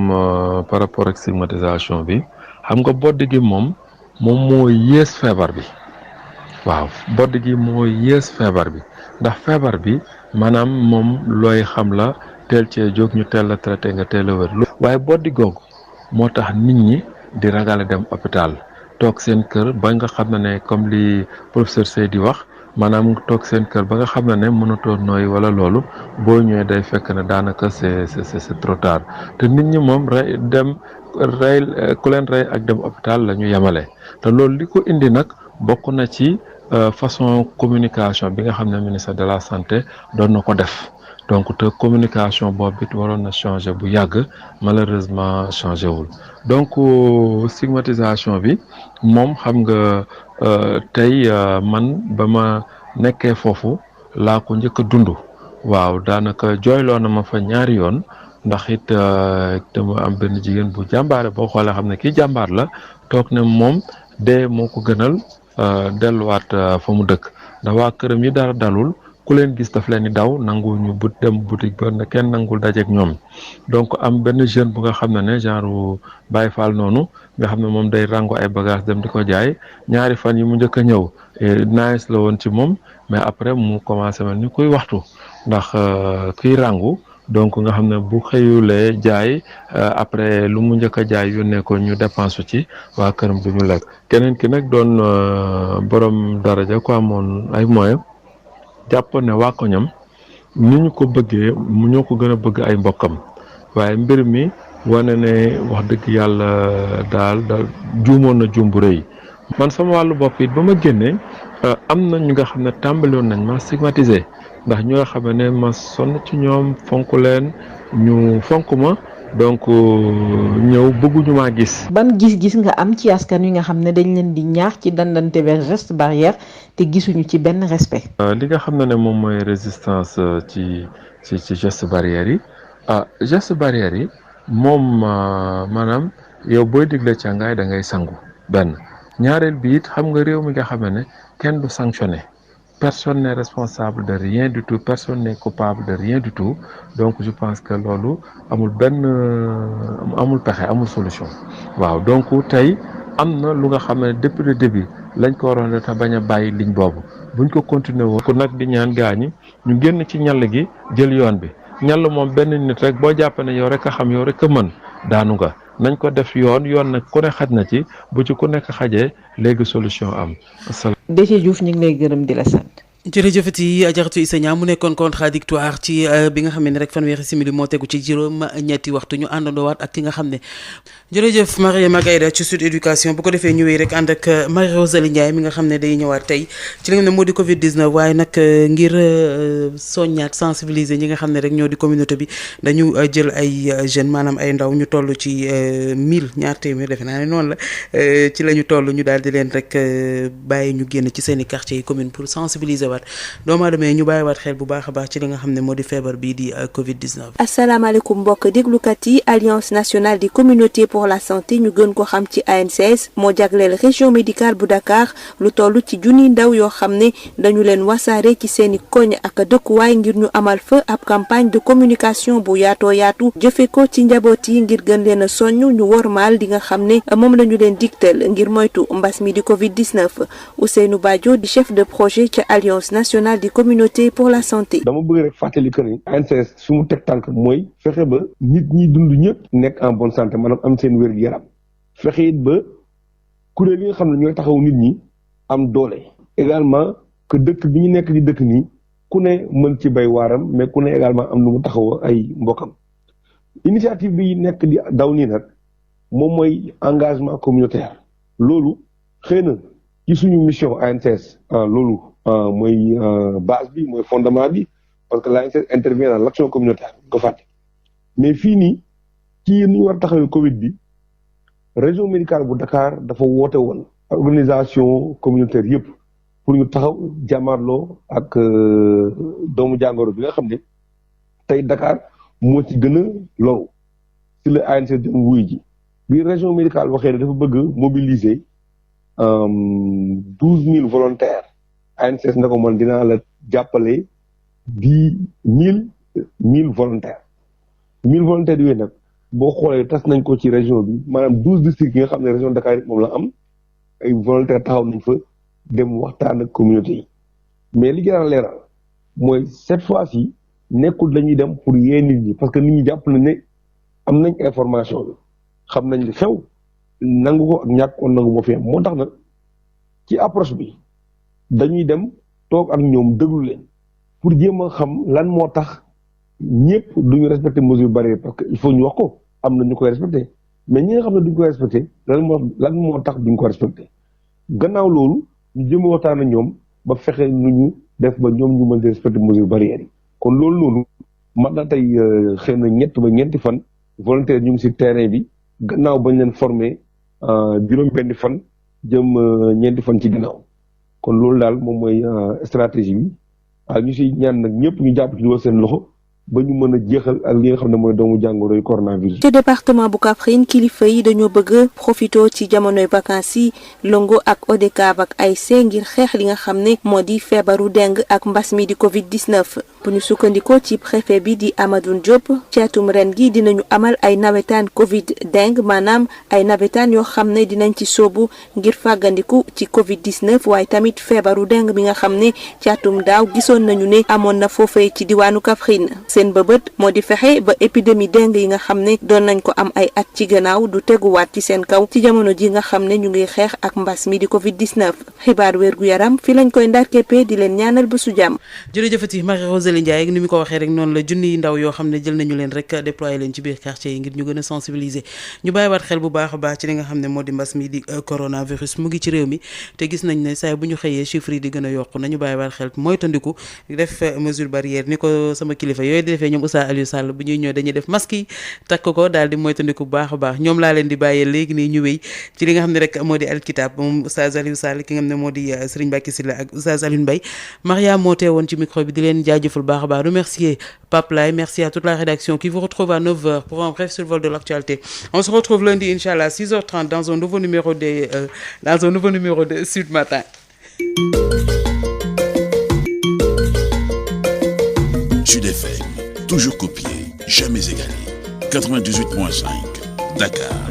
par rapport ak stigmatisation bi xam nga boddi gi moom moo yées feebar bi waaw boddi gi moo yées feebar bi ndax feebar bi maanaam moom looy xam la teel cee jóg ñu teel la traité nga teel a wér waaye boddi googu moo tax nit ñi di ragal dem hôpital toog seen kër ba nga xam ne comme li professeur Seydi wax maanaam toog seen kër ba nga xam ne mënatoo nooy wala loolu boo ñëwee day fekk ne daanaka c'est trop tard te nit ñi moom rey ku leen rey ak dem hôpital la ñu yemale te loolu li ko indi nag bokk na ci façon communication bi nga xam ne ministère de la santé doon na ko def donc te communication boobu it waroon na changer bu yàgg malheureusement changé wul donc stigmatisation bi moom xam nga tey man ba ma nekkee foofu laa ko njëkk a dund waaw daanaka jooyloo na ma fa ñaari yoon ndax it dama am benn jigéen bu jàmbaare boo xoolee xam ne kii jàmbaar la toog ne moom dee moo ko gënal delluwaat fa mu dëkk ndax waa këram yi dara dalul ku leen gis daf leen di daw nangu ñu dem boutique ba ne kenn nangul dajeek ñoom donc am benn jeune bu nga xam ne genre Baye Fall noonu nga xam ne moom day rango ay bagage dem di ko jaay ñaari fan yi mu njëkk a ñëw nice la woon ci moom mais après mu commencé mel ni kuy waxtu ndax kuy rangu donc nga xam ne bu xëyulee jaay après lu mu njëkk a jaay yónnee ko ñu dépense ci waa këram du ñu lekk keneen ki nag doon borom daraja ko amoon ay moyens jàppoon ne waa koñam ni ñu ko bëggee mu ñoo ko gën a bëgg ay mbokkam waaye mbir mi wane ne wax dëgg yàlla daal juumoon na juum bu rëy man sama wàllu bopp it ba ma génnee am na ñu nga xam ne tàmbaloon nañ ma stigmatiser ndax ñu nga xam ne ma sonn ci ñoom fonk leen ñu fonk ma donc ñëw bëgguñu maa gis. ban gis-gis nga am ci askan wi nga xam ne dañ leen di ñaax ci dandante vers geste barrière te gisuñu ci benn respect. li nga xam ne moom mooy résistance ci geste barrière yi geste barrière yi moom maanaam yow booy digle càngaay da ngay sangu benn ñaareel bi it xam nga réew mi nga xam ne kenn du sanctionné. Personne n'est responsable de rien du tout, personne n'est coupable de rien du tout. Donc je pense que loolu amul pexe amul solution waaw donc tey am na lu nga xam ne depuis le début lañ ko waroon a bañ a bàyyi ligne boobu buñ ko continuer woon ku nag di ñaan gaañi ñu génn ci ñall gi jël yoon bi ñall moom benn nit rek boo jàpp ne yow rek a xam yow rek a mën daanu nga nañ ko def yoon nag ku ne xaj na ci bu ci ku nekk xajee léegi solution am. Déthié Diouf ñu ngi lay gërëm di la sant. jërëjëfati Adjaratou Issa Niang mu nekkoon contradictoire ci bi nga xam ne rek fanweeri simili moo tegu ci juróom ñetti waxtu ñu àndandoo waat ak ki nga xam ne jërëjëf Mariama Gaïda ci Sud Éducation bu ko defee ñëwee rek ànd ak Marie Rosalie Ndiaye mi nga xam ne day ñëwaat tey ci li nga xam ne moo di Covid 19 waaye nag ngir soññaat sensibiliser ñi nga xam ne rek ñoo di communauté bi dañu jël ay jeunes maanaam ay ndaw ñu toll ci 1000 ñaar téeméer defe naa ne noonu la ci la ñu toll ñu daal di leen rek bàyyi ñu génn ci seen i quartiers yi commune pour sensibiliser waat doomu aadama yi ñu bàyyiwaat xel bu baax a baax ci li nga xam ne moo di feebar bii di Covid 19. asalaamaaleykum mbokk déglukat yi Alliance nationale des communautés pour la santé ñu gën ko xam ci ANCS moo jagleel région médicale bu Dakar lu toll ci junni ndaw yoo xam ne dañu leen wasaare ci seeni koñ ak dëkkuwaay ngir ñu amal fa ab campagne de communication bu yaatoo yaatu jëfe ko ci njaboot yi ngir gën leen a soññ ñu wormaal di nga xam ne moom la ñu leen digtal ngir moytu mbas mi di Covid 19 Ousseynou Badio di chef de projet ci Alliance nationale des communautés pour la santé. dama bëgg rek fàttali que ni ANCS su mu teg tànk mooy fexe ba nit ñi dund ñëpp nekk en bonne santé maanaam am seen wér gu yaram fexe it ba kuréel yi nga xam ne ñooy taxaw nit ñi am doole. également que dëkk bi ñu nekk di dëkk nii ku ne mën ci bay waaram mais ku ne également am lu mu taxaw ay mbokkam initiative bi nekk di daw nii nag moom mooy engagement communautaire loolu xëy na ci suñu mission ANCS loolu. mooy base bi mooy fondement bi parce que l'ANCS intervient dans l'action communautaire ko fàtte mais fii nii ci ni ñu war a taxawee Covid bi région médicale bu Dakar dafa woote woon organisation communautaire yëpp pour ñu taxaw jàmmaarloo ak doomu jàngoro bi nga xam ne tey Dakar moo ci gën a loru si la ANCS dem wuy ji bi région médicale waxee ne dafa bëgg mobiliser 12 000 volontaires ANCS na ko man dinaa la jàppale 10 000 volontaires 1000 volontaires yooyu nag boo xoolee tas nañ ko ci région bi maanaam 12 districts yi nga xam ne région Dakar yi moom la am ay volontaires taxaw nañ fa dem waxtaan ak communauté yi mais li gën a leeral mooy cette fois-ci nekkul dañuy dem pour yee nit ñi parce que nit ñi jàpp nañ ne am nañ information bi xam nañ li xew nangu ko ak ñàkk ko nangu moo fi am moo tax nag ci approche bi dañuy dem toog ak ñoom déglu leen pour jéem a xam lan moo tax ñëpp duñu respecté mesure barrière parce que il faut ñu wax ko am na ñu koy respecté mais ñi nga xam ne duñ koy respecté lan moo tax duñ ko respecté gannaaw loolu ñu jéem a waxtaan ak ñoom ba fexe nu ñu def ba ñoom ñu mën di respecté mesure barrière yi kon loolu noonu mat na tey xëy na ñett ba ñeenti fan volontaire ñu ngi si terrain bi gannaaw bañ leen formé juróom benn fan jëm ñeenti fan ci ginnaaw kon loolu daal moom mooy stratégie bi ñu si ñaan nag ñëpp ñu jàpp ci dugal seen loxo ba ñu mën a jeexal ak li nga xam ne mooy doomu jàngoro yu coronavirus. ci département bu Kaffrine kilifa yi dañoo bëgg profito ci jamonoy vacances yi longo ak ODCAV ak ASC ngir xeex li nga xam ne moo di feebaru dengue ak mbas mi di Covid-19 bu ñu sukkandikoo ci préfet bi di Amadou Diop ci atum ren gi dinañu amal ay nawetaan Covid dengue maanaam ay nawetaan yoo xam ne dinañ ci sóobu ngir fàggandiku ci Covid-19 waaye tamit feebaru dengue bi nga xam ne ci atum daaw gisoon nañu ne amoon na foofee ci diwaanu Kaffrine. seen bëbët moo di fexe ba épidémie dengue yi nga xam ne doon nañ ko am ay at ci gannaaw du teguwaat ci seen kaw ci jamono ji nga xam ne ñu ngi xeex ak mbas mi di Covid-19 xibaar wérgu yaram fi lañ koy ndarkeppee di leen ñaanal ba su jàmm. jërëjëfati Marie Rosalie Ndiaye ni mu ko waxee rek noonu la junni ndaw yoo xam ne jël nañu leen rek déployé leen ci biir quartier yi ngir ñu gën a sensibiliser ñu bàyyiwaat xel bu baax a baax ci li nga xam ne moo di mbas mi di coronavirus mu ngi ci réew mi te gis nañ ne saa bu ñu xëyee chiffres yi di gën a yokku nañu bàyyiwaat xel mooy tandiku def mesure barrière ni ko sama kilifa yooyu defee ñoom Oustaz Aliou Sall bu ñuy ñëw dañuy def masque yi takk ko daal di moytandiku bu baax a baax ñoom laa leen di bàyyee léegi nii ñu wéy ci li nga xam ne rek moo di alkitab moom Oustaz Aliou Sall ki nga xam ne moo di Serigne Mbacké Sylla ak Oustaz Alioune Mbaye Maria moo teewoon ci micro bi di leen jaajëfal baax a baax remercier Pape Laye merci à toute la rédaction qui vous retrouve à 9h pour un bref survol de l'actualité. On se retrouve lundi inchallah 6h30 dans un nouveau numéro de Sud Matin. Sud FM, toujours copié, jamais égalé. 98.5, Dakar.